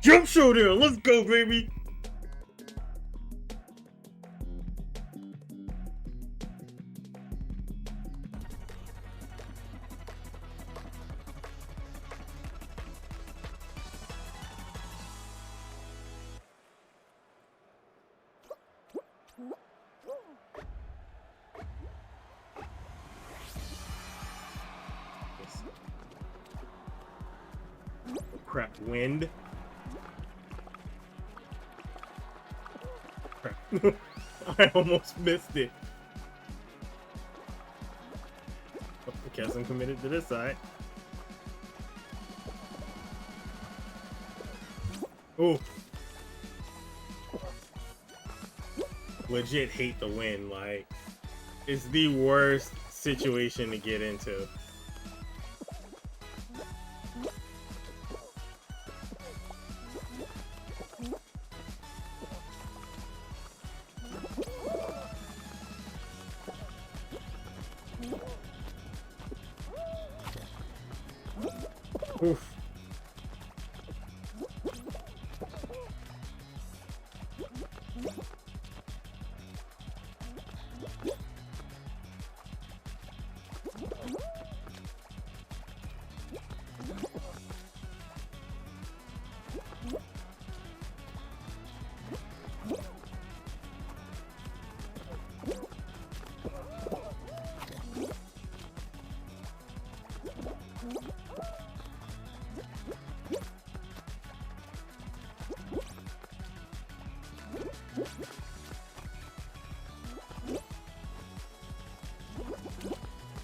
Jump showdown, let's go, baby. Crap, wind. Crap. I almost missed it. Oh, I guess I'm committed to this side. Oh. Legit hate the wind, like, it's the worst situation to get into. Oof.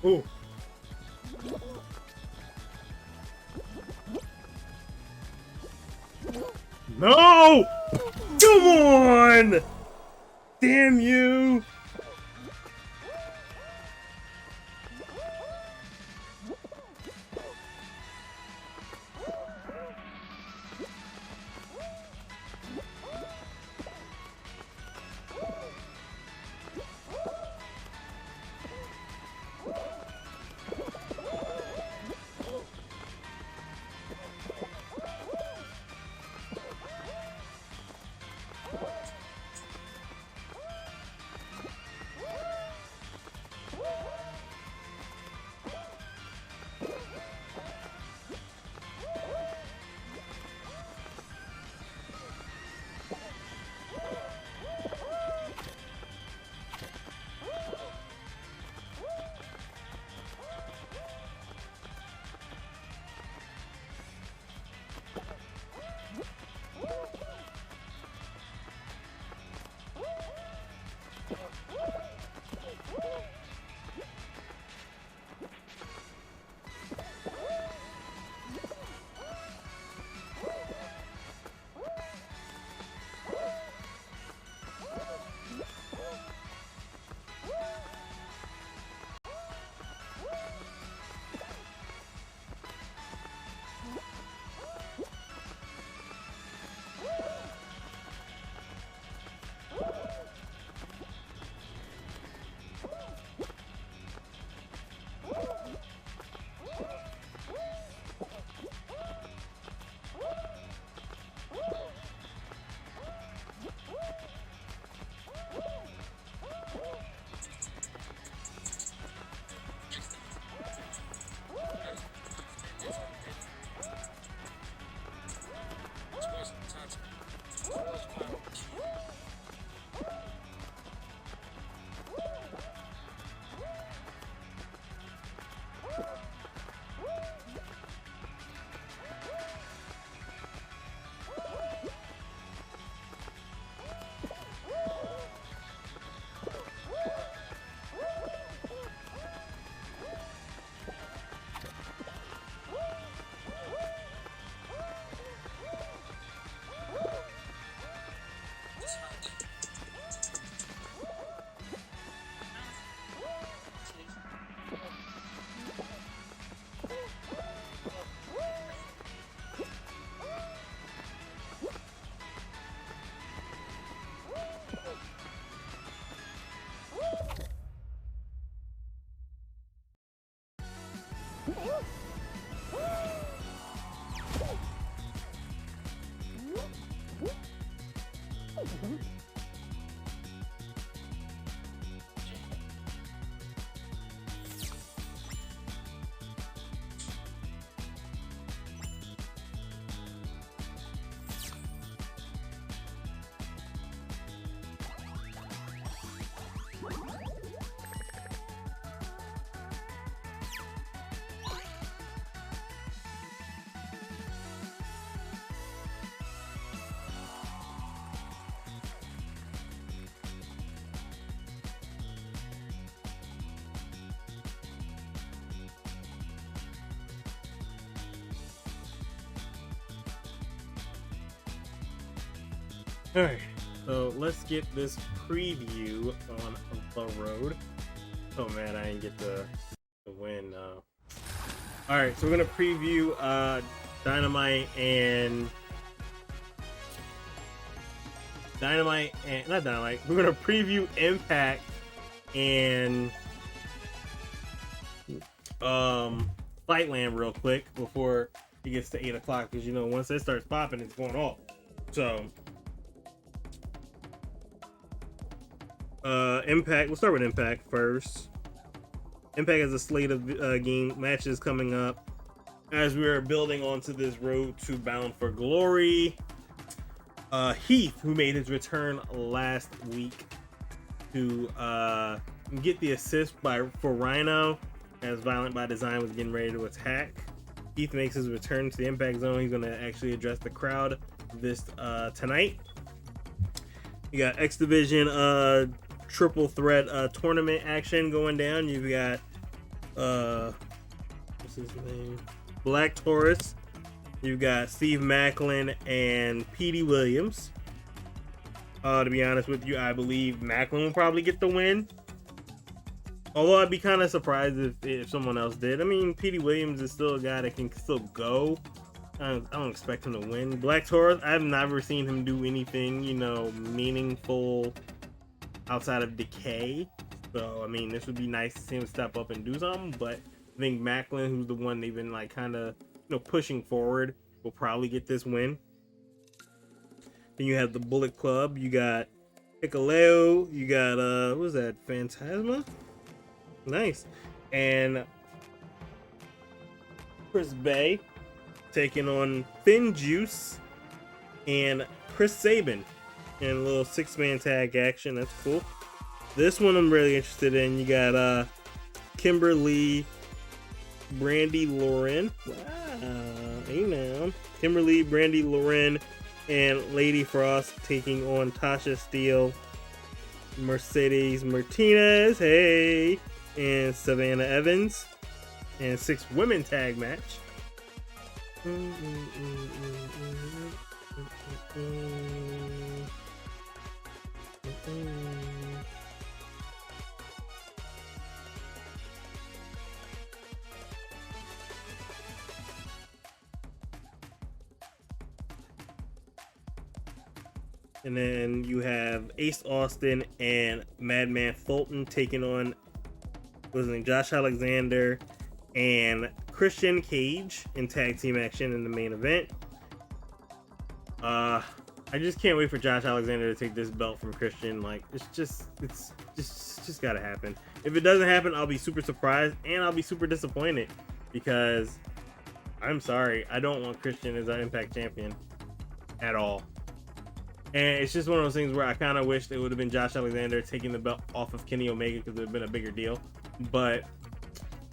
Ooh. No! Come on! Damn you! Alright, so let's get this preview on the road. Oh man, I didn't get the win. Alright, so we're gonna preview Dynamite and not Dynamite. We're gonna preview Impact and Fightland real quick before it gets to 8 o'clock, because you know once it starts popping, it's going off. So Impact. We'll start with Impact first. Impact has a slate of game matches coming up as we are building onto this road to Bound for Glory. Heath, who made his return last week to get the assist for Rhino as Violent by Design was getting ready to attack. Heath makes his return to the Impact Zone. He's going to actually address the crowd this tonight. You got X Division triple threat tournament action going down. You've got what's his name? Black Taurus. You've got Steve Macklin and Petey Williams. To be honest with you, I believe Macklin will probably get the win. Although I'd be kind of surprised if someone else did. I mean, Petey Williams is still a guy that can still go. I don't expect him to win. Black Taurus, I've never seen him do anything, meaningful outside of Decay. So, I mean, this would be nice to see him step up and do something. But I think Macklin, who's the one they've been like kind of, pushing forward, will probably get this win. Then you have the Bullet Club. You got Hikuleo. You got, what was that? Phantasma? Nice. And Chris Bay taking on Finn Juice and Chris Sabin in a little 6-man tag action. That's cool. This one I'm really interested in. You got Kimberly, Brandy Lauren. Wow. Hey now. Kimberly, Brandy Lauren, and Lady Frost taking on Tasha Steele, Mercedes Martinez, hey, and Savannah Evans, and 6-women tag match. And then you have Ace Austin and Madman Fulton taking on, Josh Alexander and Christian Cage in tag team action in the main event. I just can't wait for Josh Alexander to take this belt from Christian. Like, it's just gotta happen. If it doesn't happen, I'll be super surprised and I'll be super disappointed, because I'm sorry, I don't want Christian as our Impact champion at all. And it's just one of those things where I kind of wish it would have been Josh Alexander taking the belt off of Kenny Omega, because it would have been a bigger deal. But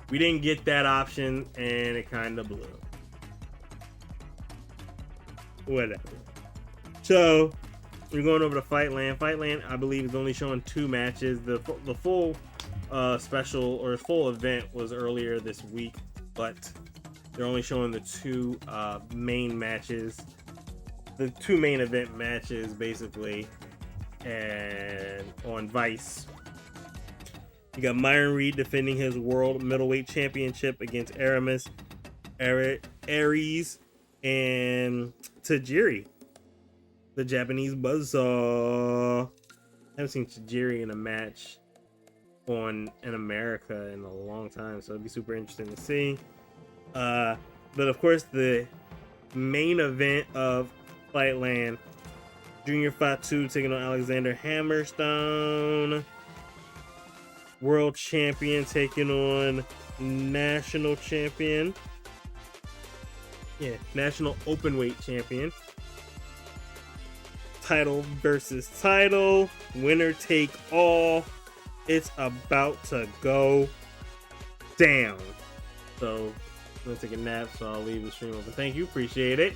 we didn't get that option, and it kind of blew. Whatever. So, we're going over to Fightland. Fightland, I believe, is only showing 2 matches. The full special or full event was earlier this week, but they're only showing the 2 main matches. The 2 main event matches, basically, and on Vice. You got Myron Reed defending his World Middleweight Championship against Aries and Tajiri, the Japanese buzzsaw. I haven't seen Tajiri in a match in America in a long time, so it'd be super interesting to see. But of course, the main event of Fightland, Junior Fatu taking on Alexander Hammerstone. World champion taking on national champion. Yeah, national openweight champion. Title versus title. Winner take all. It's about to go down. So, I'm going to take a nap, so I'll leave the stream open. Thank you, appreciate it.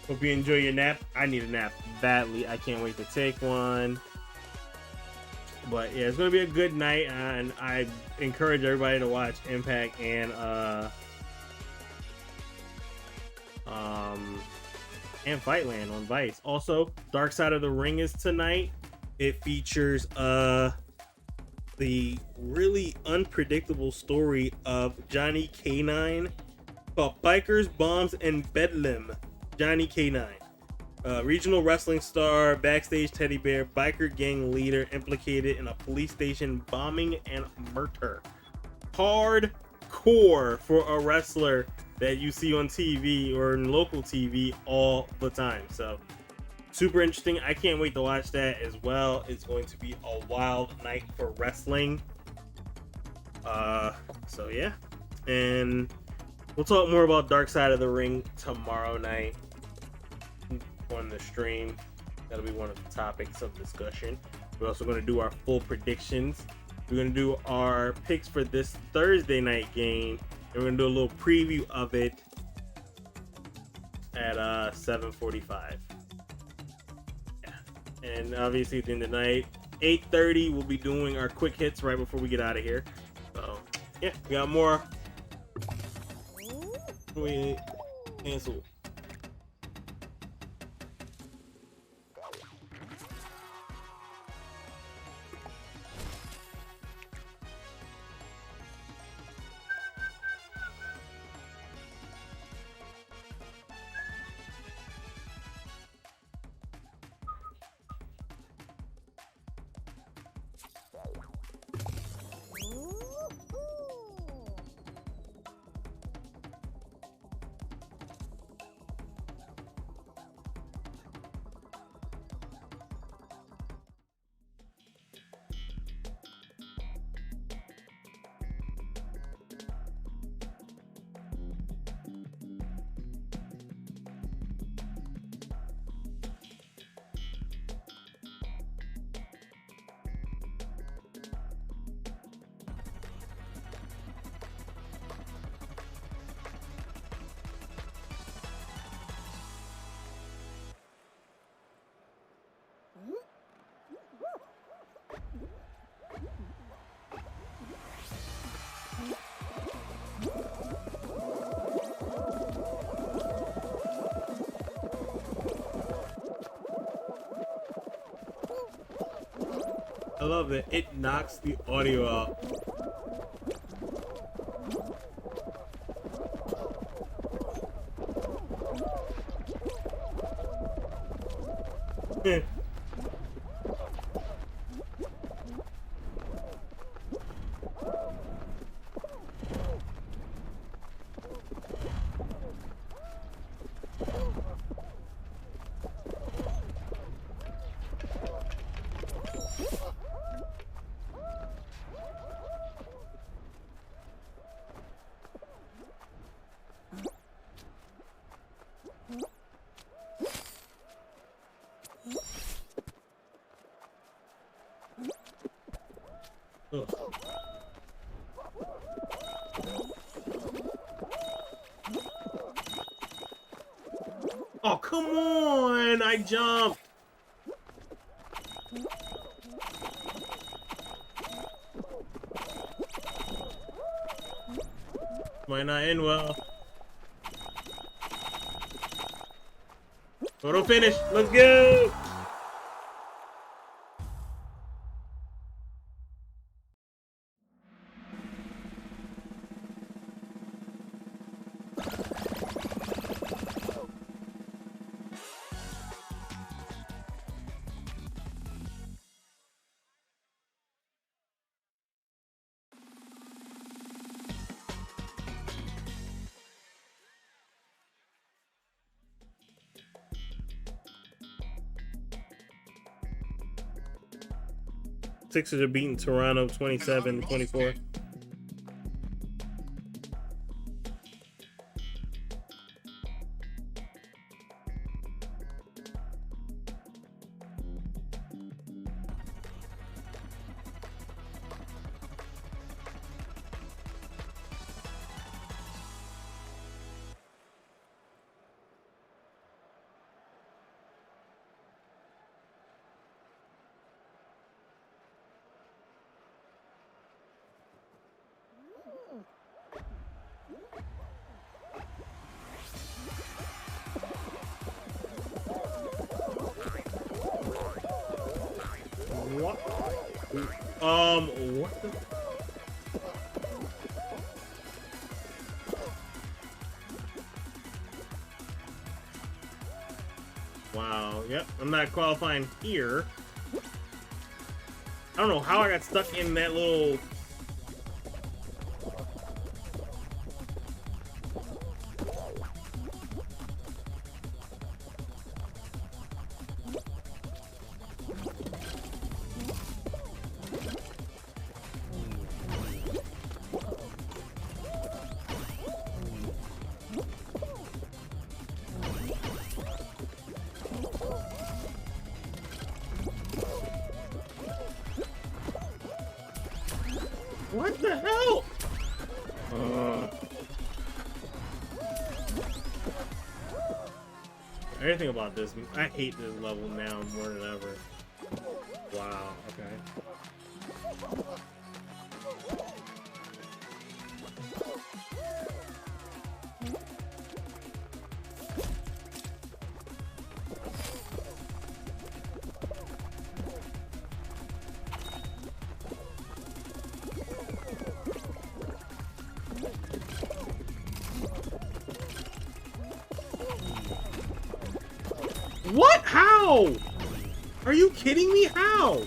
Hope you enjoy your nap. I need a nap badly. I can't wait to take one. But yeah, it's going to be a good night, and I encourage everybody to watch Impact and Fightland on Vice. Also, Dark Side of the Ring is tonight. It features the really unpredictable story of Johnny K9 called Bikers, Bombs, and Bedlam. Johnny K9. Regional wrestling star, backstage teddy bear, biker gang leader implicated in a police station bombing and murder. Hardcore for a wrestler that you see on TV or in local TV all the time. So, super interesting. I can't wait to watch that as well. It's going to be a wild night for wrestling. So yeah. And we'll talk more about Dark Side of the Ring tomorrow night on the stream. That'll be one of the topics of discussion. We're also going to do our full predictions. We're going to do our picks for this Thursday night game, and we're going to do a little preview of it at 7:45. Yeah. And obviously at the end of the night, 8:30, we'll be doing our quick hits right before we get out of here. So Yeah, we got more. We cancel. I love that it knocks the audio out. Ugh. Oh, come on! I jumped! Might not end well. Photo finish! Let's go! Sixers are beating Toronto 27-24. What? What the? Wow, yep, I'm not qualifying here. I don't know how I got stuck in that little... What the hell? Everything about this, I hate this level now more than ever. Wow, okay. What? How? Are you kidding me? How?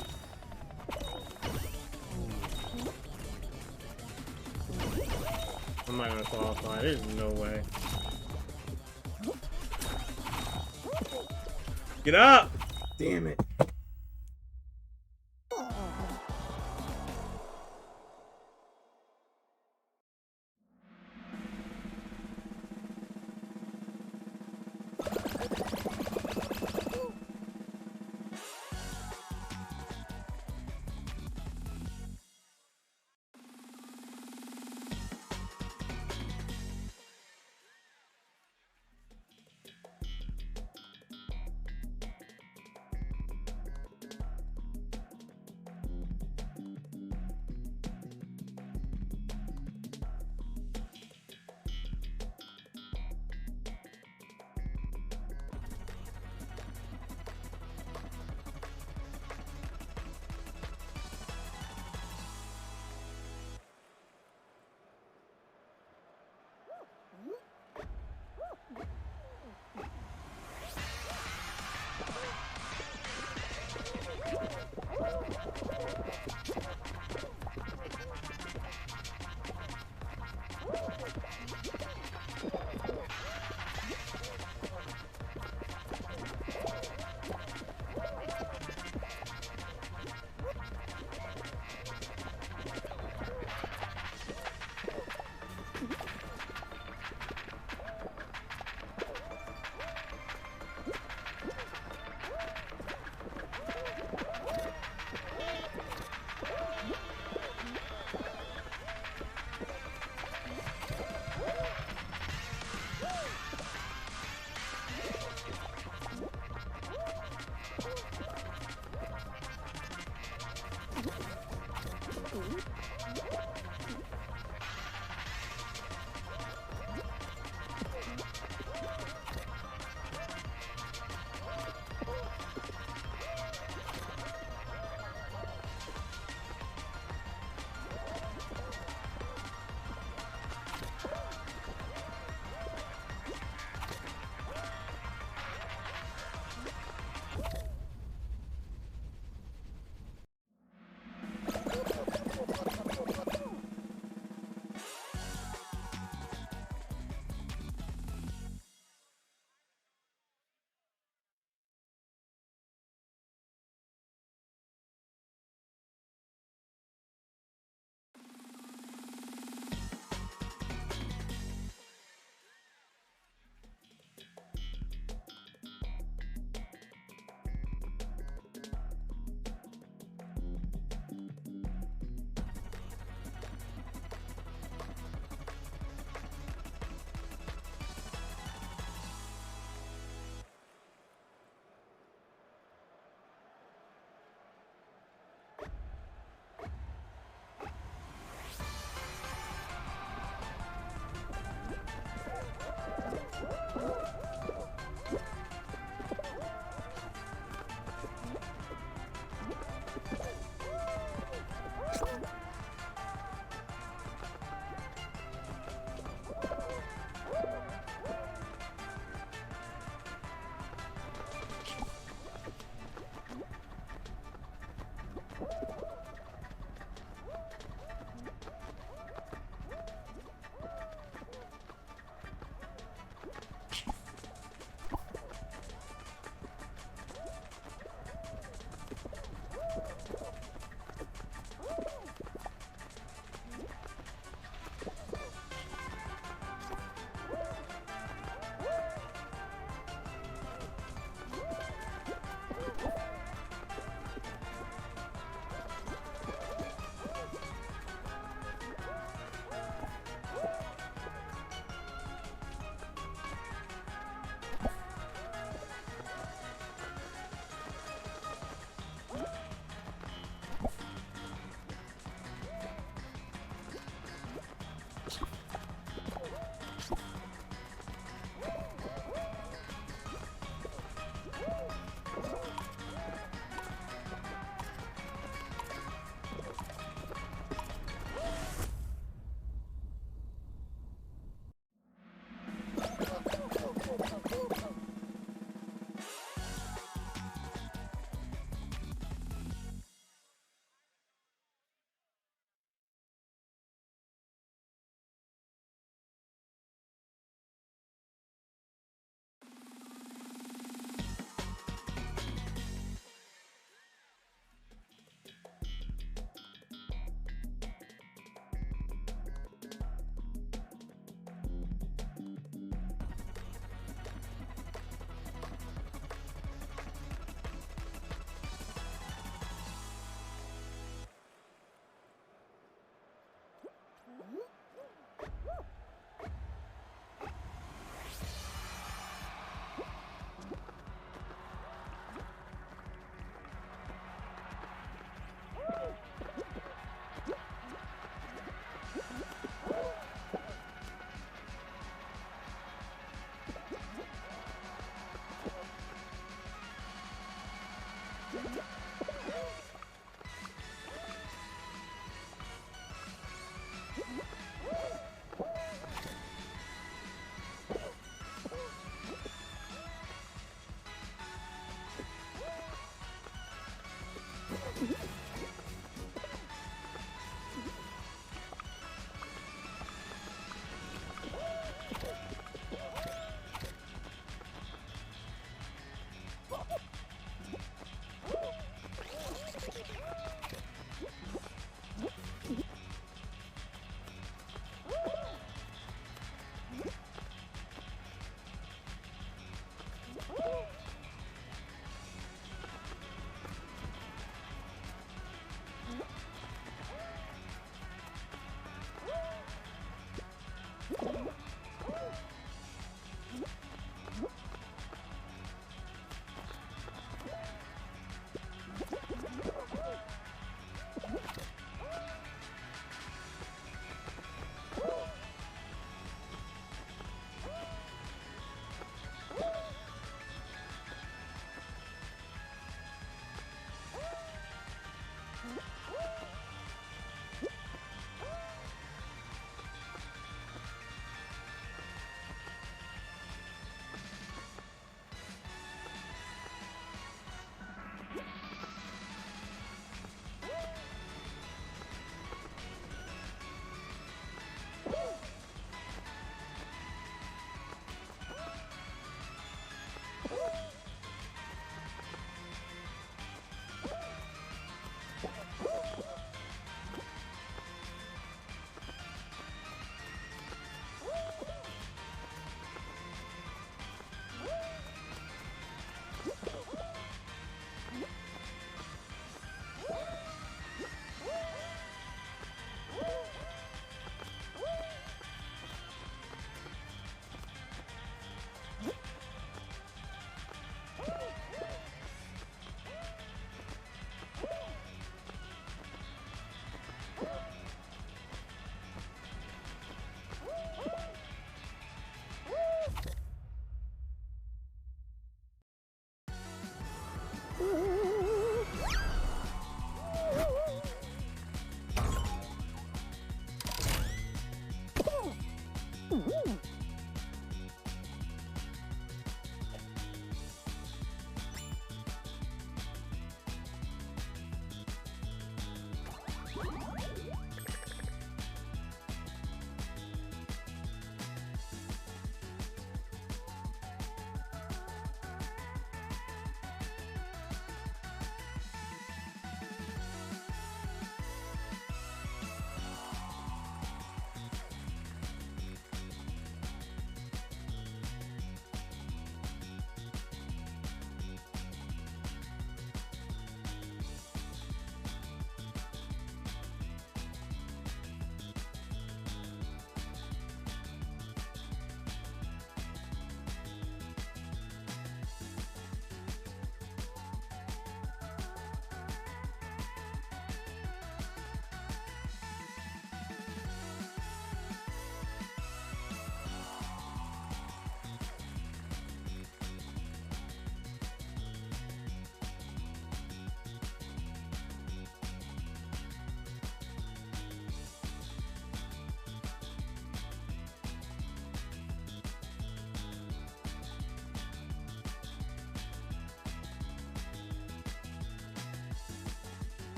I'm not gonna qualify. There's no way. Get up! Damn it.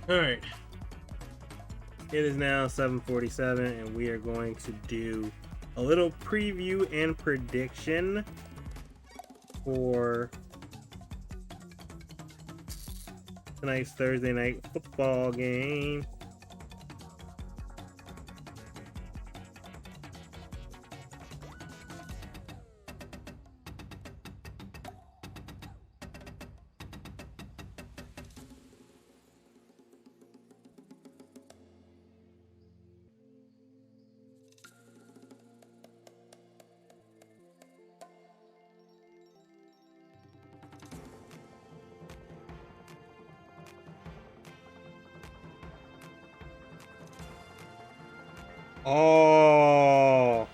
All right. It is now 7:47, and we are going to do a little preview and prediction for tonight's Thursday night football game. Oh.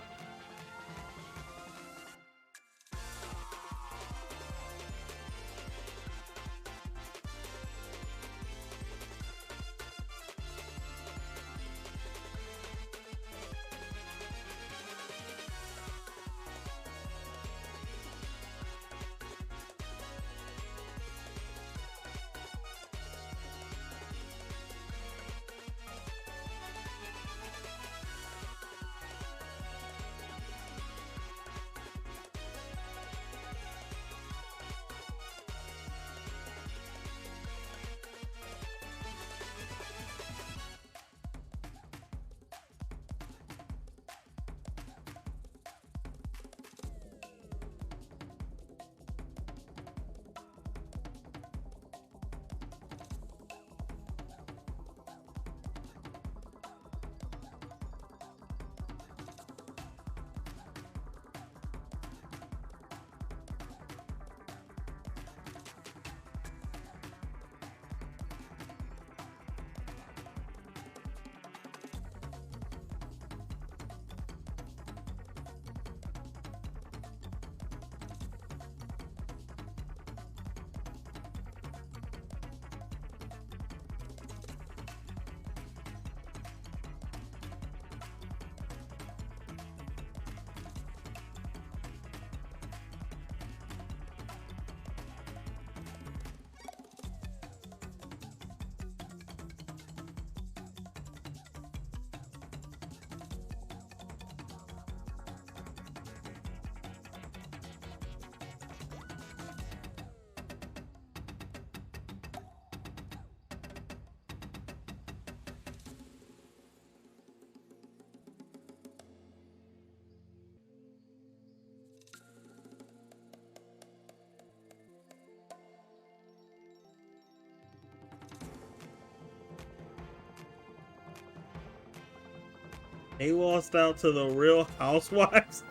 They lost out to the Real Housewives.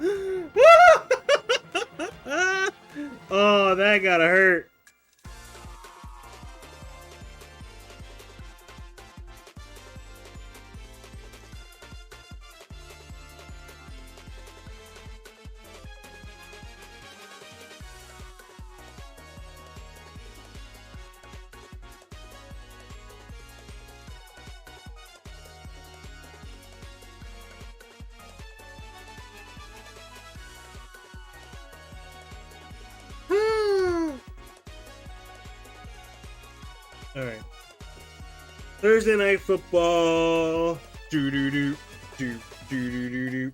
Oh, that gotta hurt. All right. Thursday night football. Do do do do do do do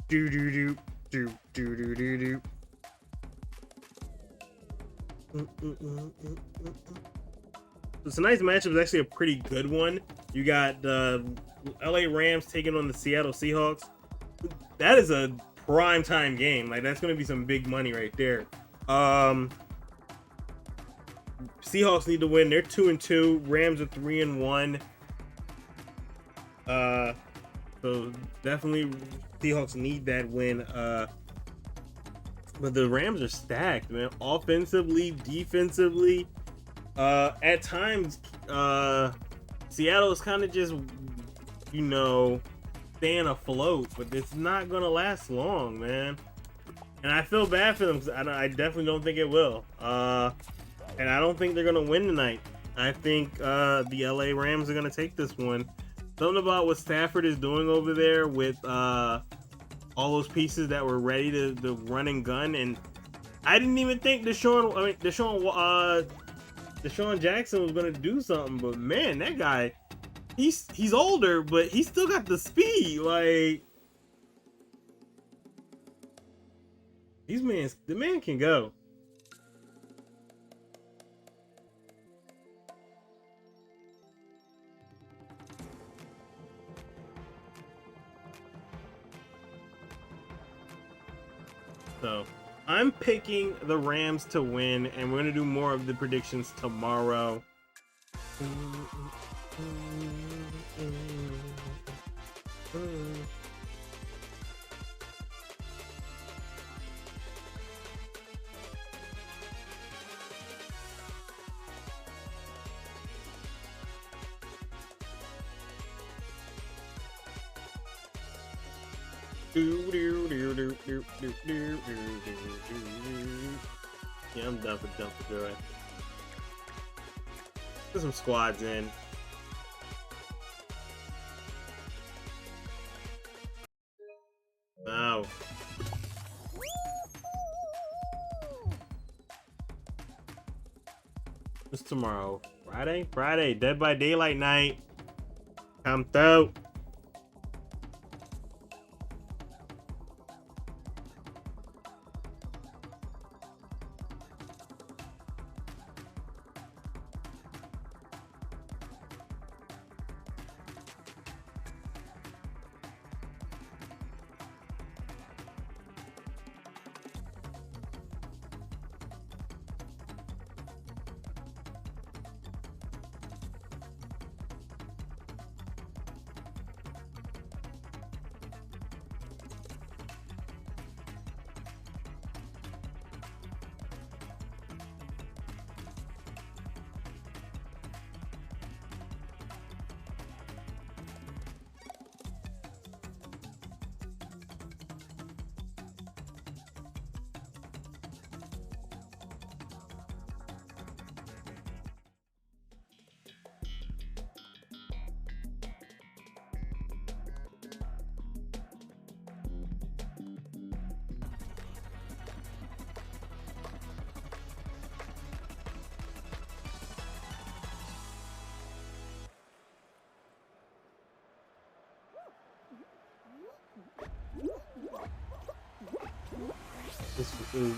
do do do do do do do do. So tonight's matchup is actually a pretty good one. You got the LA Rams taking on the Seattle Seahawks. That is a prime time game. Like, that's going to be some big money right there. Seahawks need to win. They're 2-2. Rams are 3-1. So definitely Seahawks need that win. But the Rams are stacked, man. Offensively, defensively. At times, Seattle is kind of just, staying afloat, but it's not going to last long, man. And I feel bad for them because I definitely don't think it will. And I don't think they're going to win tonight. I think the LA Rams are going to take this one. Something about what Stafford is doing over there with all those pieces that were ready to run and gun. And I didn't even think Deshaun Deshaun Jackson was gonna do something, but man, that guy, he's older, but he still got the speed. Like the man can go. So I'm picking the Rams to win, and we're gonna do more of the predictions tomorrow. Yeah, I'm done for good. Put some squads in. Wow. What's tomorrow? Friday. Dead by Daylight night. Come through.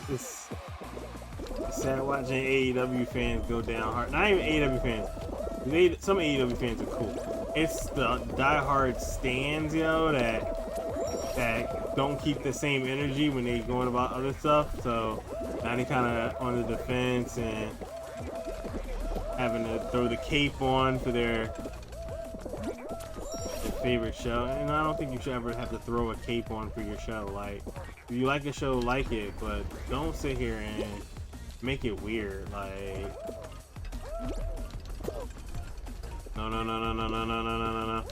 It's sad watching AEW fans go down hard. Not even AEW fans. Some AEW fans are cool. It's the diehard stands, yo, that don't keep the same energy when they going about other stuff. So now they kind of on the defense and having to throw the cape on for their favorite show. And I don't think you should ever have to throw a cape on for your show. Like, if you like a show, like it, but don't sit here and make it weird. Like, no.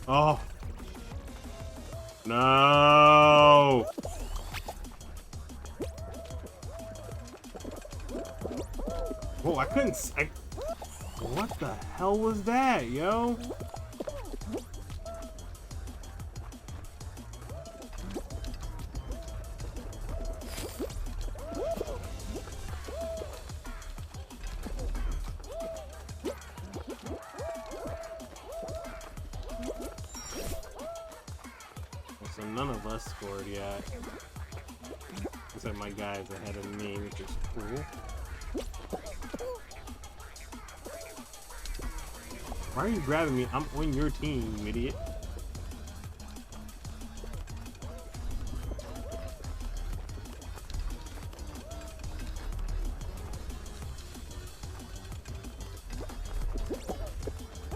Oh no. Whoa, I couldn't. What the hell was that, yo? So none of us scored yet. Looks like my guy's ahead of me, which is cool. Why are you grabbing me? I'm on your team, you idiot.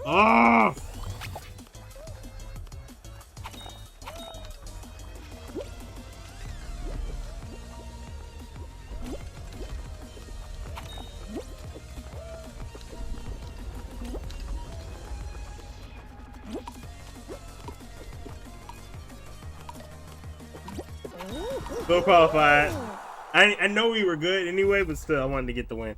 Oh! Still qualified. I know we were good anyway, but still, I wanted to get the win.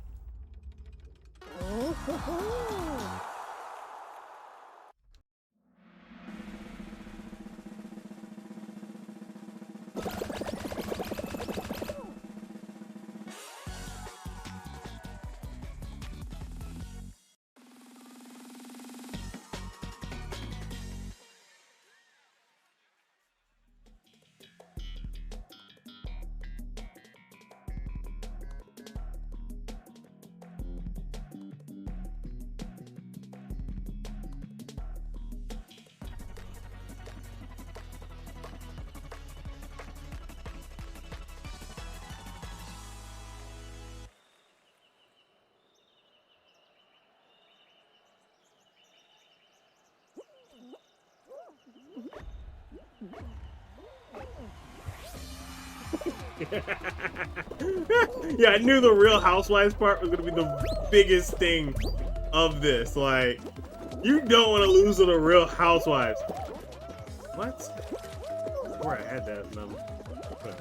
Yeah, I knew the Real Housewives part was gonna be the biggest thing of this. Like, you don't want to lose to the Real Housewives. What? Where I had that number. Okay.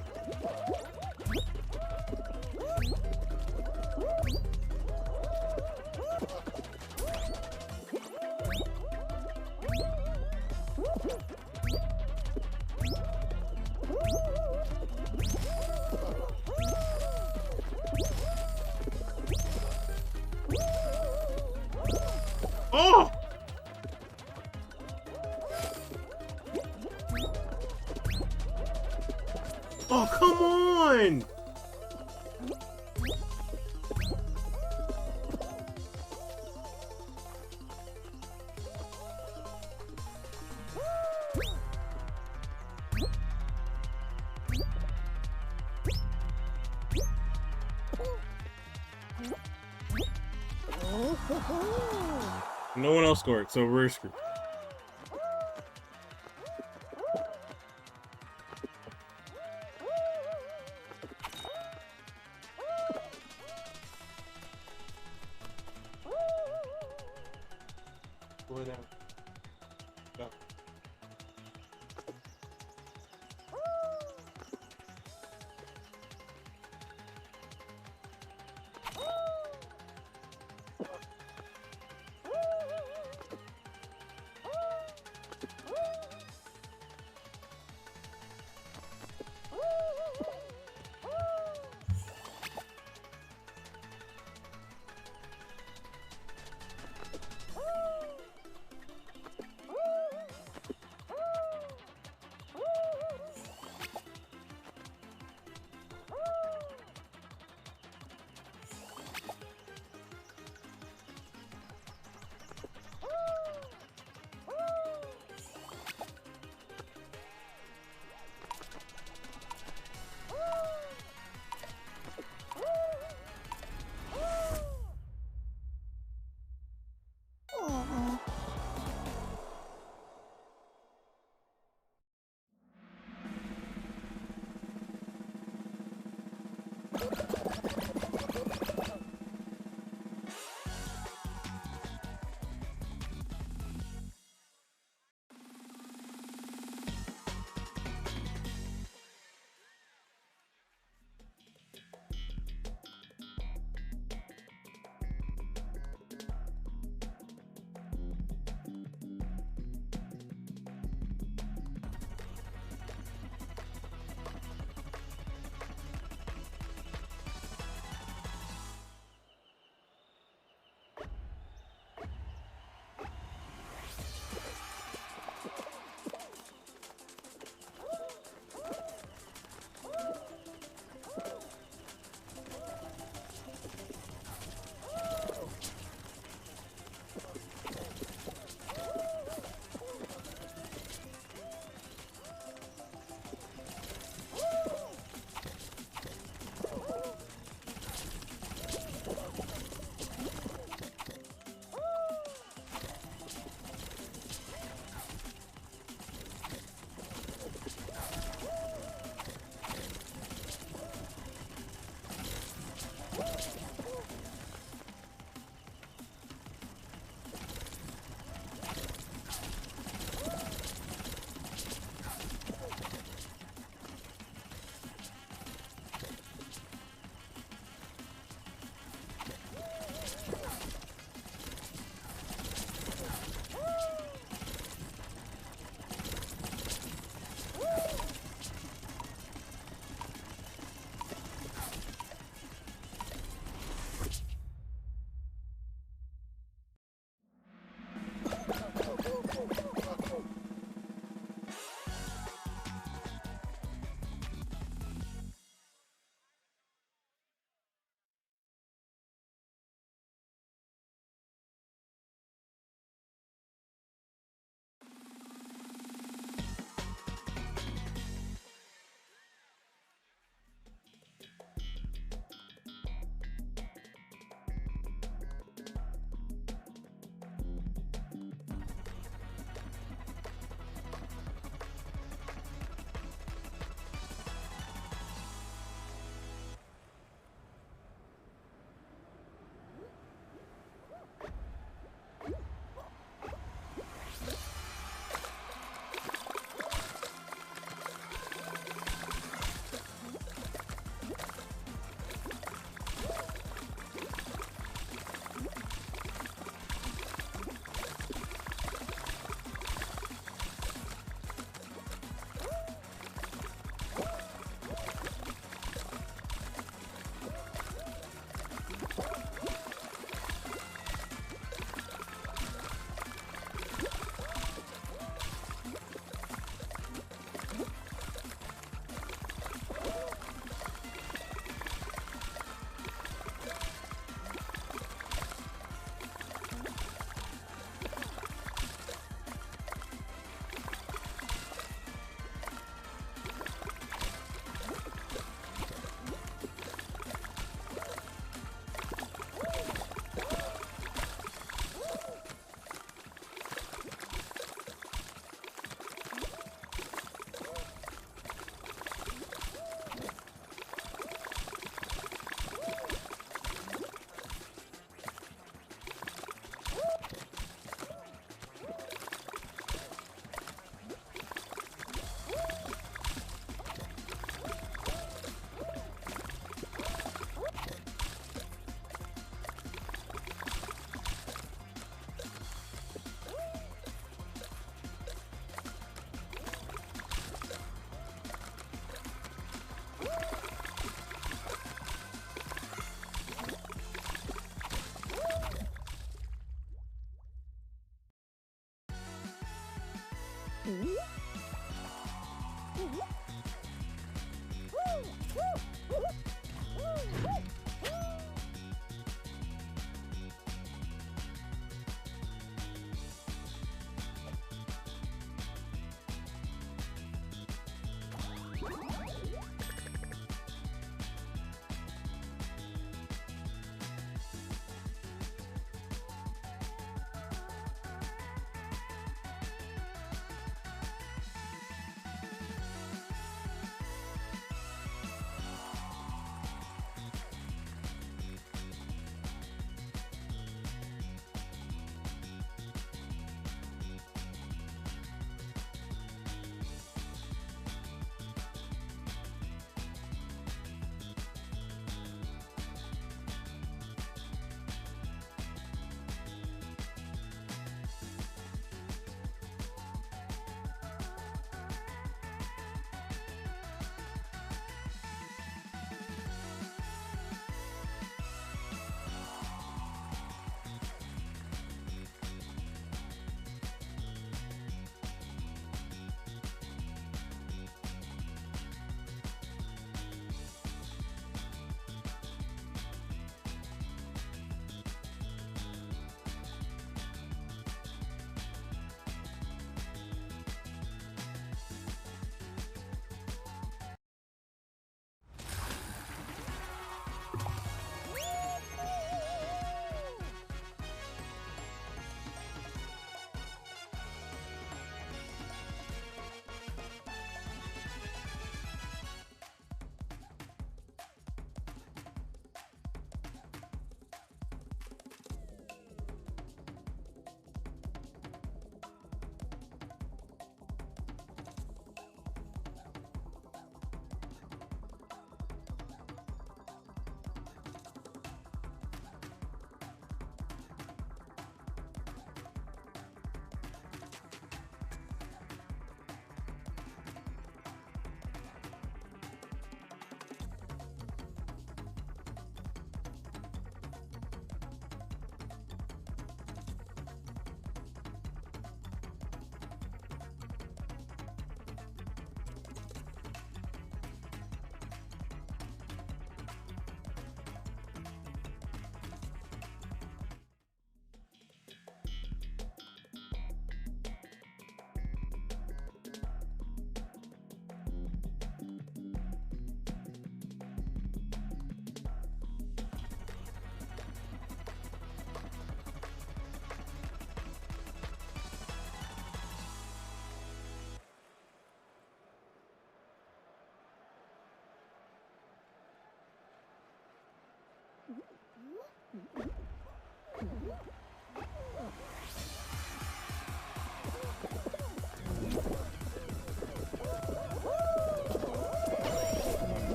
Oh! Oh, come on! No one else scored, so we're screwed. Go down. Go.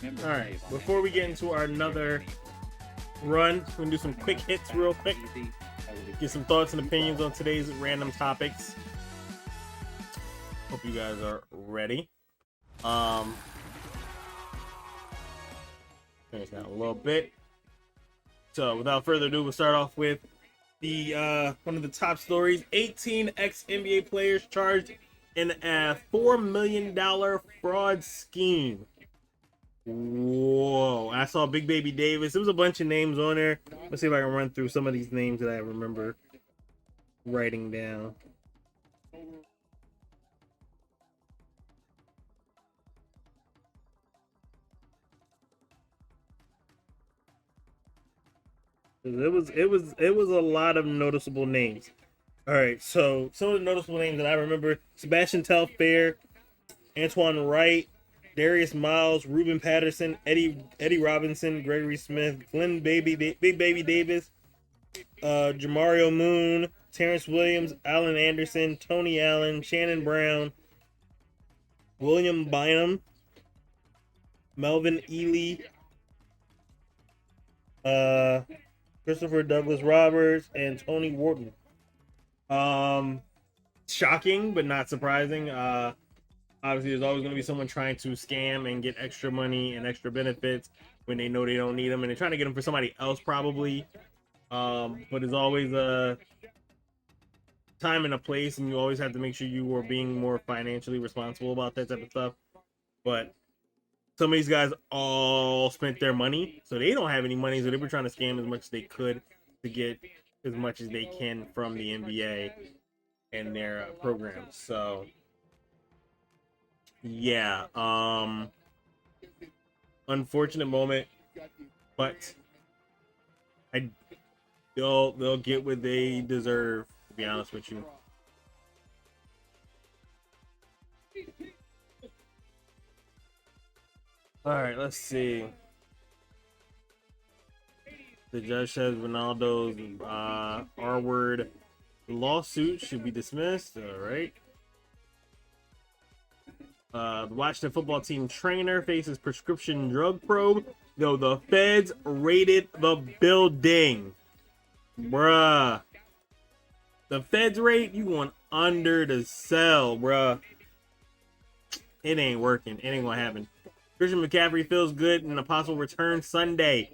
All right, before we get into our another run, we're gonna do some quick hits real quick. Get some thoughts and opinions on today's random topics. Hope you guys are ready. Finish that a little bit. So without further ado, we'll start off with the one of the top stories. 18 ex-NBA players charged in a $4 million fraud scheme. Whoa, I saw Big Baby Davis. There was a bunch of names on there. Let's see if I can run through some of these names that I remember writing down. It was a lot of noticeable names. All right, so some of the noticeable names that I remember: Sebastian Telfair, Antoine Wright, Darius Miles, Ruben Patterson, Eddie Robinson, Gregory Smith, Big Baby Davis, Jamario Moon, Terrence Williams, Allen Anderson, Tony Allen, Shannon Brown, William Bynum, Melvin Ely, Christopher Douglas Roberts, and Tony Wharton. Shocking, but not surprising. Obviously, there's always going to be someone trying to scam and get extra money and extra benefits when they know they don't need them, and they're trying to get them for somebody else probably. But there's always a time and a place, and you always have to make sure you are being more financially responsible about that type of stuff. But some of these guys all spent their money, so they don't have any money, so they were trying to scam as much as they could to get as much as they can from the NBA and their programs. So yeah, unfortunate moment, but they'll get what they deserve, to be honest with you. All right, let's see. The judge says Ronaldo's R-word lawsuit should be dismissed. All right. The Washington football team trainer faces prescription drug probe. Yo, the feds raided the building. Bruh. The feds raid, you going under the cell, bruh. It ain't working. It ain't gonna happen. Christian McCaffrey feels good and Apostle return Sunday.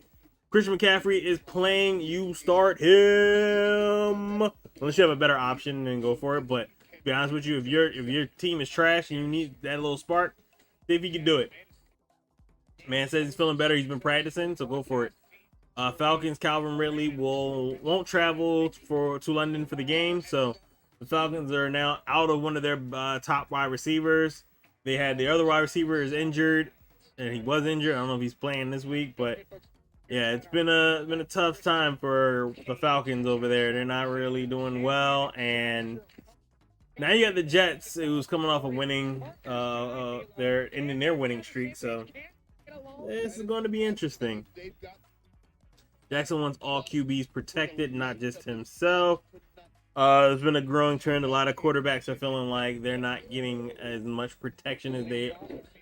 Christian McCaffrey is playing. You start him. Unless you have a better option, then go for it. But to be honest with you, if your team is trash and you need that little spark, see if you can do it. Man says he's feeling better. He's been practicing, so go for it. Falcons Calvin Ridley won't travel to London for the game, so the Falcons are now out of one of their top wide receivers. They had the other wide receiver is injured, and he was injured. I don't know if he's playing this week, but yeah, it's been a tough time for the Falcons over there. They're not really doing well, and now you got the Jets, who's coming off a winning. They're ending their winning streak, so this is going to be interesting. Jackson wants all QBs protected, not just himself. There's been a growing trend. A lot of quarterbacks are feeling like they're not getting as much protection as they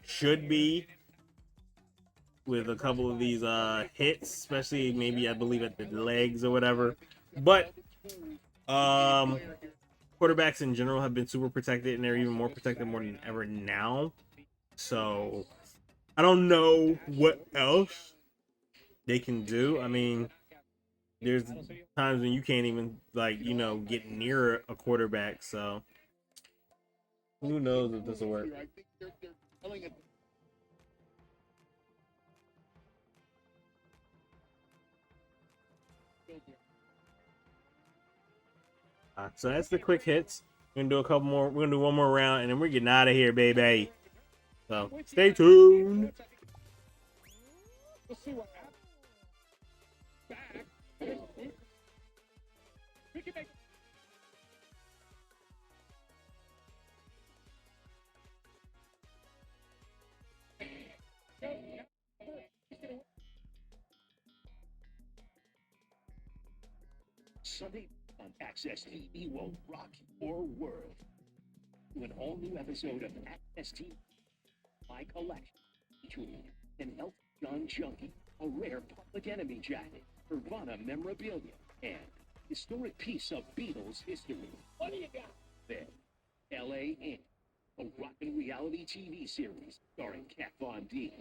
should be with a couple of these hits, especially maybe I believe at the legs or whatever. But quarterbacks in general have been super protected, and they're even more protected more than ever now. So I don't know what else they can do. I mean, there's times when you can't even get near a quarterback. So who knows if this will work. So that's the quick hits. We're gonna do a couple more. We're gonna do one more round, and then we're getting out of here, baby. So stay tuned. We'll see what happens. Back. We can make. Sunday on Access TV will rock your world. To an all-new episode of Access TV, my collection, featuring an Elton John junkie, a rare Public Enemy jacket, Nirvana memorabilia, and historic piece of Beatles history. What do you got? Then, L.A. Inc., a rockin' reality TV series starring Kat Von D.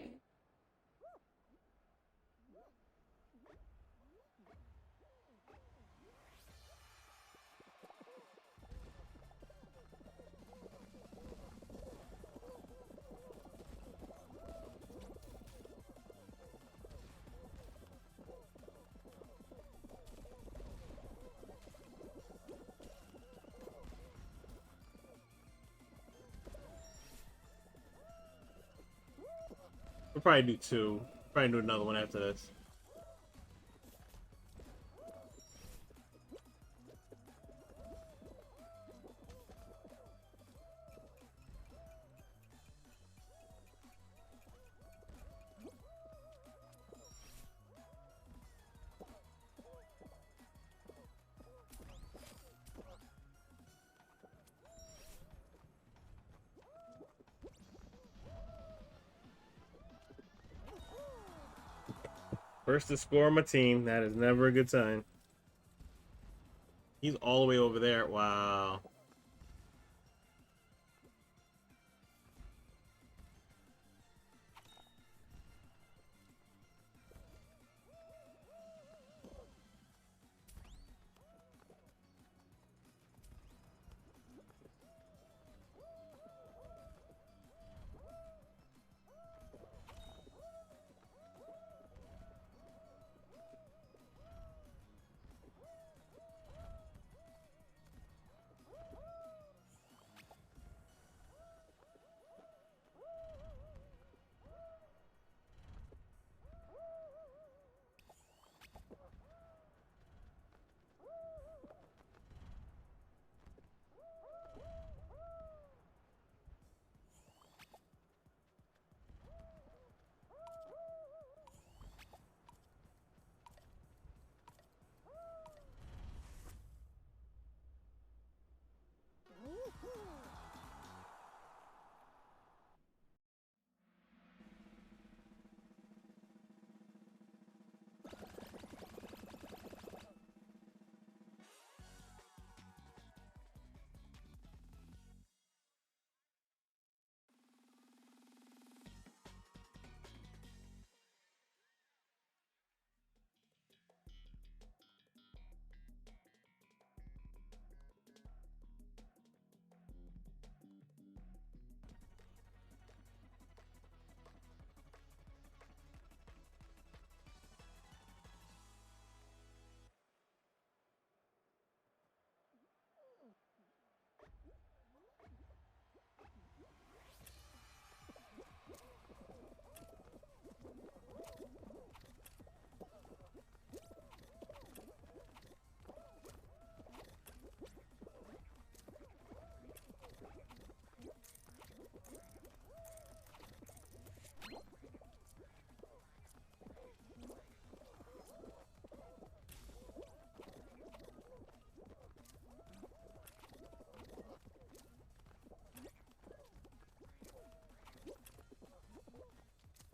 We'll probably do two. Probably do another one after this. First to score on my team. That is never a good sign. He's all the way over there. Wow.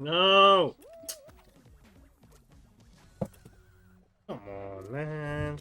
No! Come on, man.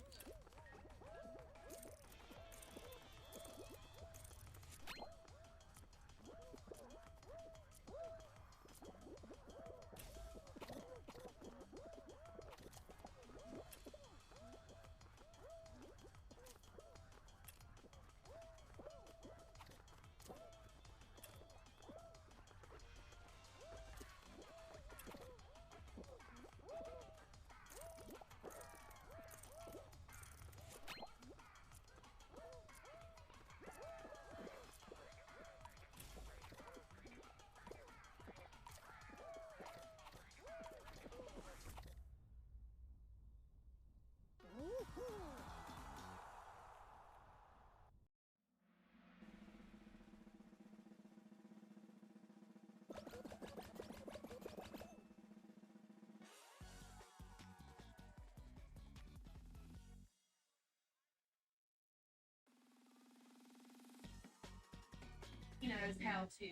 He knows how to.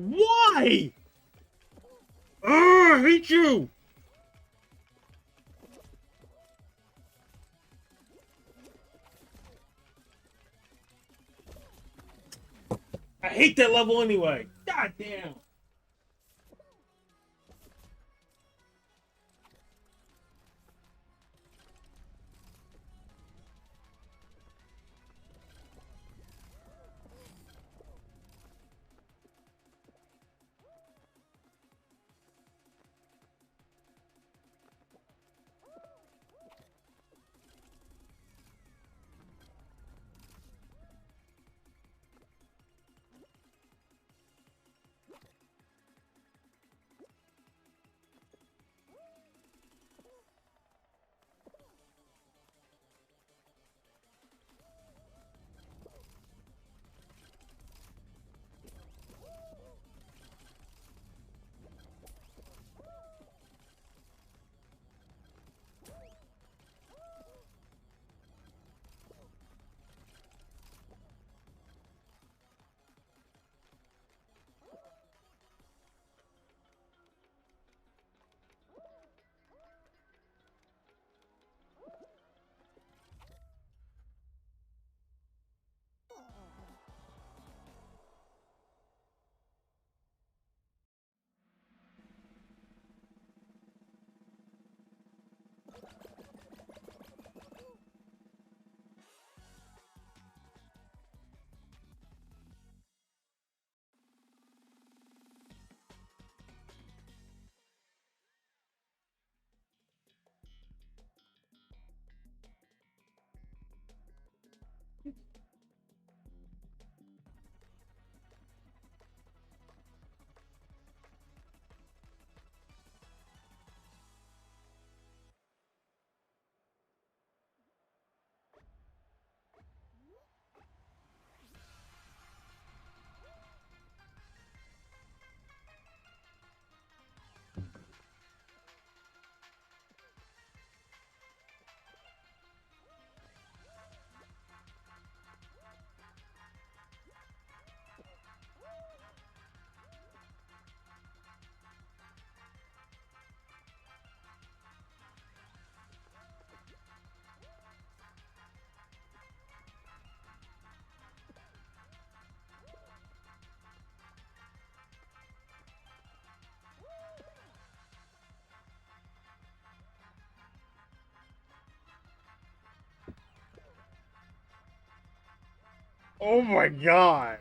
Why? Oh, I hate you! I hate that level anyway. God damn. Oh my god.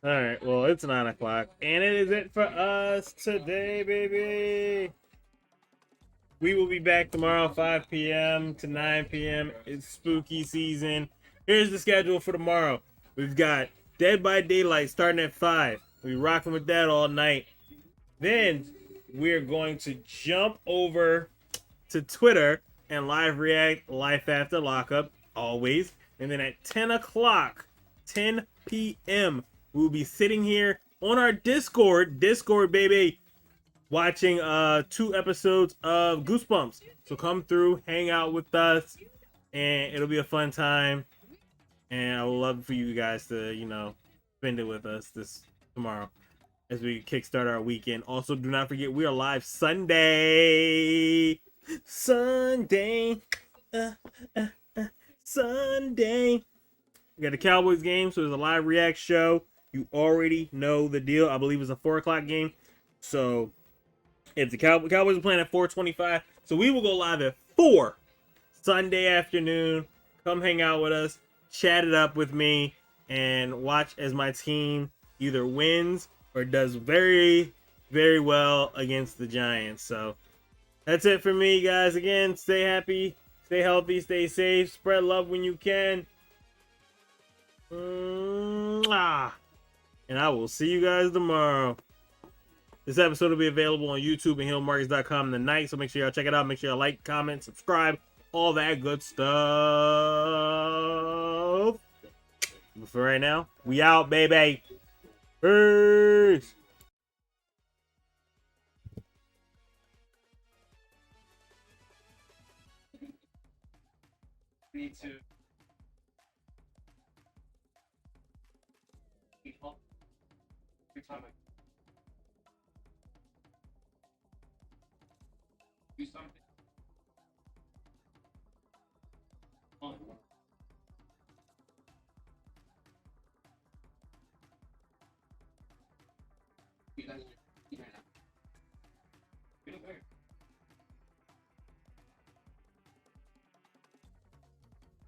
All right, well, it's 9 o'clock, and it is it for us today, baby. We will be back tomorrow, 5 p.m. to 9 p.m. It's spooky season. Here's the schedule for tomorrow. We've got Dead by Daylight starting at 5. We'll be rocking with that all night. Then we're going to jump over to Twitter and live react Life After Lockup, always. And then at 10 o'clock, 10 p.m., we'll be sitting here on our Discord, baby, watching 2 episodes of Goosebumps. So come through, hang out with us, and it'll be a fun time. And I would love for you guys to, spend it with us this tomorrow as we kickstart our weekend. Also, do not forget we are live Sunday. Sunday. Sunday. We got the Cowboys game, so there's a live react show. You already know the deal. I believe it's a 4 o'clock game. So if the Cowboys are playing at 4:25, so we will go live at 4 Sunday afternoon. Come hang out with us, chat it up with me, and watch as my team either wins or does very, very well against the Giants. So that's it for me, guys. Again, stay happy, stay healthy, stay safe, spread love when you can. Mwah. And I will see you guys tomorrow. This episode will be available on YouTube and HillMarcus.com tonight, so make sure y'all check it out. Make sure y'all like, comment, subscribe, all that good stuff. But for right now, we out, baby. Peace. Need to. Every time I do something. On.